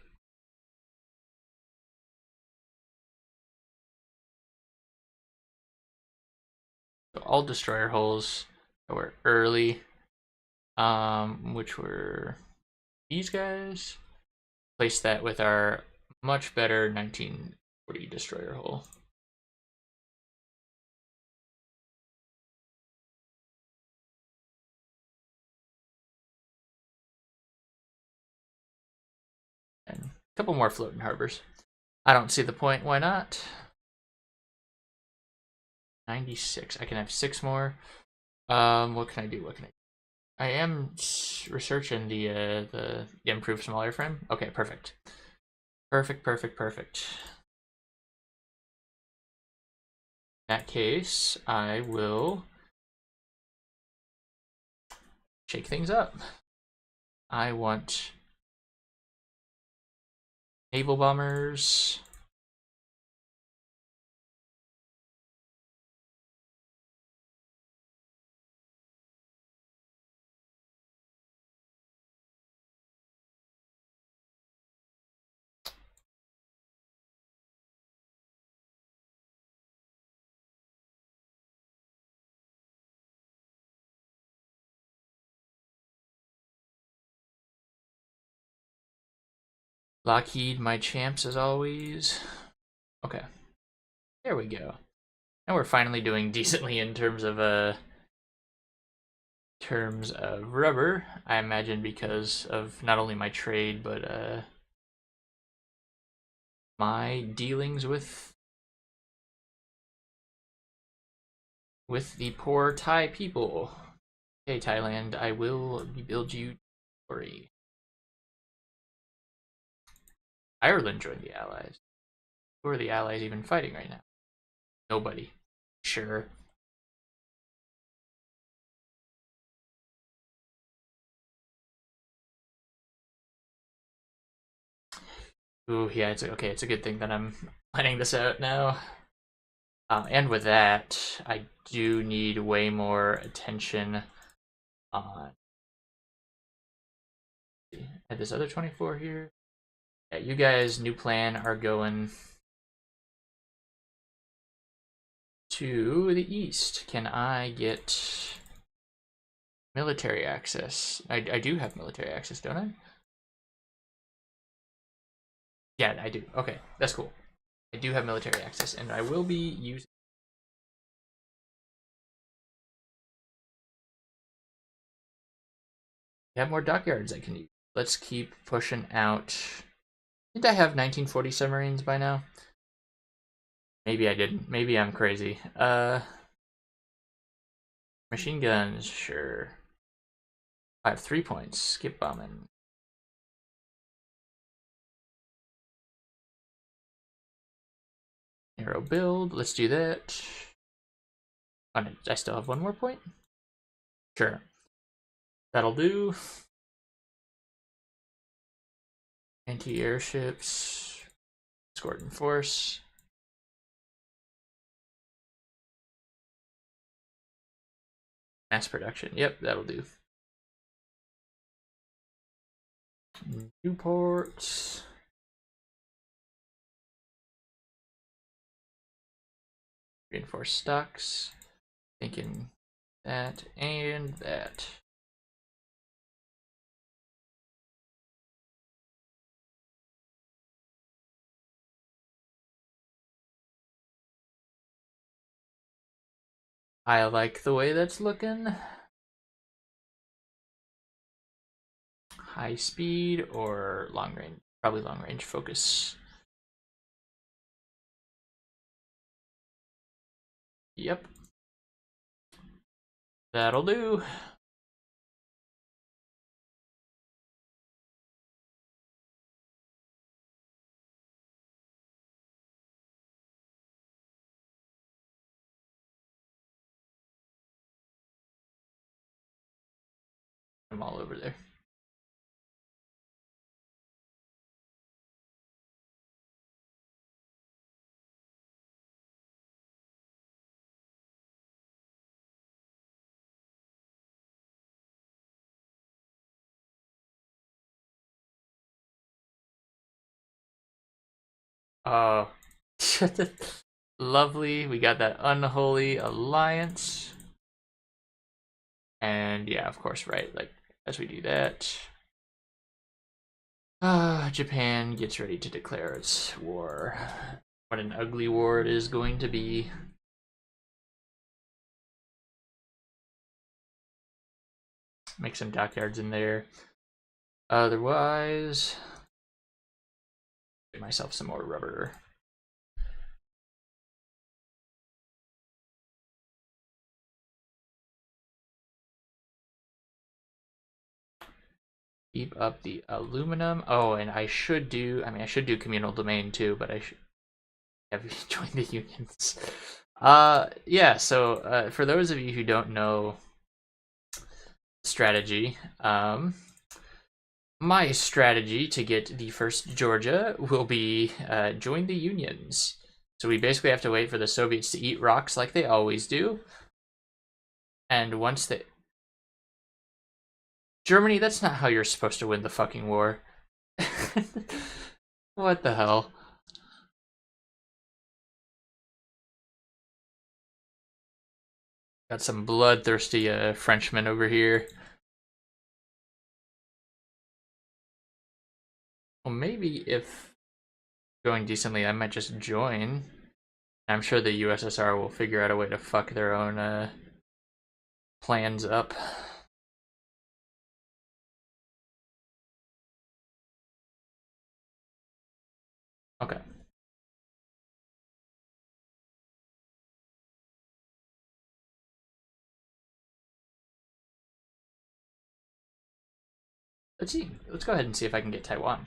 So all destroyer hulls that were early, which were these guys. Place that with our much better 1940 destroyer hull. And a couple more floating harbors. I don't see the point. Why not? 96. I can have 6 more. What can I do? What can I do? I am researching the improved small airframe. Okay, perfect. Perfect. In that case, I will shake things up. I want naval bombers. Lockheed, my champs as always. Okay. There we go. And we're finally doing decently in terms of rubber, I imagine, because of not only my trade but my dealings with the poor Thai people. Okay, Thailand, I will rebuild you. Sorry. Ireland joined the Allies. Who are the Allies even fighting right now? Nobody. Sure. Ooh, yeah, it's okay. It's a good thing that I'm planning this out now. And with that, I do need way more attention on. At this other 24 here. Yeah, you guys, new plan, are going to the east. Can I get military access? I do have military access, don't I? Yeah, I do. Okay, that's cool. I do have military access, and I will be using. I have more dockyards I can use. Let's keep pushing out. Didn't I have 1940 submarines by now? Maybe I didn't. Maybe I'm crazy. Machine guns, sure. I have 3 points. Skip bombing. Arrow build. Let's do that. Oh, I still have 1 more point? Sure. That'll do. Anti-airships. Escort and force. Mass production. Yep, that'll do. Newport. Reinforced stocks. Thinking that and that. I like the way that's looking. High speed or long range? Probably long range focus. Yep. That'll do. I'm all over there. Oh, lovely. We got that unholy alliance. And yeah, of course, right? Like, as we do that, Japan gets ready to declare its war. What an ugly war it is going to be. Make some dockyards in there. Otherwise, get myself some more rubber. Keep up the aluminum. Oh, and I should do communal domain too, but I should have you join the unions. Yeah, so for those of you who don't know strategy, my strategy to get the first Georgia will be join the unions. So we basically have to wait for the Soviets to eat rocks like they always do. And once they... Germany, that's not how you're supposed to win the fucking war. What the hell? Got some bloodthirsty Frenchmen over here. Well, maybe if going decently, I might just join. I'm sure the USSR will figure out a way to fuck their own plans up. Okay. Let's see. Let's go ahead and see if I can get Taiwan.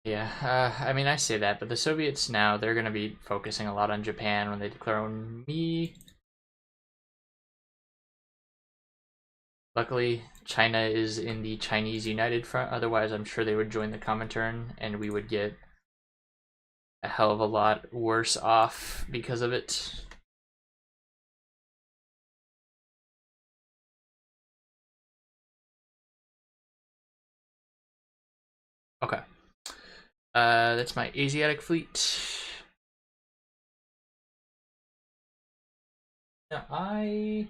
Yeah, I mean, I say that, but the Soviets now, they're going to be focusing a lot on Japan when they declare on me. Luckily, China is in the Chinese United Front, otherwise I'm sure they would join the Comintern, and we would get a hell of a lot worse off because of it. Okay. That's my Asiatic fleet. Now I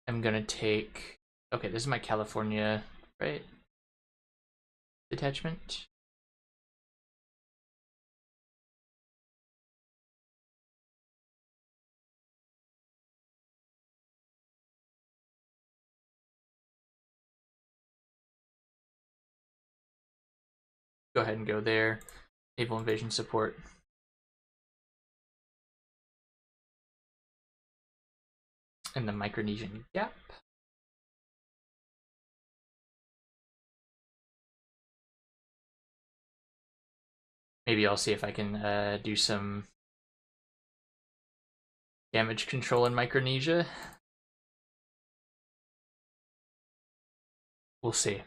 am gonna take... Okay, this is my California, right? Detachment. Go ahead and go there. Naval invasion support. And the Micronesian Gap. Maybe I'll see if I can do some damage control in Micronesia. We'll see.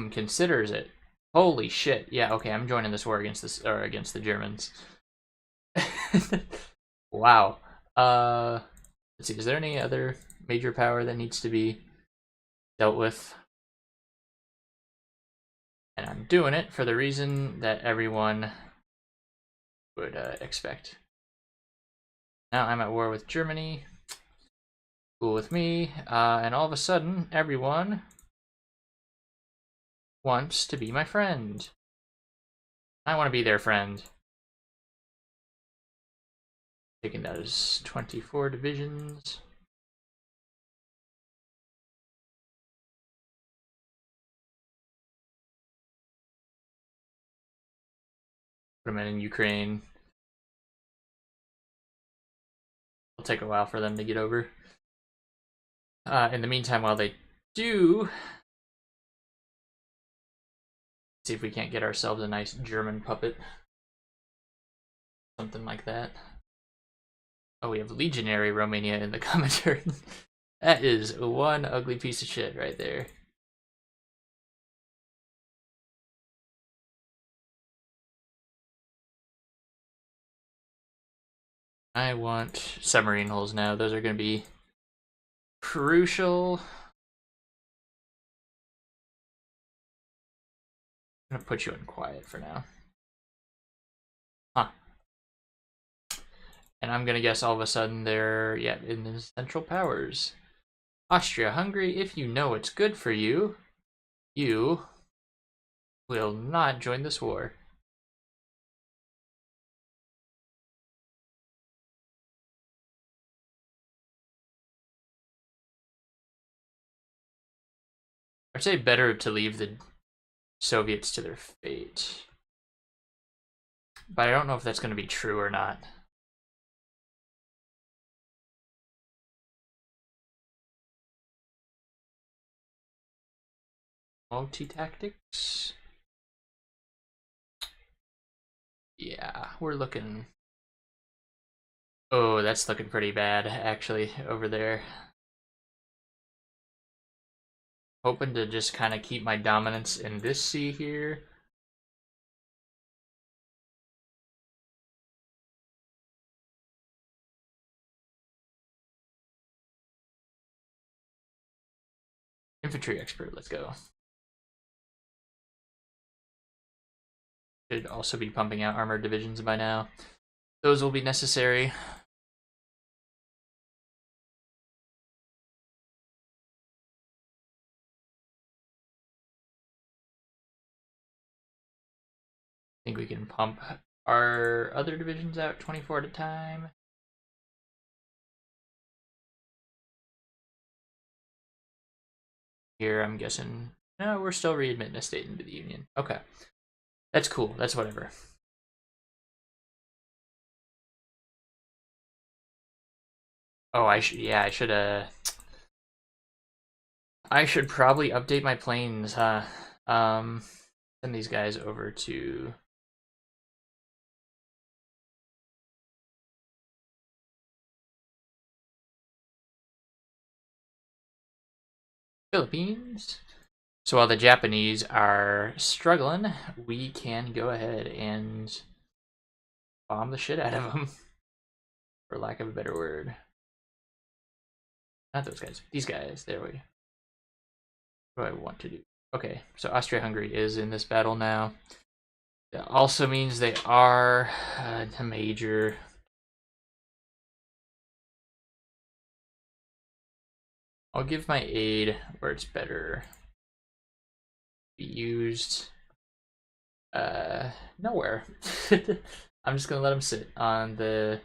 Considers it. Holy shit. Yeah, okay, I'm joining this war against the Germans. Wow. Let's see, is there any other major power that needs to be dealt with? And I'm doing it for the reason that everyone would expect. Now I'm at war with Germany. Cool with me. And all of a sudden, everyone wants to be my friend. I want to be their friend. Taking that as 24 divisions. Put them in Ukraine. It'll take a while for them to get over. In the meantime, while they do, see if we can't get ourselves a nice German puppet. Something like that. Oh, we have Legionary Romania in the Comintern. That is one ugly piece of shit right there. I want submarine hulls now. Those are going to be crucial. I'm gonna put you in quiet for now. Huh. And I'm gonna guess all of a sudden they're, yeah, in the Central Powers. Austria-Hungary, if you know what's good for you, you will not join this war. I'd say better to leave the Soviets to their fate. But I don't know if that's going to be true or not. Multi-tactics? Yeah, we're looking... Oh, that's looking pretty bad, actually, over there. Hoping to just kind of keep my dominance in this sea here. Infantry expert, let's go. Should also be pumping out armored divisions by now. Those will be necessary. I think we can pump our other divisions out 24 at a time. Here, I'm guessing, no, we're still readmitting a state into the Union. Okay. That's cool. That's whatever. Oh, I should, yeah, I should probably update my planes, huh? Send these guys over to... Philippines. So while the Japanese are struggling, we can go ahead and bomb the shit out of them, for lack of a better word. Not those guys, these guys. There we. What do I want to do? Okay, so Austria-Hungary is in this battle now. That also means they are a major. I'll give my aid where it's better be used. Nowhere. I'm just gonna let them sit on the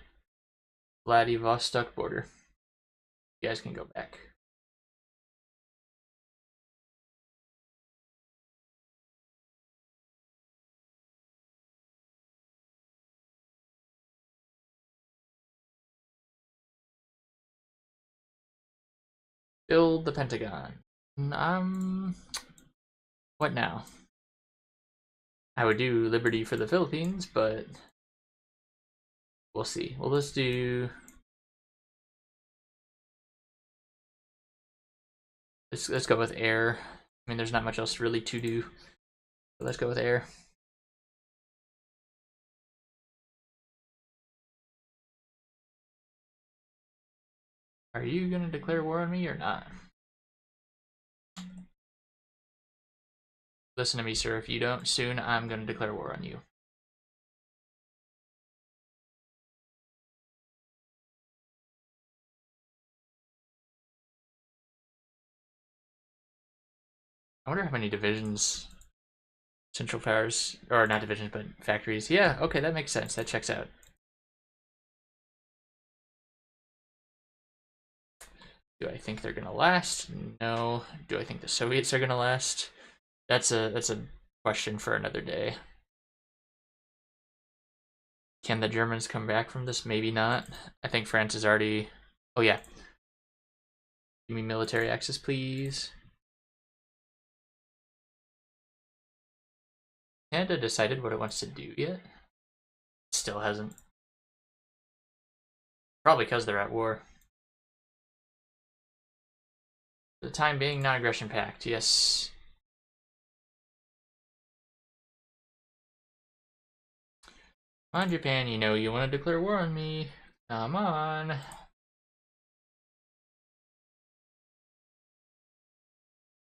Vladivostok border. You guys can go back. Build the Pentagon. What now? I would do Liberty for the Philippines, but we'll see. Well, let's do... Let's go with air. I mean, there's not much else really to do. So let's go with air. Are you gonna declare war on me or not? Listen to me, sir. If you don't soon, I'm gonna declare war on you. I wonder how many divisions Central Powers, or not divisions, but factories. Yeah, okay, that makes sense. That checks out. Do I think they're gonna last? No. Do I think the Soviets are gonna last? That's a question for another day. Can the Germans come back from this? Maybe not. I think France is already... Oh yeah. Give me military access, please. Canada decided what it wants to do yet? Still hasn't. Probably because they're at war. For the time being, non-aggression pact, yes. Come on, Japan, you know you want to declare war on me. Come on.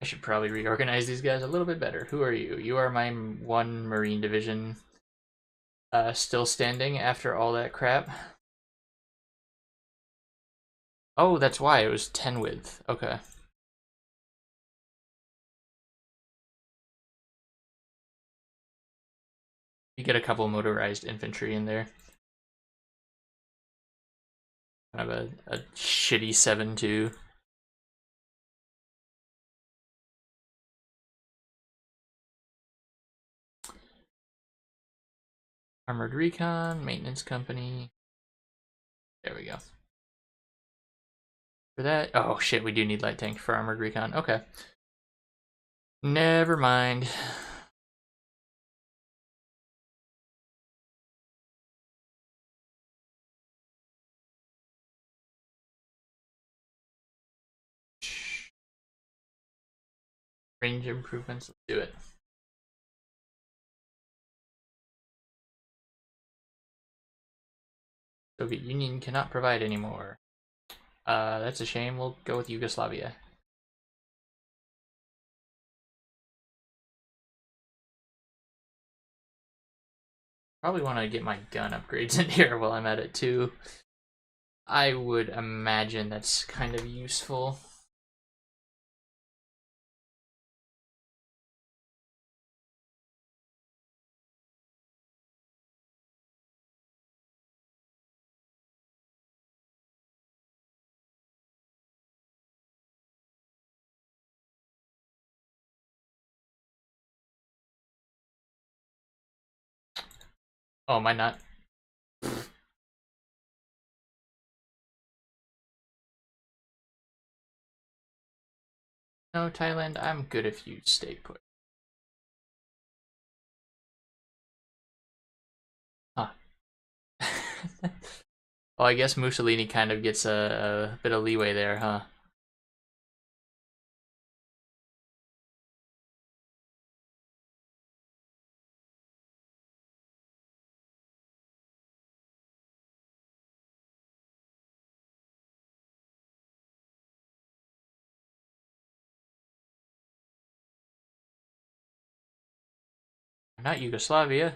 I should probably reorganize these guys a little bit better. Who are you? You are my 1 Marine Division. Still standing after all that crap. Oh, that's why it was 10 width. Okay. You get a couple motorized infantry in there. Kind of a shitty 7-2. Armored Recon, Maintenance Company. There we go. For that, oh shit, we do need light tank for Armored Recon. Okay. Never mind. Range improvements, let's do it. Soviet Union cannot provide anymore. That's a shame. We'll go with Yugoslavia. Probably want to get my gun upgrades in here while I'm at it too. I would imagine that's kind of useful. Oh, am I not? No, Thailand, I'm good if you stay put. Huh. Well, I guess Mussolini kind of gets a bit of leeway there, huh? Not Yugoslavia.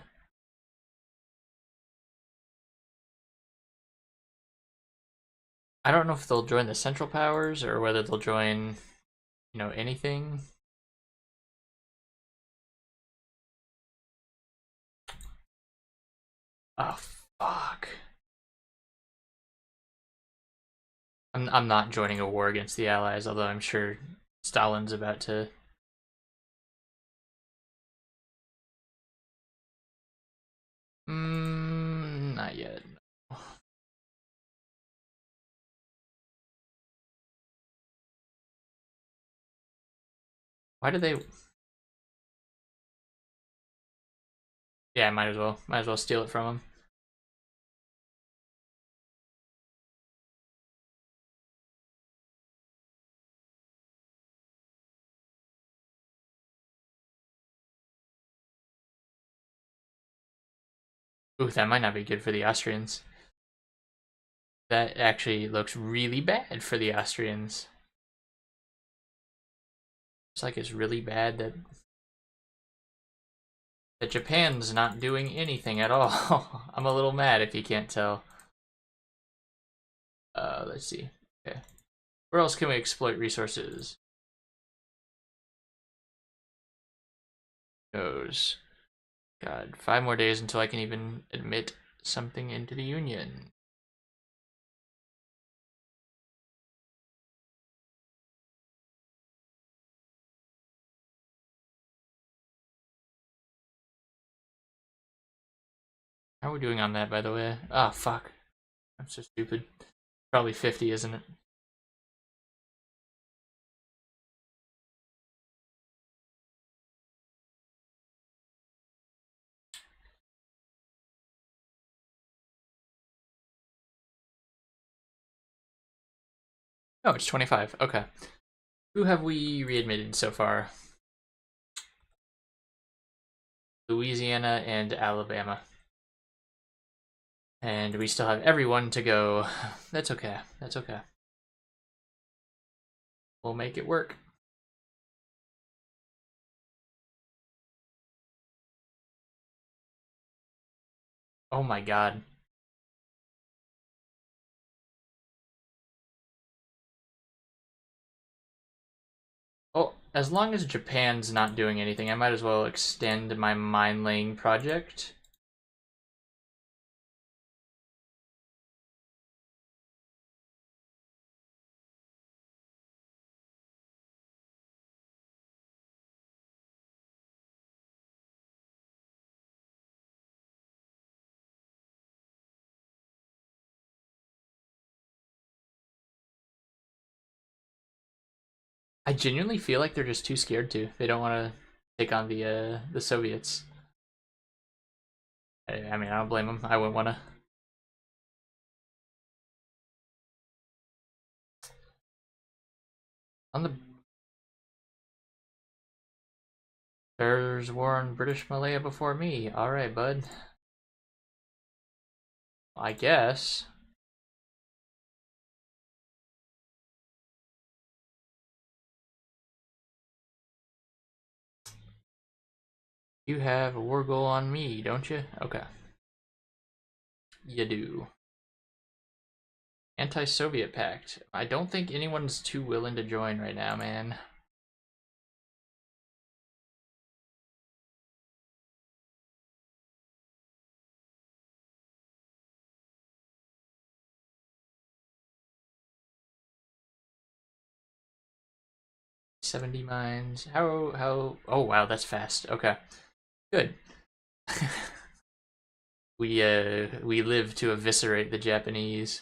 I don't know if they'll join the Central Powers or whether they'll join, anything. Oh, fuck. I'm not joining a war against the Allies, although I'm sure Stalin's about to. Not yet. Why do they? Yeah, might as well. Might as well steal it from them. Ooh, that might not be good for the Austrians. That actually looks really bad for the Austrians. It's like it's really bad that Japan's not doing anything at all. I'm a little mad if you can't tell. Let's see. Okay. Where else can we exploit resources? Goes. God, 5 more days until I can even admit something into the Union. How are we doing on that, by the way? Ah, fuck. I'm so stupid. Probably 50, isn't it? Oh, it's 25. Okay. Who have we readmitted so far? Louisiana and Alabama. And we still have everyone to go. That's okay. That's okay. We'll make it work. Oh my god. Oh, as long as Japan's not doing anything, I might as well extend my mine laying project. I genuinely feel like they're just too scared to. They don't want to take on the Soviets. I mean, I don't blame them. I wouldn't want to. On the There's war in British Malaya before me. All right, bud. I guess. You have a war goal on me, don't you? Okay. You do. Anti-Soviet pact. I don't think anyone's too willing to join right now, man. $70 mines. How oh wow, that's fast. Okay. Good. We live to eviscerate the Japanese.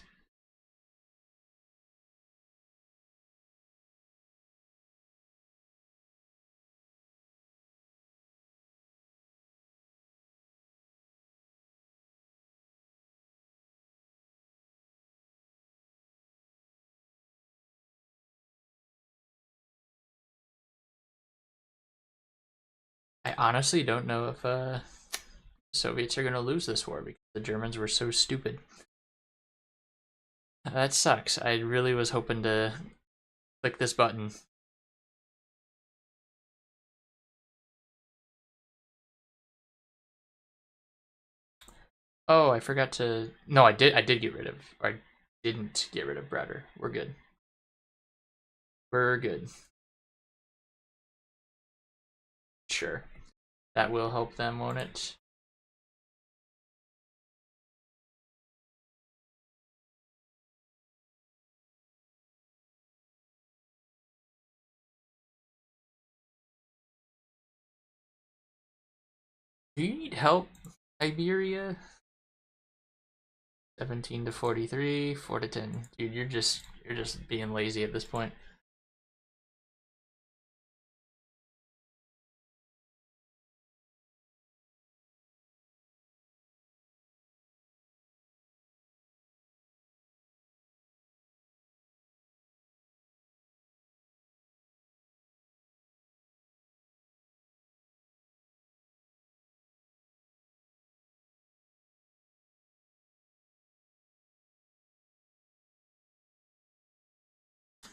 I honestly don't know if Soviets are gonna lose this war because the Germans were so stupid. That sucks. I really was hoping to click this button. Oh, I forgot to. No, I did. I did get rid of. Or I didn't get rid of Browder. We're good. We're good. Sure. That will help them, won't it? Do you need help, Iberia? 17 to 43, 4 to 10. Dude, you're just being lazy at this point.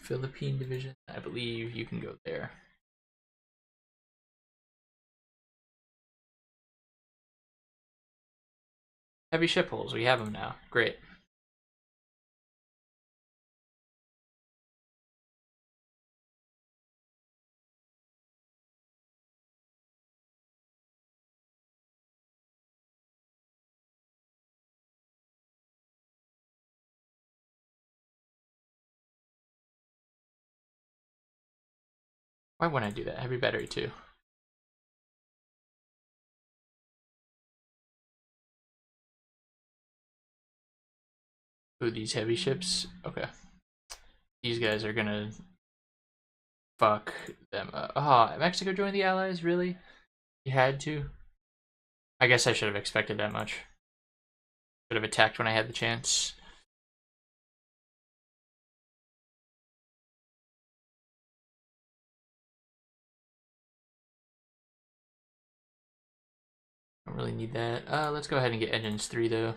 Philippine division. I believe you can go there. Heavy ship hulls. We have them now. Great. Why wouldn't I do that? Heavy battery too. Ooh, these heavy ships. Okay. These guys are gonna fuck them up. Oh, Mexico joined the Allies? Really? You had to? I guess I should have expected that much. Should have attacked when I had the chance. Don't really need that. Let's go ahead and get engines 3 though.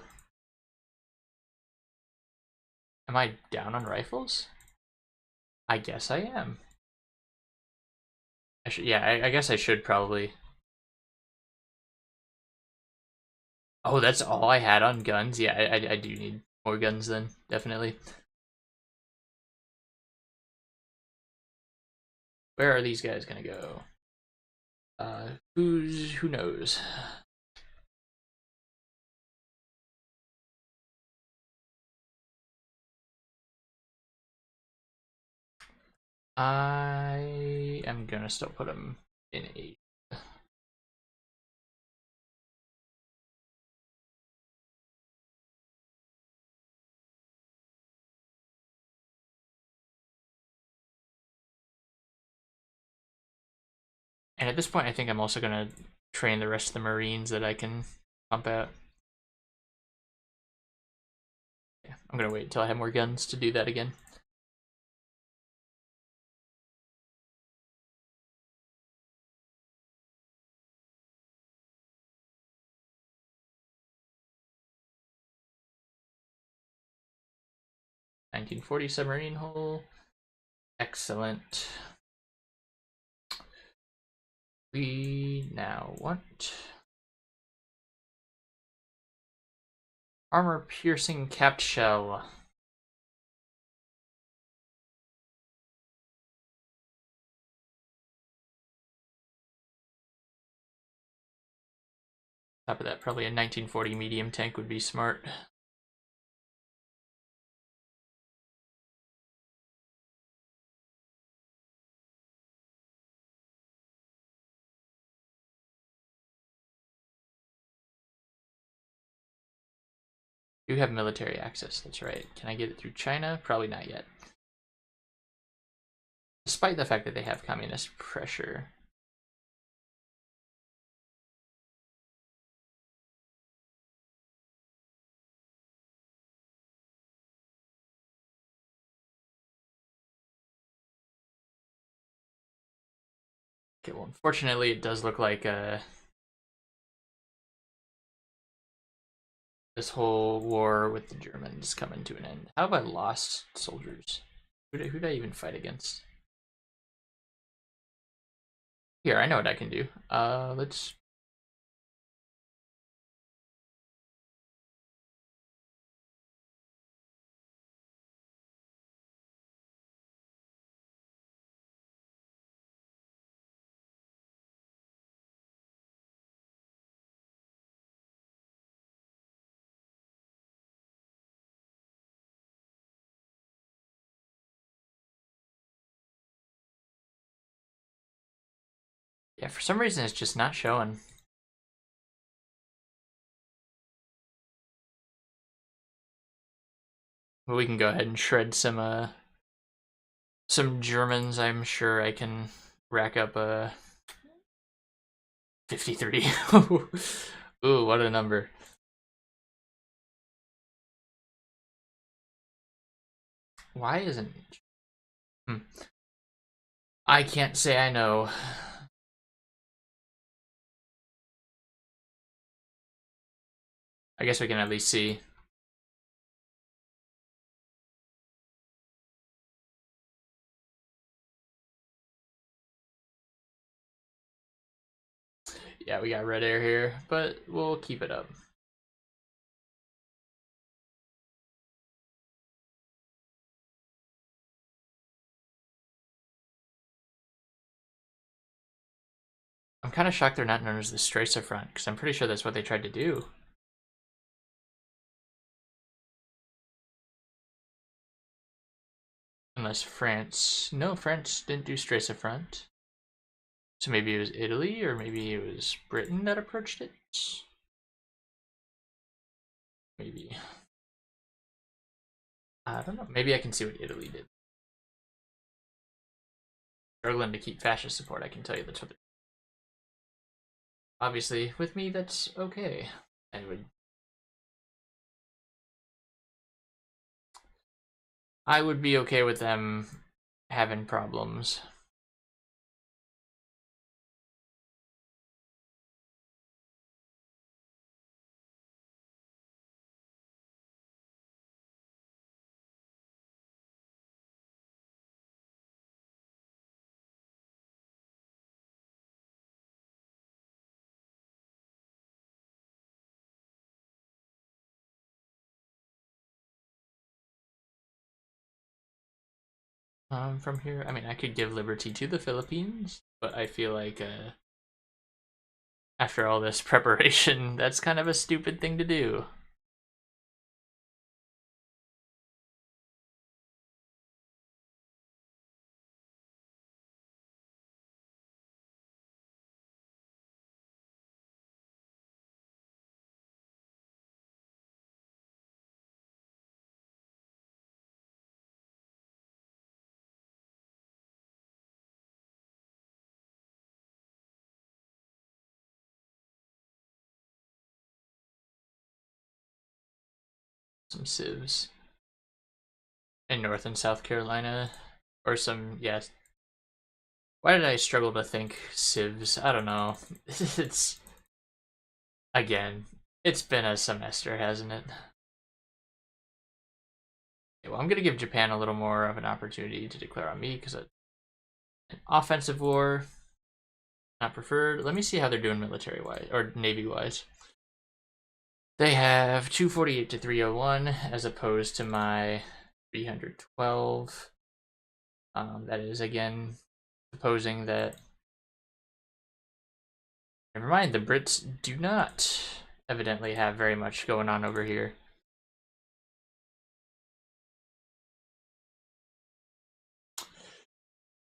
Am I down on rifles? I guess I am. I should, yeah, I guess I should probably. Oh, that's all I had on guns. Yeah, I do need more guns then, definitely. Where are these guys gonna go? Who knows? I am gonna still put them in 8. And at this point, I think I'm also gonna train the rest of the Marines that I can pump out. Yeah, I'm gonna wait until I have more guns to do that again. (1940) submarine hull. Excellent. We now want armor piercing capped shell. Top of that, probably a 1940 medium tank would be smart. You have military access, that's right. Can I get it through China? Probably not yet. Despite the fact that they have communist pressure. Okay, well, unfortunately, it does look like this whole war with the Germans is coming to an end. How have I lost soldiers? Who did I even fight against? Here, I know what I can do. Let's. Yeah, for some reason, it's just not showing. But we can go ahead and shred some Germans. I'm sure I can rack up a 53. Ooh, what a number. Why isn't... Hmm. I can't say I know. I guess we can at least see. Yeah, we got red air here, but we'll keep it up. I'm kind of shocked they're not known as the Stracer Front, because I'm pretty sure that's what they tried to do. Unless France... No, France didn't do Stracer Front. So maybe it was Italy, or maybe it was Britain that approached it? Maybe. I don't know. Maybe I can see what Italy did. Struggling to keep fascist support, I can tell you that's what. Obviously, with me, that's okay. I would be okay with them having problems. from here. I mean, I could give liberty to the Philippines, but I feel like after all this preparation, that's kind of a stupid thing to do. Some civs in North and South Carolina, or some, yes. Why did I struggle to think civs? I don't know. It's, again, it's been a semester, hasn't it? Okay, well, I'm going to give Japan a little more of an opportunity to declare on me, because an offensive war, not preferred. Let me see how they're doing military-wise, or Navy-wise. They have 248 to 301, as opposed to my 312. That is, again, supposing that... Never mind, the Brits do not evidently have very much going on over here.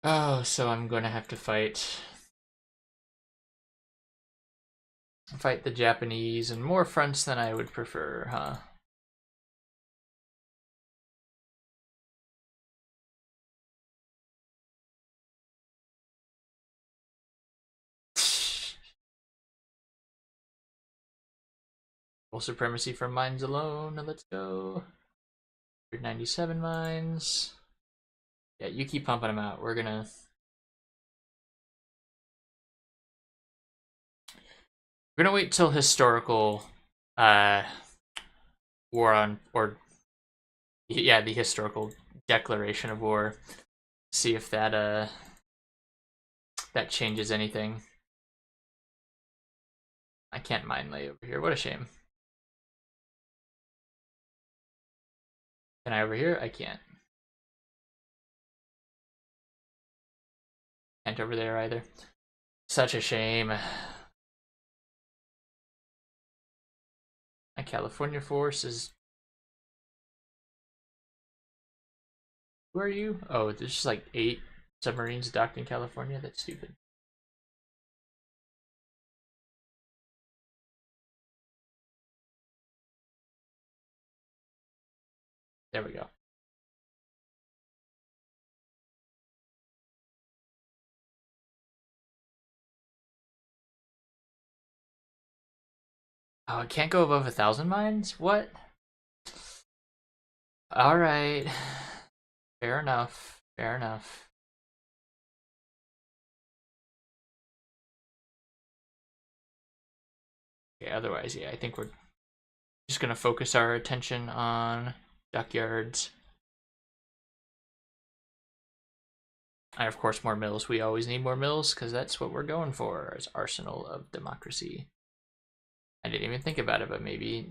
Oh, so I'm going to have to fight the Japanese in more fronts than I would prefer, huh? Full supremacy from mines alone. Let's go. 197 mines. Yeah, you keep pumping them out. We're gonna wait till historical war on, or yeah, the historical declaration of war. See if that that changes anything. I can't mine lay over here. What a shame. Can I over here? I can't. Can't over there either. Such a shame. My California force is... Who are you? Oh, there's just like 8 submarines docked in California? That's stupid. There we go. Oh, it can't go above 1,000 mines? What? Alright. Fair enough. Fair enough. Okay, otherwise, yeah, I think we're just gonna focus our attention on dockyards. And of course, more mills. We always need more mills, because that's what we're going for, as arsenal of democracy. I didn't even think about it, but maybe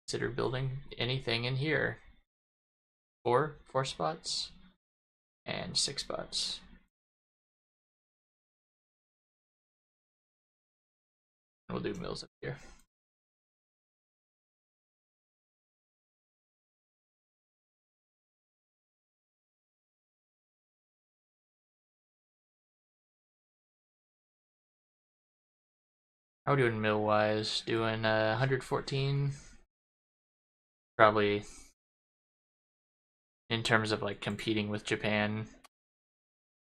consider building anything in here. 4 spots, and 6 spots. We'll do mills up here. How are we doing mill wise? Doing 114. Probably in terms of like competing with Japan.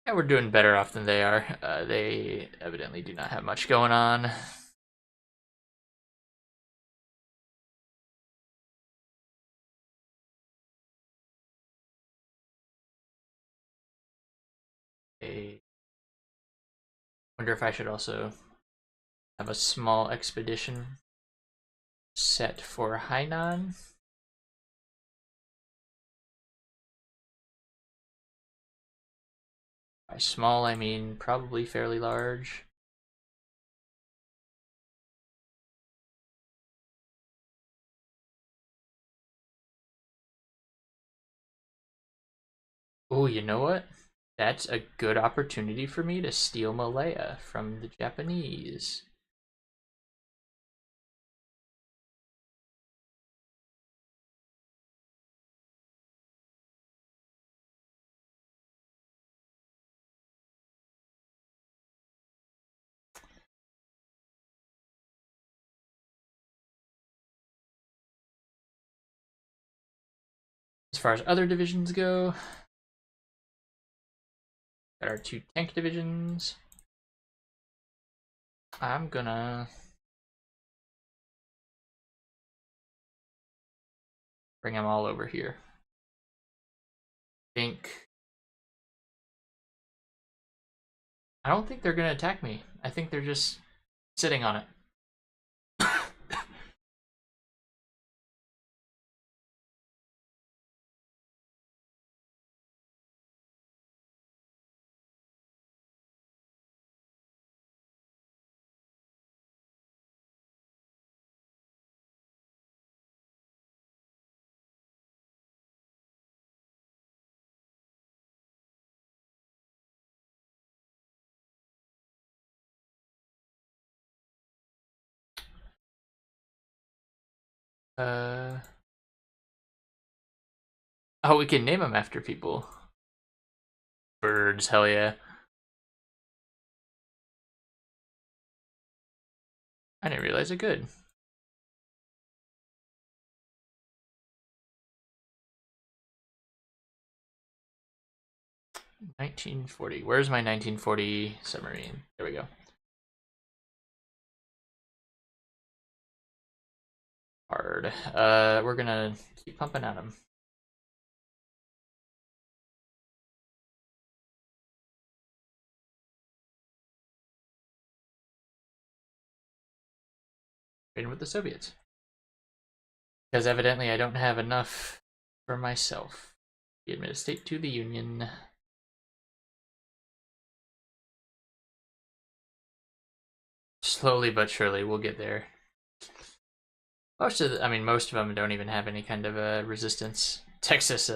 Yeah, we're doing better off than they are. They evidently do not have much going on. I wonder if I should also have a small expedition set for Hainan. By small, I mean probably fairly large. Oh, you know what? That's a good opportunity for me to steal Malaya from the Japanese. As far as other divisions go, got our 2 tank divisions. I'm gonna bring them all over here. I don't think they're gonna attack me. I think they're just sitting on it. Oh, we can name them after people. Birds, hell yeah. I didn't realize it could. $1940. Where's my 1940 submarine? There we go. Hard. We're gonna keep pumping at them. Trading with the Soviets. Because evidently I don't have enough for myself. Be admitted state to the Union. Slowly but surely, we'll get there. Most of them don't even have any kind of resistance. Texas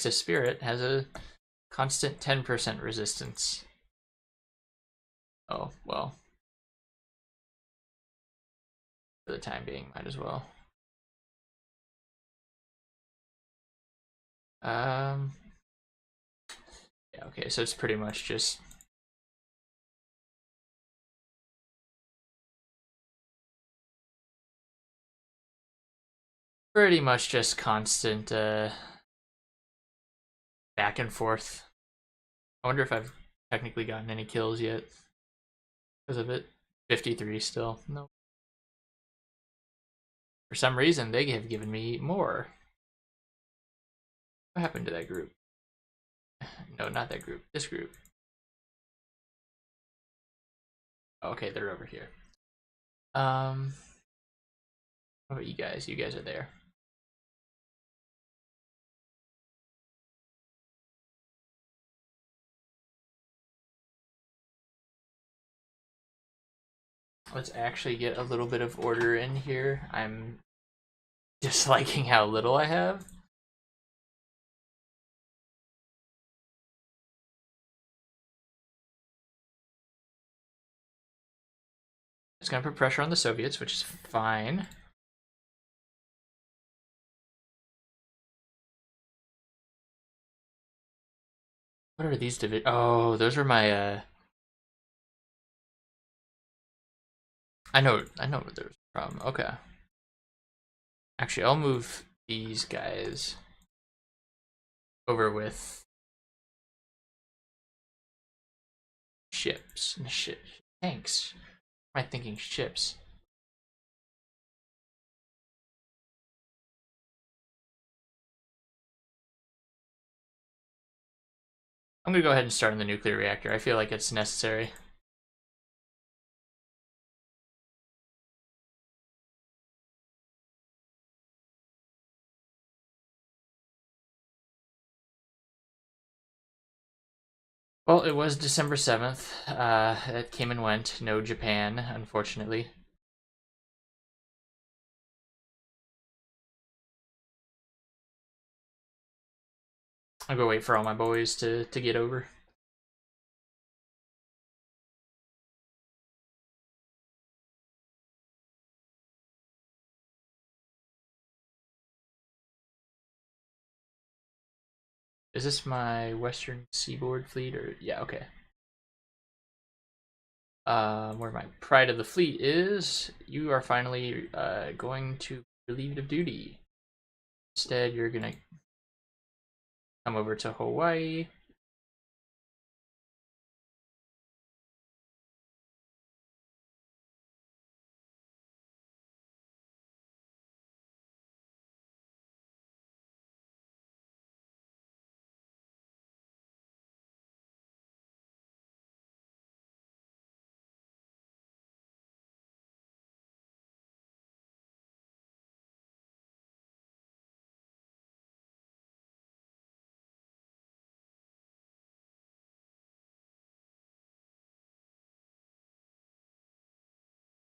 Spirit has a constant 10% resistance. Oh, well. For the time being, might as well. Yeah, okay, so it's pretty much just constant back and forth. I wonder if I've technically gotten any kills yet because of it. 53 still. No. For some reason, they have given me more. What happened to that group? No, not that group. This group. Okay, they're over here. What about you guys? You guys are there. Let's actually get a little bit of order in here. I'm disliking how little I have. It's gonna put pressure on the Soviets, which is fine. What are these divisions? Oh, those are my I know where there's a problem. Okay. Actually, I'll move these guys over with ships. Tanks. Why am I thinking ships? I'm gonna go ahead and start on the nuclear reactor. I feel like it's necessary. Well, it was December 7th. It came and went. No Japan, unfortunately. I'll go wait for all my boys to get over. Is this my Western Seaboard fleet or yeah, okay. Where my pride of the fleet is, you are finally going to be relieved of duty. Instead, you're gonna come over to Hawaii.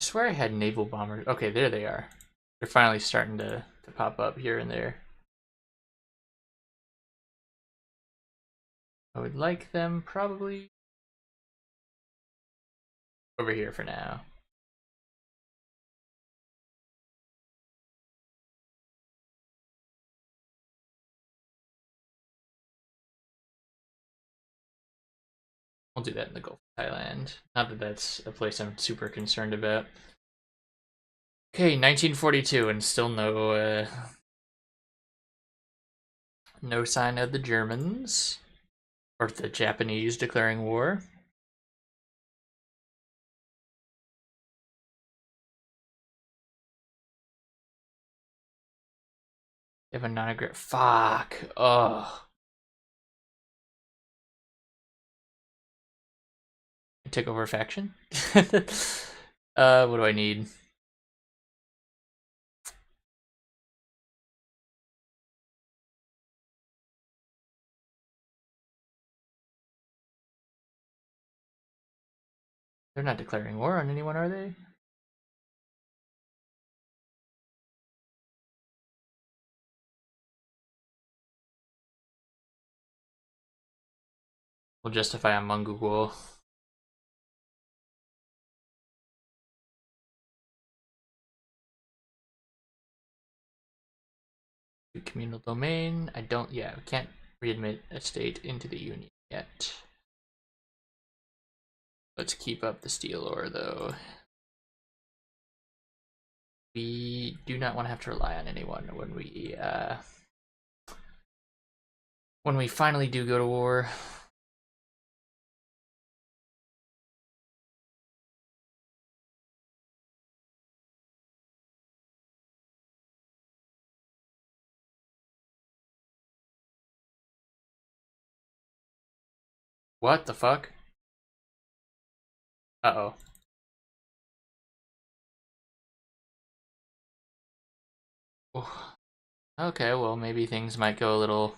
I swear I had naval bombers. Okay, there they are. They're finally starting to pop up here and there. I would like them probably over here for now. We'll do that in the Gulf of Thailand. Not that that's a place I'm super concerned about. Okay, 1942, and still no sign of the Germans or the Japanese declaring war. They have a non-aggressive. Fuck. Ugh. Take over a faction. What do I need? They're not declaring war on anyone, are they? We'll justify a Mongol. Communal domain. I don't. Yeah, we can't readmit a state into the Union yet. Let's keep up the steel ore, though. We do not want to have to rely on anyone when we finally do go to war. What the fuck? Uh-oh. Okay, well, maybe things might go a little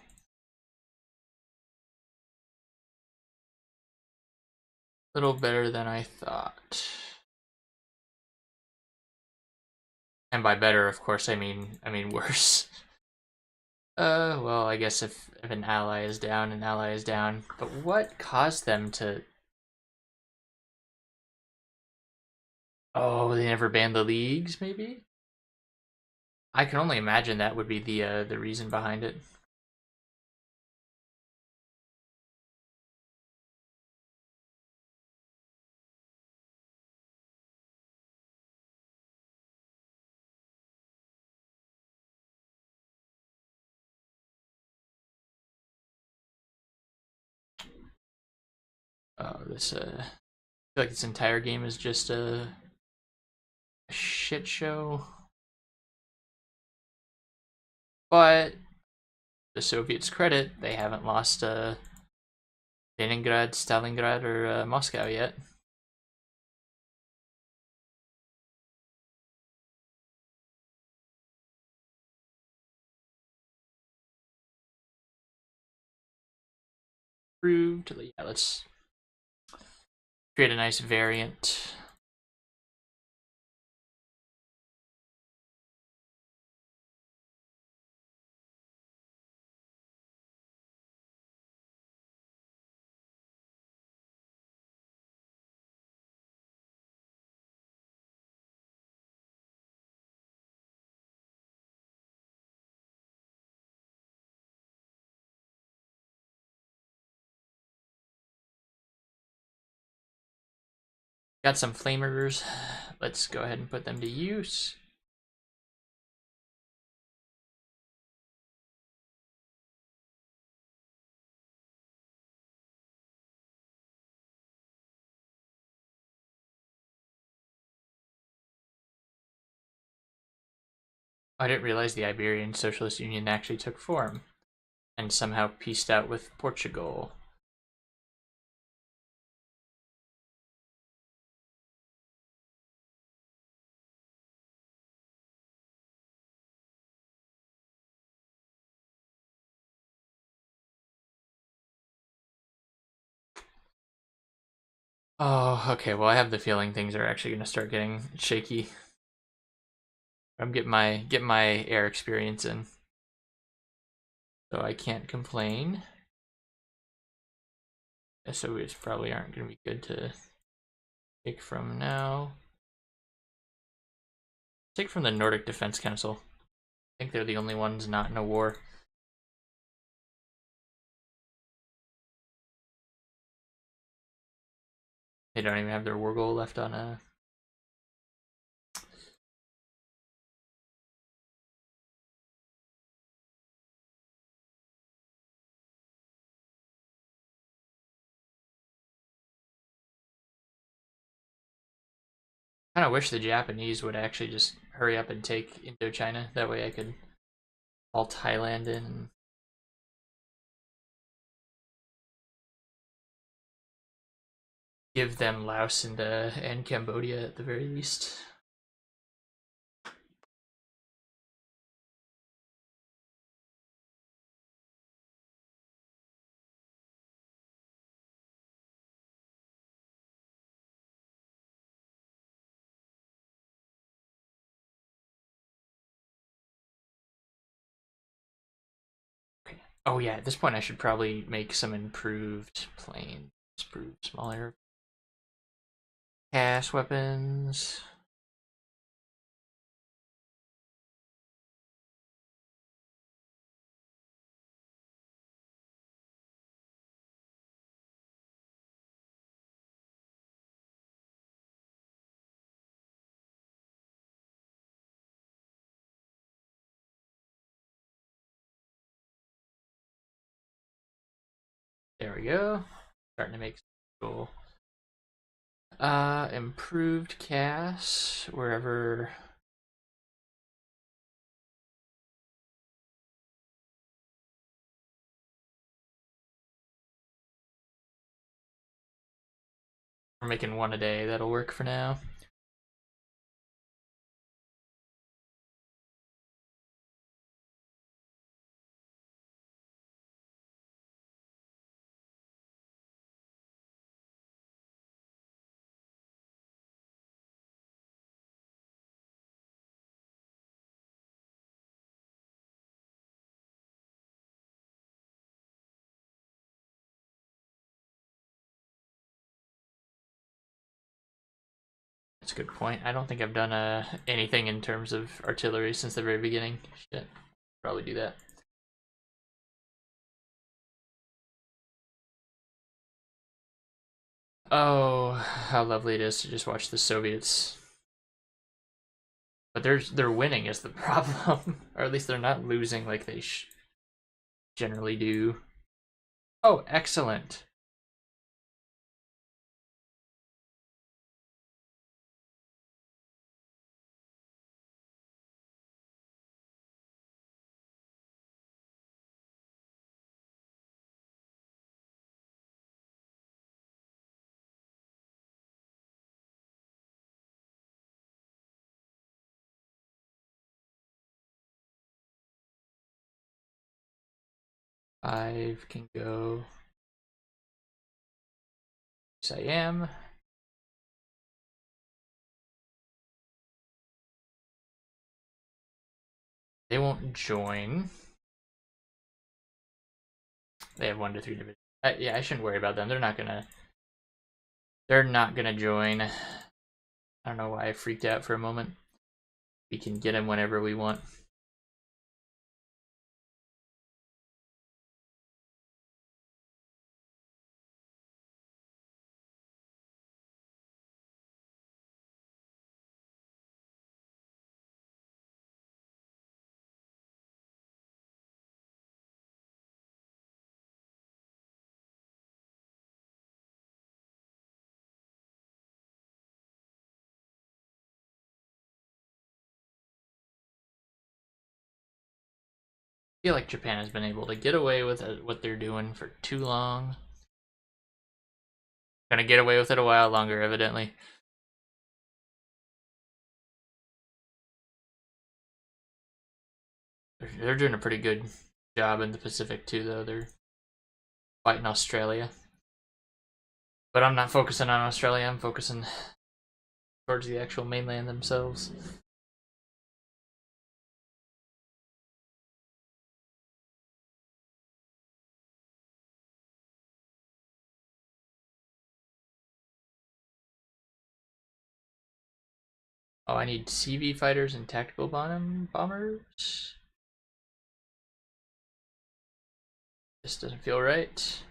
better than I thought. And by better, of course, I mean worse. Well, I guess if an ally is down, an ally is down. But what caused them to? Oh, they never banned the leagues, maybe? I can only imagine that would be the reason behind it. Oh, this I feel like this entire game is just a shit show. But the Soviets' credit, they haven't lost Leningrad, Stalingrad, or Moscow yet. Proved. Yeah, let's create a nice variant. Got some flamers. Let's go ahead and put them to use. I didn't realize the Iberian Socialist Union actually took form and somehow peaced out with Portugal. Oh, okay. Well, I have the feeling things are actually going to start getting shaky. I'm getting my air experience in, so I can't complain. SOEs probably aren't going to be good to take from now. Take from the Nordic Defense Council. I think they're the only ones not in a war. They don't even have their war goal left on a. I kind of wish the Japanese would actually just hurry up and take Indochina. That way I could haul Thailand in and give them Laos and Cambodia at the very least. Okay. Oh yeah, at this point I should probably make some improved planes. Improved smaller cast weapons. There we go. Starting to make some cool. Improved cast wherever. We're making one a day. That'll work for now. That's a good point. I don't think I've done anything in terms of artillery since the very beginning. Shit, probably do that. Oh, how lovely it is to just watch the Soviets. But they're winning is the problem, or at least they're not losing like they generally do. Oh, excellent. Five can go. Yes, I am. They won't join. They have 1 to 3 divisions. Yeah, I shouldn't worry about them. They're not gonna. They're not gonna join. I don't know why I freaked out for a moment. We can get them whenever we want. feel like Japan has been able to get away with what they're doing for too long. Gonna get away with it a while longer, evidently. They're doing a pretty good job in the Pacific too, though. They're fighting Australia. But I'm not focusing on Australia, I'm focusing towards the actual mainland themselves. Oh, I need CV fighters and tactical bombers. This doesn't feel right.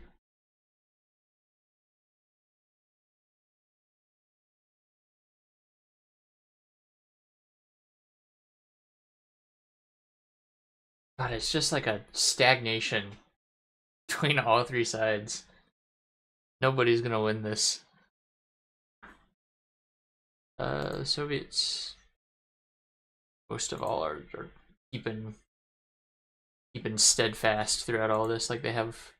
God, it's just like a stagnation between all three sides. Nobody's gonna win this. The Soviets, most of all, are keeping steadfast throughout all this. Like they have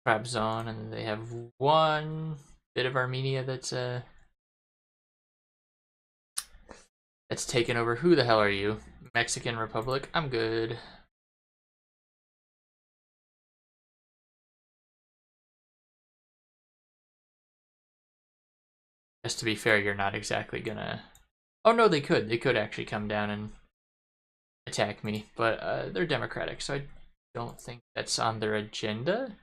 Trabzon, and they have one bit of Armenia that's taken over. Who the hell are you? Mexican Republic. I'm good. Just to be fair, you're not exactly gonna. Oh no, they could. They could actually come down and attack me, but they're democratic, so I don't think that's on their agenda.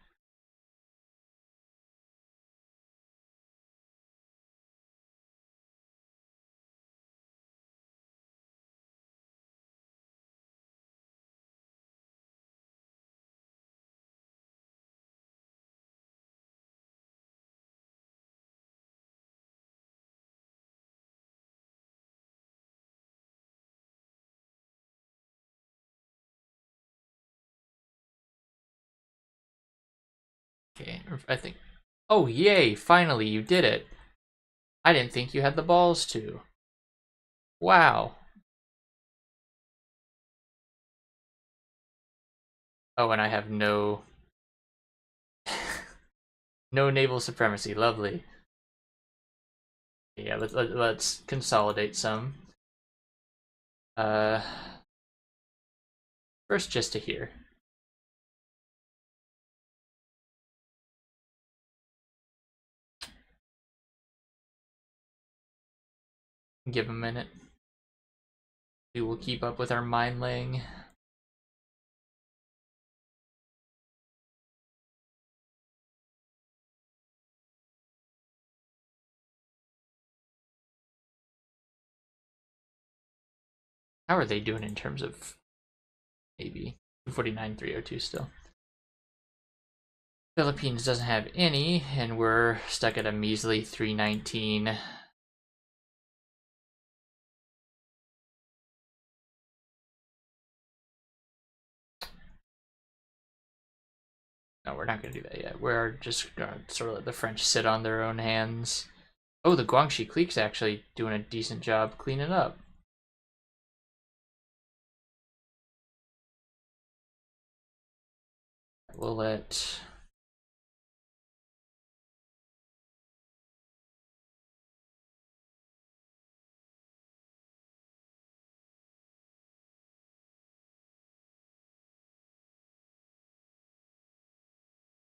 Okay, I think. Oh, yay! Finally, you did it. I didn't think you had the balls to. Wow. Oh, and I have no no naval supremacy. Lovely. Yeah, let's consolidate some. Uh, First, just to here. Give a minute. We will keep up with our mine laying. How are they doing in terms of maybe 249, 302 still? Philippines doesn't have any, and we're stuck at a measly 319. No, we're not going to do that yet. We're just going to sort of let the French sit on their own hands. Oh, the Guangxi clique's actually doing a decent job cleaning up. We'll let...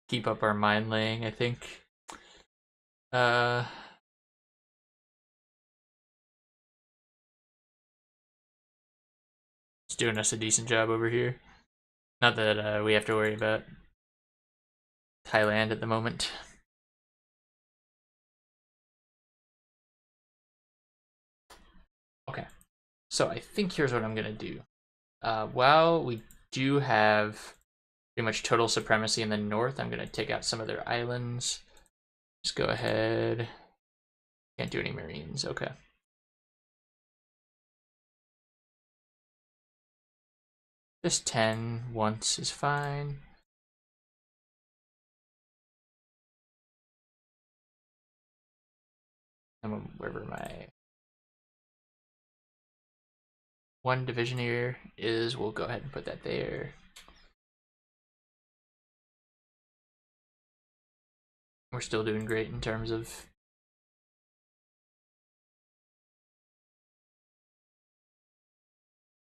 keep up our mine laying, I think. It's doing us a decent job over here. Not that we have to worry about Thailand at the moment. Okay, so I think here's what I'm gonna do. While we do have pretty much total supremacy in the north, I'm gonna take out some of their islands. Just go ahead. Can't do any marines. Okay. Just 10 once is fine. And wherever my one division here is, we'll go ahead and put that there. We're still doing great in terms of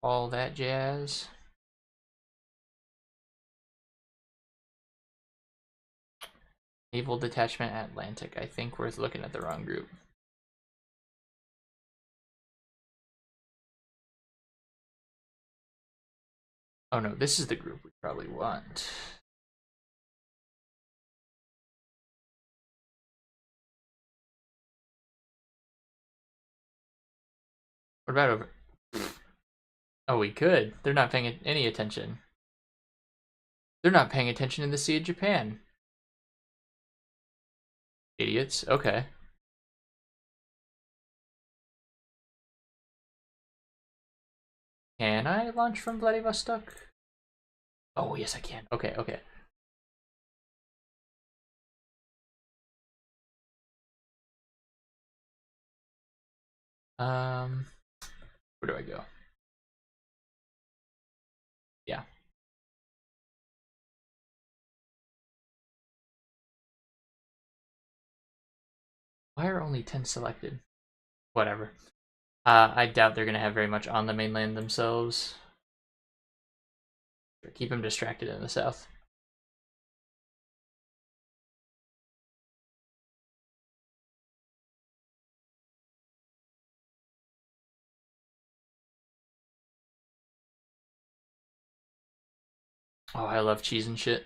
all that jazz. Naval Detachment Atlantic. I think we're looking at the wrong group. Oh no, this is the group we probably want. What about over? Oh, we could. They're not paying any attention. They're not paying attention in the Sea of Japan. Idiots. Okay. Can I launch from Vladivostok? Oh, yes, I can. Okay, okay. Where do I go? Yeah. Why are only 10 selected? Whatever. I doubt they're going to have very much on the mainland themselves. Keep them distracted in the south. Oh, I love cheese and shit.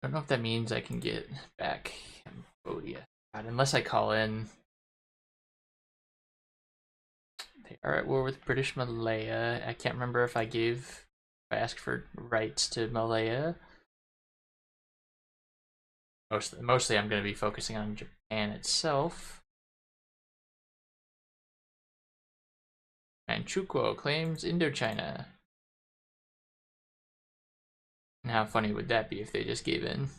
I don't know if that means I can get back Cambodia. God, unless I call in. They are at war with British Malaya. I can't remember if I asked for rights to Malaya. Mostly I'm going to be focusing on Japan itself. Manchukuo claims Indochina. And how funny would that be if they just gave in?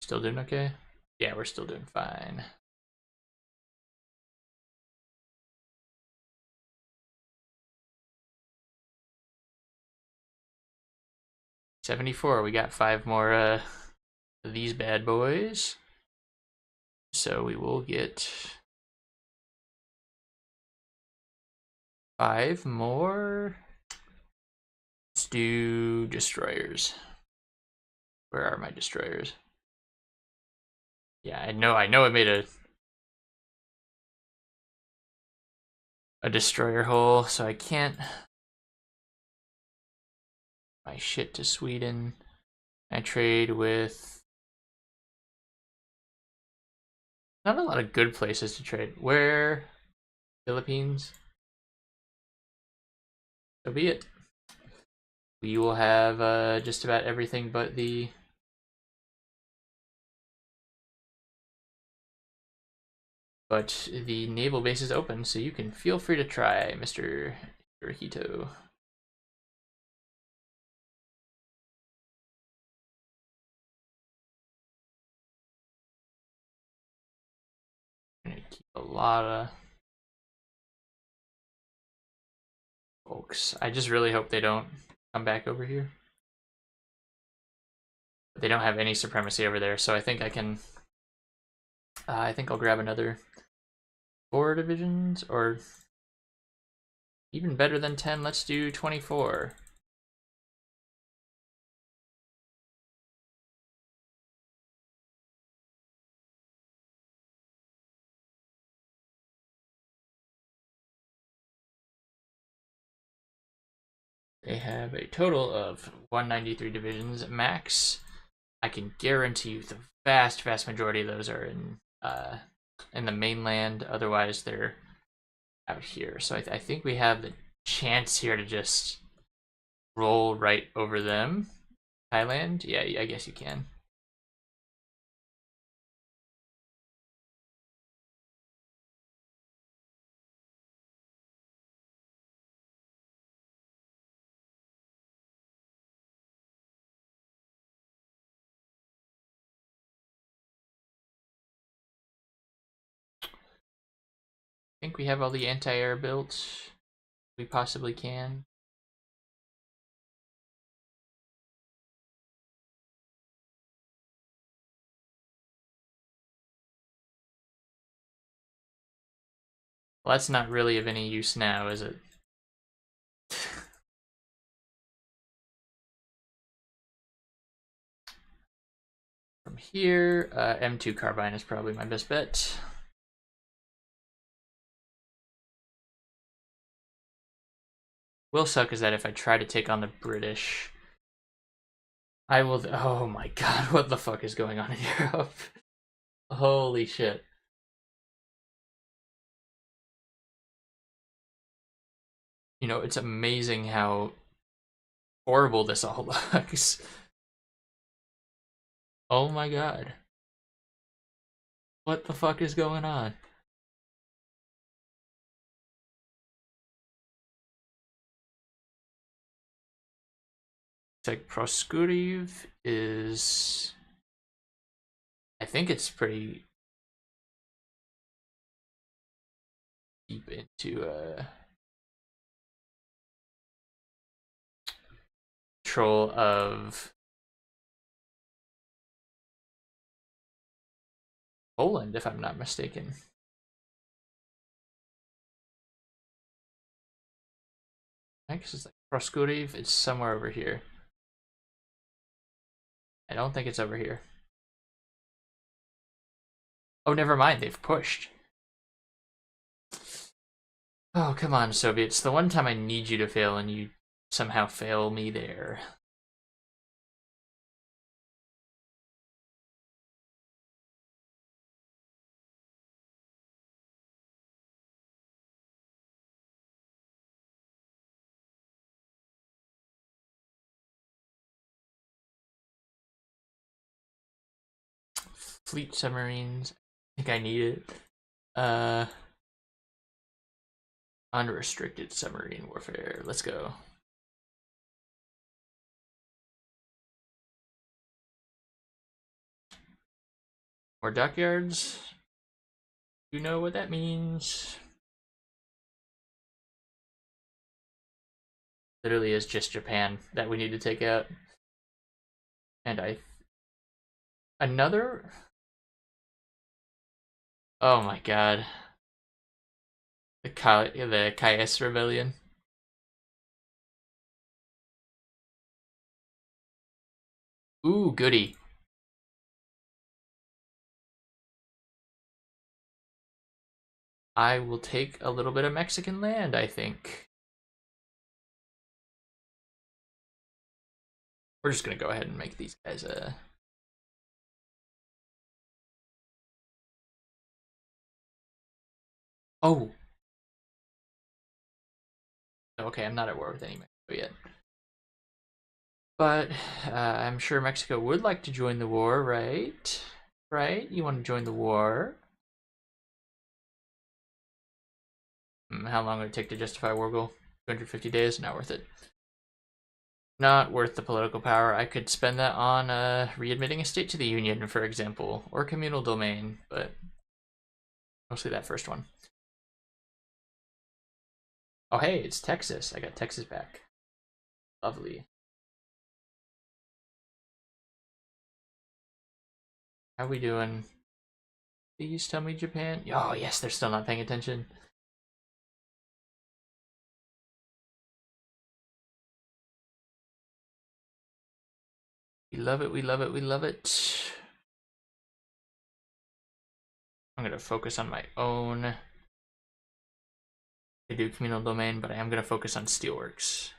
Still doing okay? Yeah, we're still doing fine. $74. We got 5 more of these bad boys. So we will get 5 more. Let's do destroyers. Where are my destroyers? Yeah, I know I made a destroyer hole, so I can't my shit to Sweden. I trade with not a lot of good places to trade. Where? Philippines? So be it. We will have just about everything but the naval base is open, so you can feel free to try, Mr. Hirohito. I'm gonna keep a lot of folks. I just really hope they don't come back over here. But they don't have any supremacy over there, so I think I can. I think I'll grab another 4 divisions, or even better than 10. Let's do 24. They have a total of 193 divisions max. I can guarantee you the vast majority of those are in the mainland. Otherwise, they're out here. So I think we have the chance here to just roll right over them. Thailand? Yeah, I guess you can. think we have all the anti-air built we possibly can. Well, that's not really of any use now, is it? From here, M2 carbine is probably my best bet. Will suck is that if I try to take on the British, I will. Oh my god, what the fuck is going on in Europe? Holy shit. You know, it's amazing how horrible this all looks. Oh my god. What the fuck is going on? It's like Proskuriv is. I think it's pretty deep into control of Poland, if I'm not mistaken. I guess it's like Proskuriv, it's somewhere over here. I don't think it's over here. Oh, never mind, they've pushed. Oh, come on, Soviets. The one time I need you to fail and you somehow fail me there. Fleet submarines. I think I need it. Unrestricted submarine warfare. Let's go. More dockyards. You know what that means. Literally is just Japan that we need to take out. And another. Oh my god. The Kais rebellion. Ooh, goody. I will take a little bit of Mexican land, I think. We're just gonna go ahead and make these guys Oh. Okay, I'm not at war with any Mexico yet. But I'm sure Mexico would like to join the war, right? Right? You want to join the war? How long would it take to justify war goal? 250 days? Not worth it. Not worth the political power. I could spend that on readmitting a state to the Union, for example, or communal domain, but mostly that first one. Oh, hey, it's Texas. I got Texas back. Lovely. How we doing? Please tell me Japan. Oh, yes, they're still not paying attention. We love it, we love it, we love it. I'm going to focus on my own. I do communal domain, but I am going to focus on steelworks.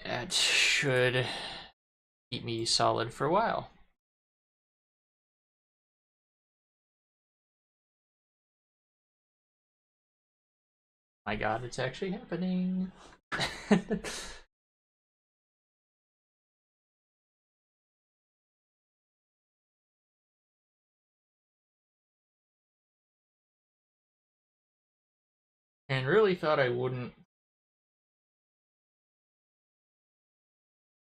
That should keep me solid for a while. My god, it's actually happening. And really thought I wouldn't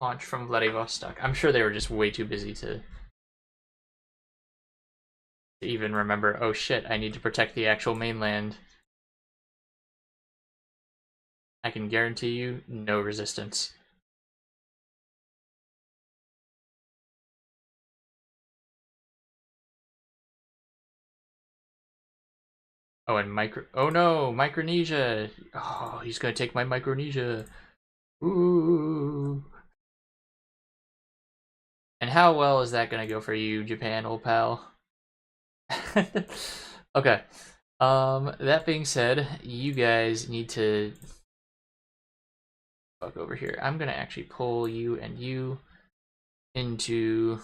launch from Vladivostok. I'm sure they were just way too busy to to even remember, oh shit, I need to protect the actual mainland. I can guarantee you, no resistance. Oh, and oh no, Micronesia! Oh, he's gonna take my Micronesia. Ooh. And how well is that gonna go for you, Japan, old pal? Okay. That being said, you guys need to fuck over here. I'm gonna actually pull you and you into.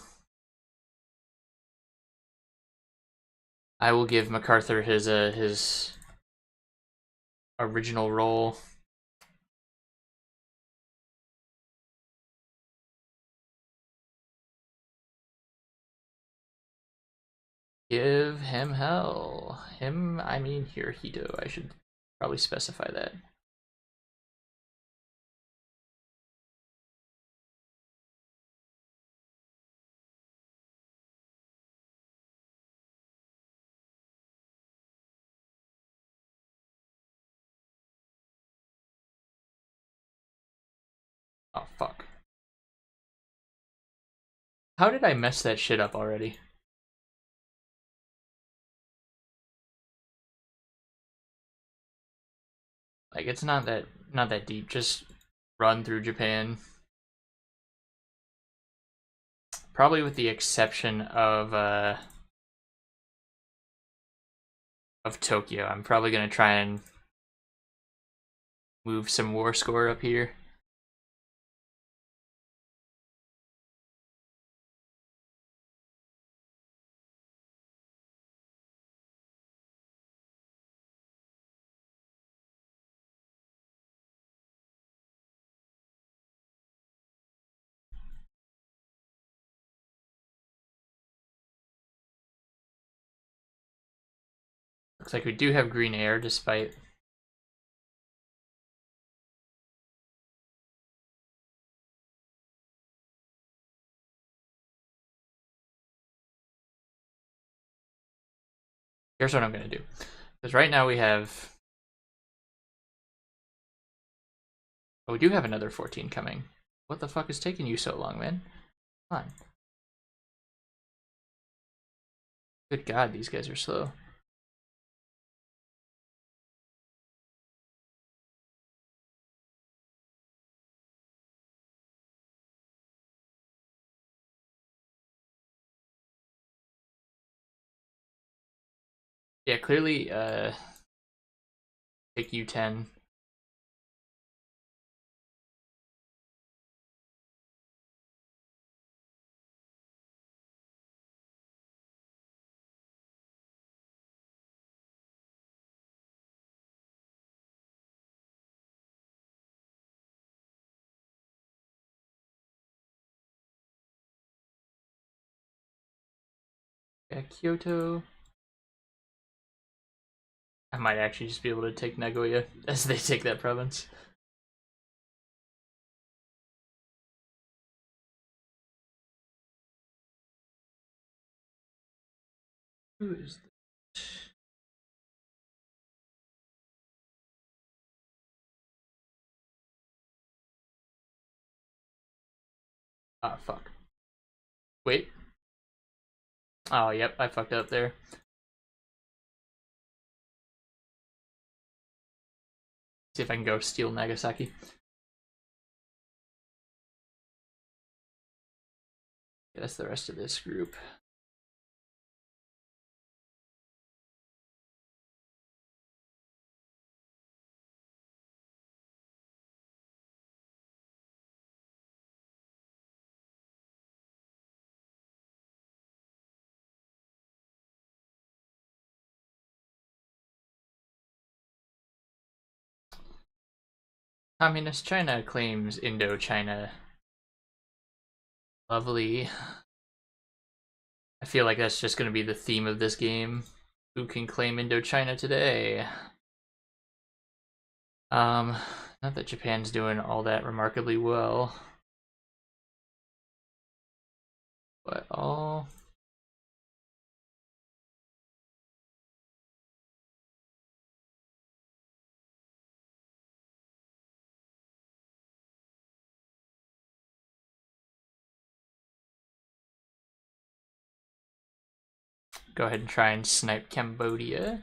I will give MacArthur his original role. Give him hell. Him, I mean Hirohito. I should probably specify that. Oh, fuck. How did I mess that shit up already? Like, it's not that deep. Just run through Japan. Probably with the exception of Tokyo. I'm probably gonna try and move some war score up here. Looks like we do have green air despite. Here's what I'm gonna do. Because right now we have. Oh, we do have another 14 coming. What the fuck is taking you so long, man? Come on. Good god, these guys are slow. Yeah, clearly, take U10. Yeah, Kyoto. I might actually just be able to take Nagoya as they take that province. Who is this? Ah, fuck. Wait. Oh, yep, I fucked up there. See if I can go steal Nagasaki. Yeah, that's the rest of this group. Communist China claims Indochina. Lovely. I feel like that's just going to be the theme of this game. Who can claim Indochina today? Not that Japan's doing all that remarkably well. But all go ahead and try and snipe Cambodia.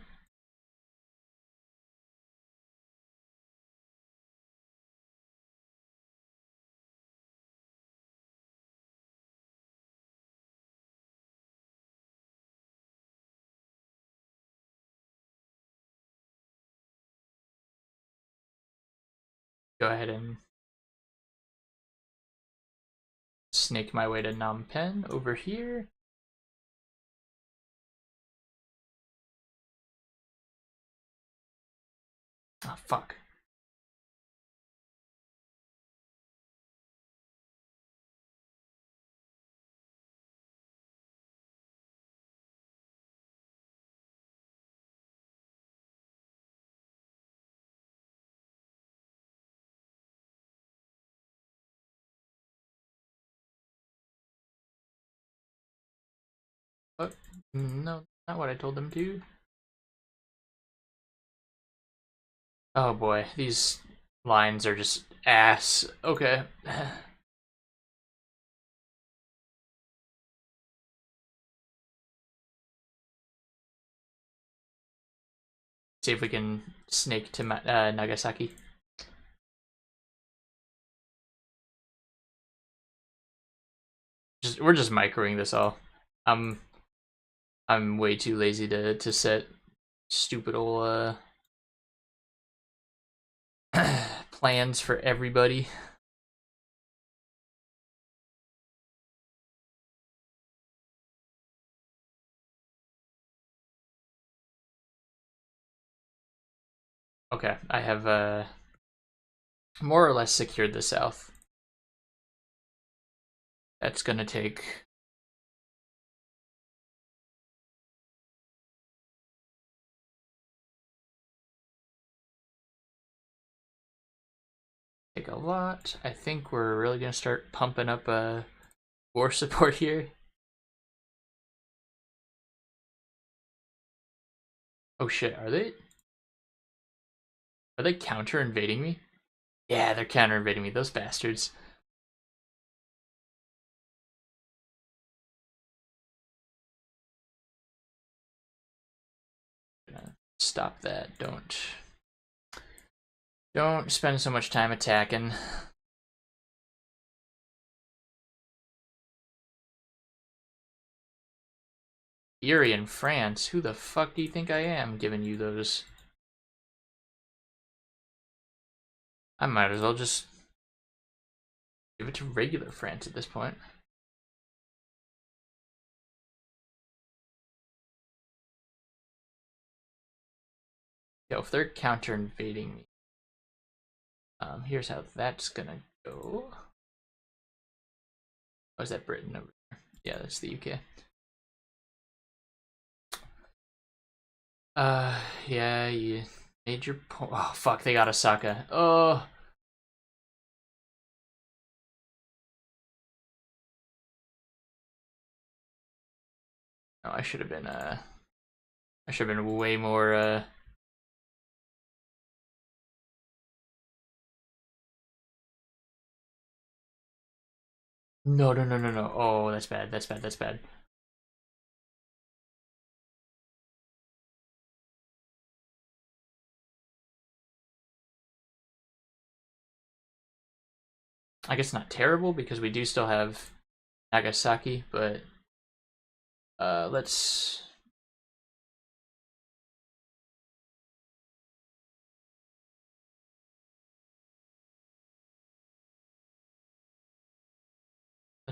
Go ahead and snake my way to Phnom Penh over here. Oh, fuck. Oh, no, not what I told them to. Oh boy, these lines are just ass. Okay. See if we can snake to Nagasaki. We're just microing this all. I'm way too lazy to set stupid old plans for everybody. Okay, I have more or less secured the south. That's gonna take a lot. I think we're really gonna start pumping up war support here. Oh shit, are they? Are they counter invading me? Yeah, they're counter invading me, those bastards. Gonna stop that. Don't spend so much time attacking. Erie in France? Who the fuck do you think I am giving you those? I might as well just give it to regular France at this point. Yo, if they're counter invading me, here's how that's gonna go. Oh, is that Britain over there? Yeah, that's the UK. Yeah, you made your point. Oh, fuck, they got Osaka. Oh. No, I should have been, way more, No, no, no, no, no. Oh, that's bad, that's bad, that's bad. I guess not terrible, because we do still have Nagasaki, but, let's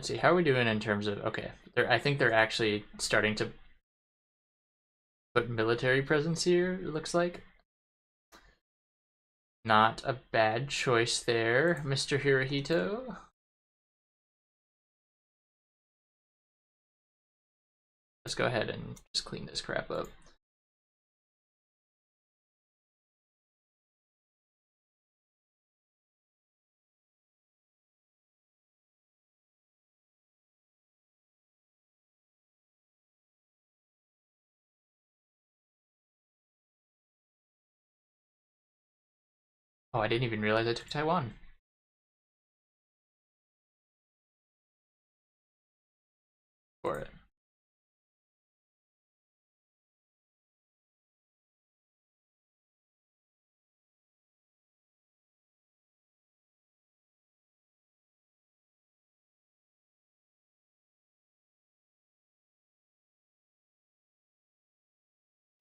see, how are we doing in terms of, okay, I think they're actually starting to put military presence here, it looks like. Not a bad choice there, Mr. Hirohito. Let's go ahead and just clean this crap up. Oh, I didn't even realize I took Taiwan. For it.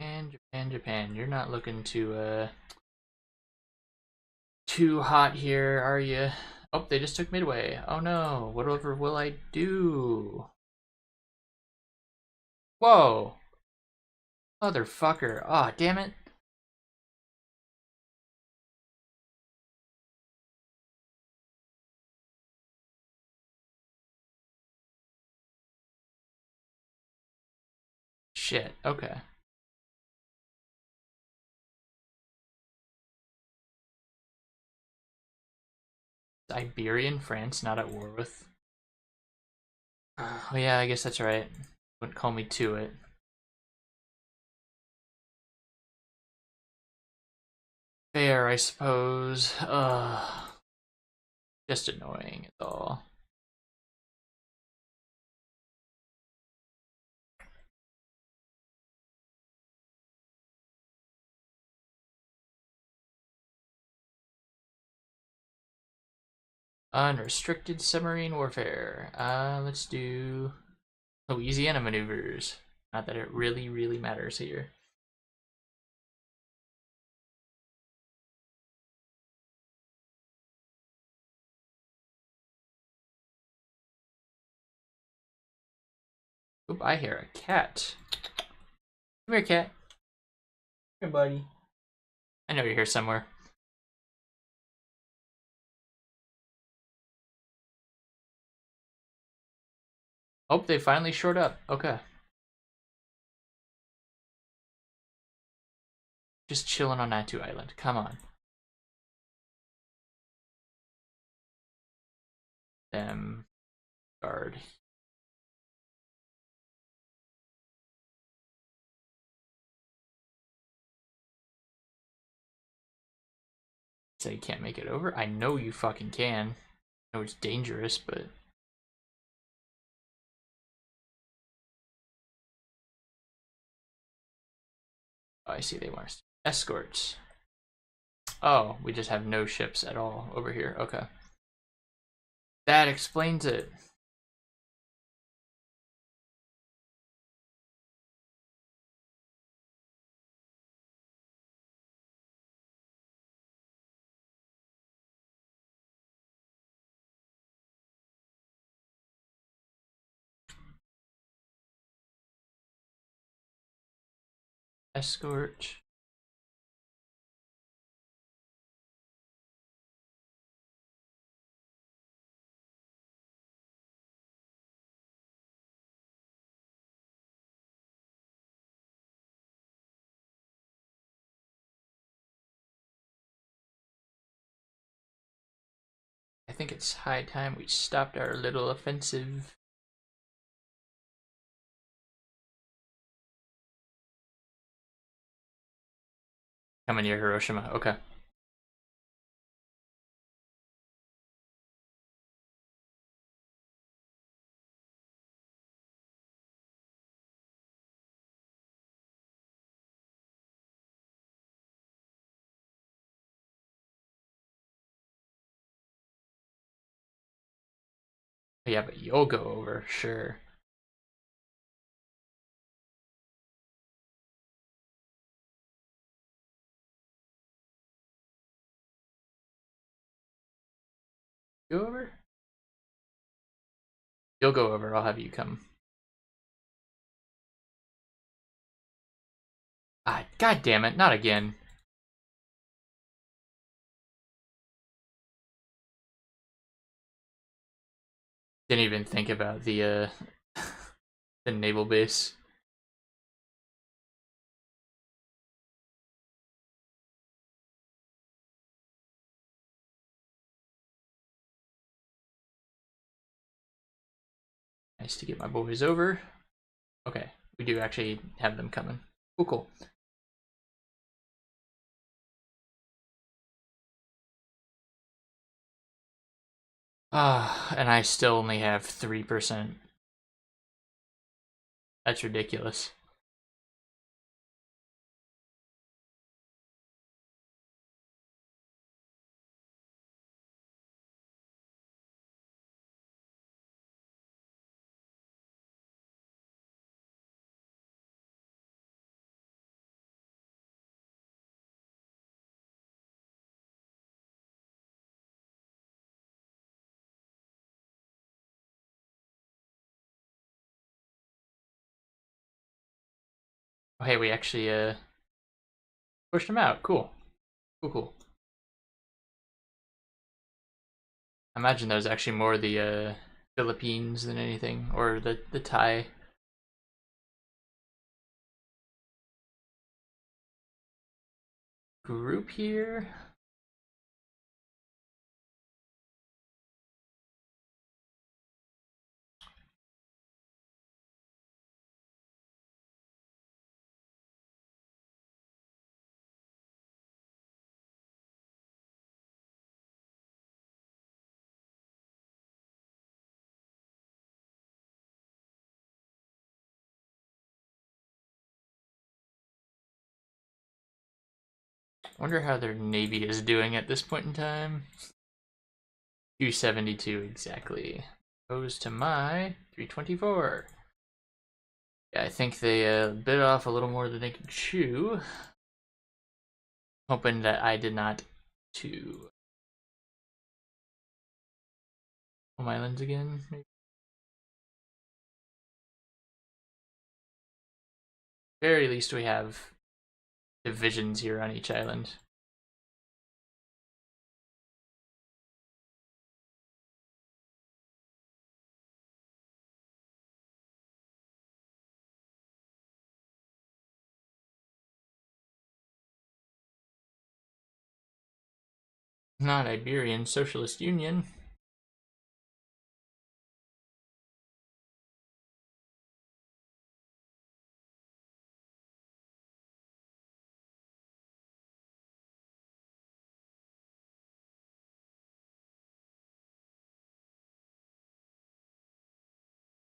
And Japan. You're not looking too hot here, are you? Oh, they just took Midway. Oh no, whatever will I do? Whoa! Motherfucker. Aw, oh, damn it. Shit, okay. Iberian France not at war with. Oh yeah, I guess that's right. Wouldn't call me to it. Fair, I suppose. Just annoying at all. Unrestricted submarine warfare. Let's do Louisiana maneuvers. Not that it really matters here. Oop, I hear a cat. Come here, cat. Come here, buddy. I know you're here somewhere. Oh, they finally shored up. Okay. Just chilling on Natu Island. Come on. Them guard. Say you can't make it over. I know you fucking can. I know it's dangerous, but oh, I see they want us to escorts. Oh, we just have no ships at all over here. Okay. That explains it. Escort. I think it's high time we stopped our little offensive. Coming near Hiroshima. Okay. Yeah, but you'll go over, sure. Go over? You'll go over, I'll have you come. Ah, god damn it, not again. Didn't even think about the the naval base. Nice to get my boys over. Okay, we do actually have them coming. Cool, cool. Ah, and I still only have 3%. That's ridiculous. Oh, hey, we actually pushed him out. Cool. Cool, cool. I imagine that was actually more the Philippines than anything, or the Thai group here. Wonder how their navy is doing at this point in time. 272 exactly. Goes to my 324. Yeah, I think they bit off a little more than they could chew. Hoping that I did not to home islands again. Maybe. Very least we have divisions here on each island. Not Iberian Socialist Union.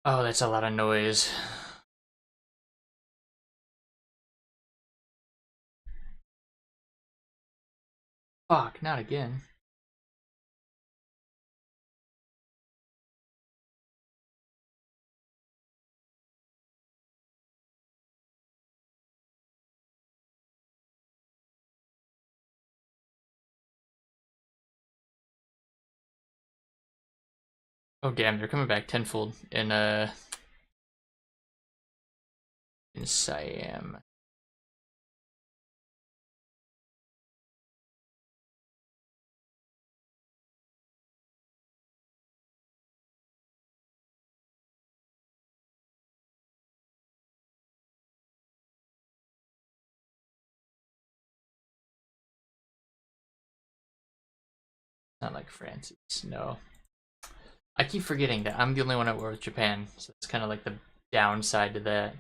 Oh, that's a lot of noise. Fuck, not again. Oh damn, they're coming back tenfold in Siam. Not like France is, no. I keep forgetting that I'm the only one at war with Japan, so it's kind of like the downside to that.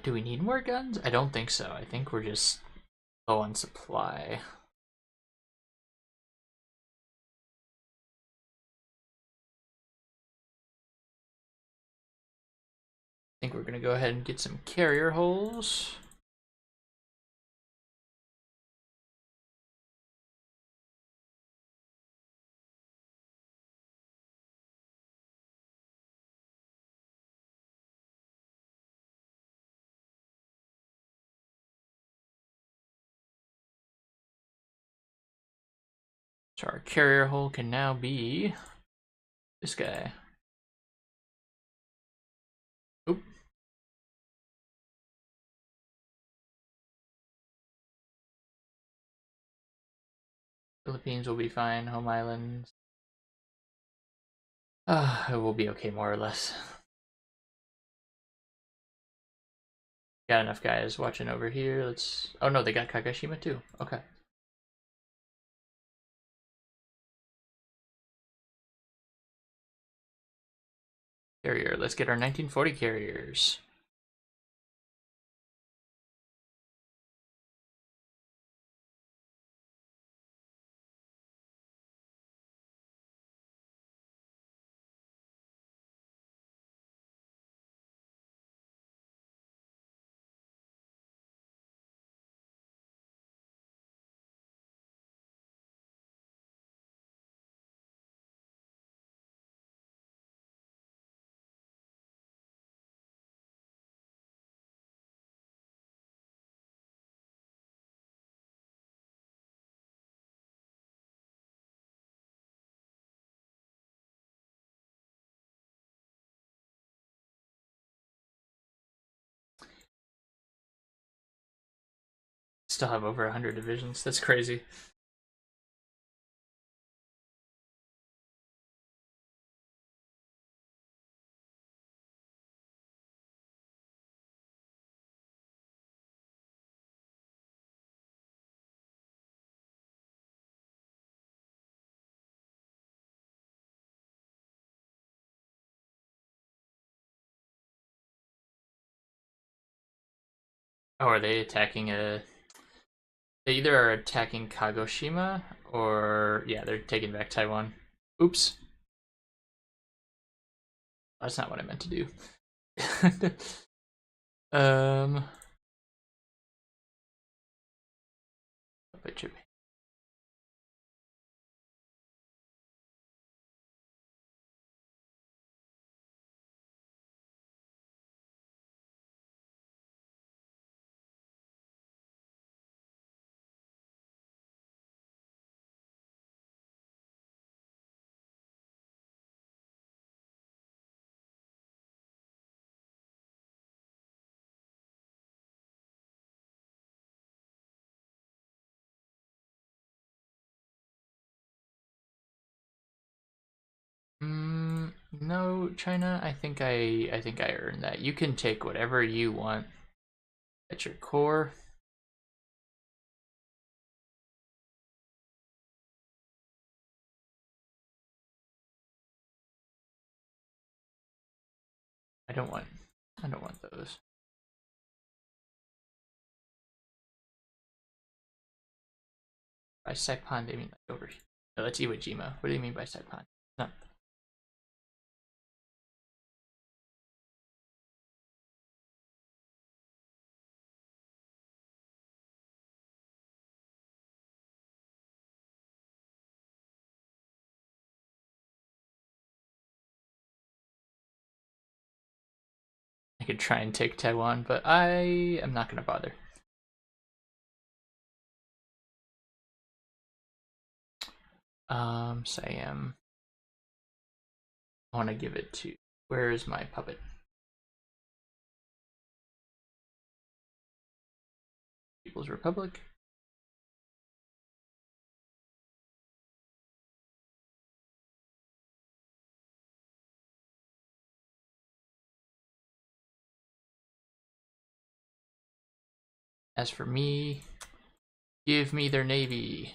Do we need more guns? I don't think so. I think we're just low on supply. I think we're gonna go ahead and get some carrier holes. So our carrier hole can now be this guy. Oop. Philippines will be fine. Home islands. It will be okay, more or less. Got enough guys watching over here. Let's. Oh no, they got Kagoshima too. Okay. Carrier. Let's get our 1940 carriers. Still have over 100 divisions. That's crazy. Oh, are they attacking a? They either are attacking Kagoshima or yeah, they're taking back Taiwan. Oops, that's not what I meant to do. um, but Japan. No, China. I think I earned that. You can take whatever you want at your core. I don't want. I don't want those. By Saipan, they mean like over here. No, that's Iwo Jima. What do you mean by Saipan? No. I could try and take Taiwan, but I am not going to bother. Siam. I want to give it to. Where is my puppet? People's Republic. As for me, give me their navy.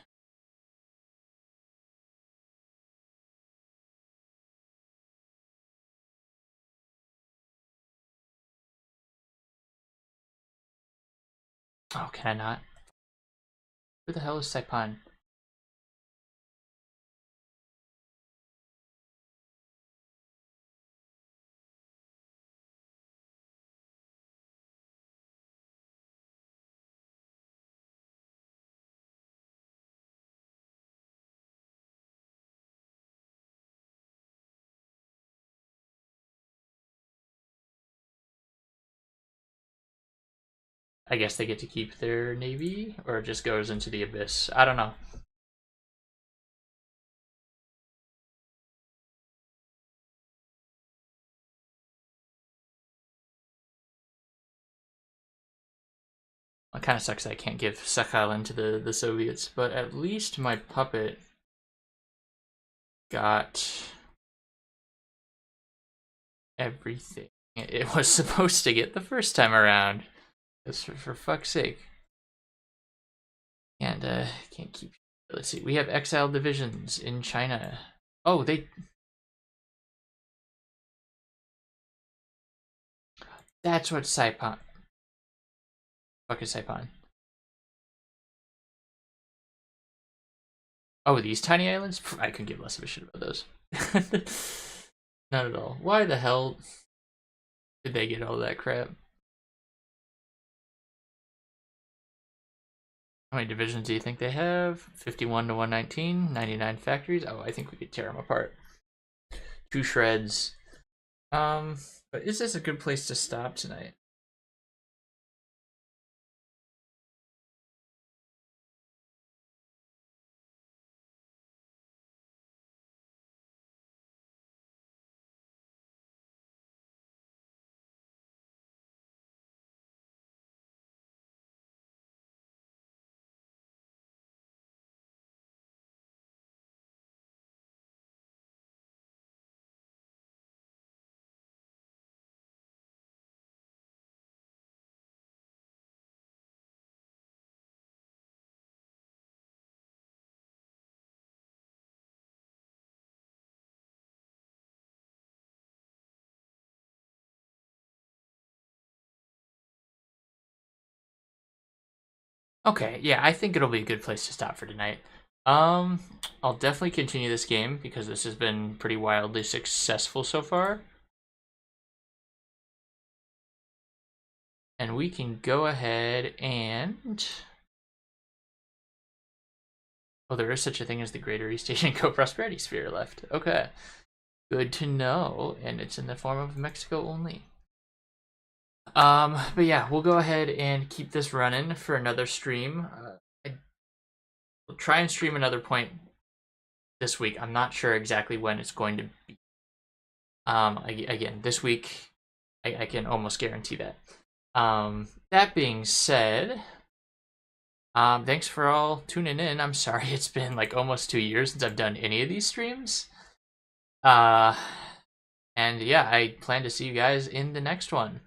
Oh, can I not? Who the hell is Saipan? I guess they get to keep their navy, or it just goes into the abyss. I don't know. It kind of sucks that I can't give Sakhalin to the Soviets, but at least my puppet got everything it was supposed to get the first time around. That's for fuck's sake. And can't keep. Let's see. We have exiled divisions in China. Oh, they. That's what Saipan. Fuck is Saipan? Oh, these tiny islands? I couldn't give less of a shit about those. Not at all. Why the hell did they get all that crap? How many divisions do you think they have? 51 to 119, 99 factories. Oh, I think we could tear them apart. 2 shreds. But is this a good place to stop tonight? Okay, yeah, I think it'll be a good place to stop for tonight. Um, I'll definitely continue this game because this has been pretty wildly successful so far. And we can go ahead and... Oh, there is such a thing as the Greater East Asian Co-Prosperity Sphere left. Okay. Good to know, and it's in the form of Mexico only. But yeah, we'll go ahead and keep this running for another stream. We'll try and stream another point this week. I'm not sure exactly when it's going to be. Again, this week, I can almost guarantee that. That being said, thanks for all tuning in. I'm sorry it's been like almost 2 years since I've done any of these streams. And yeah, I plan to see you guys in the next one.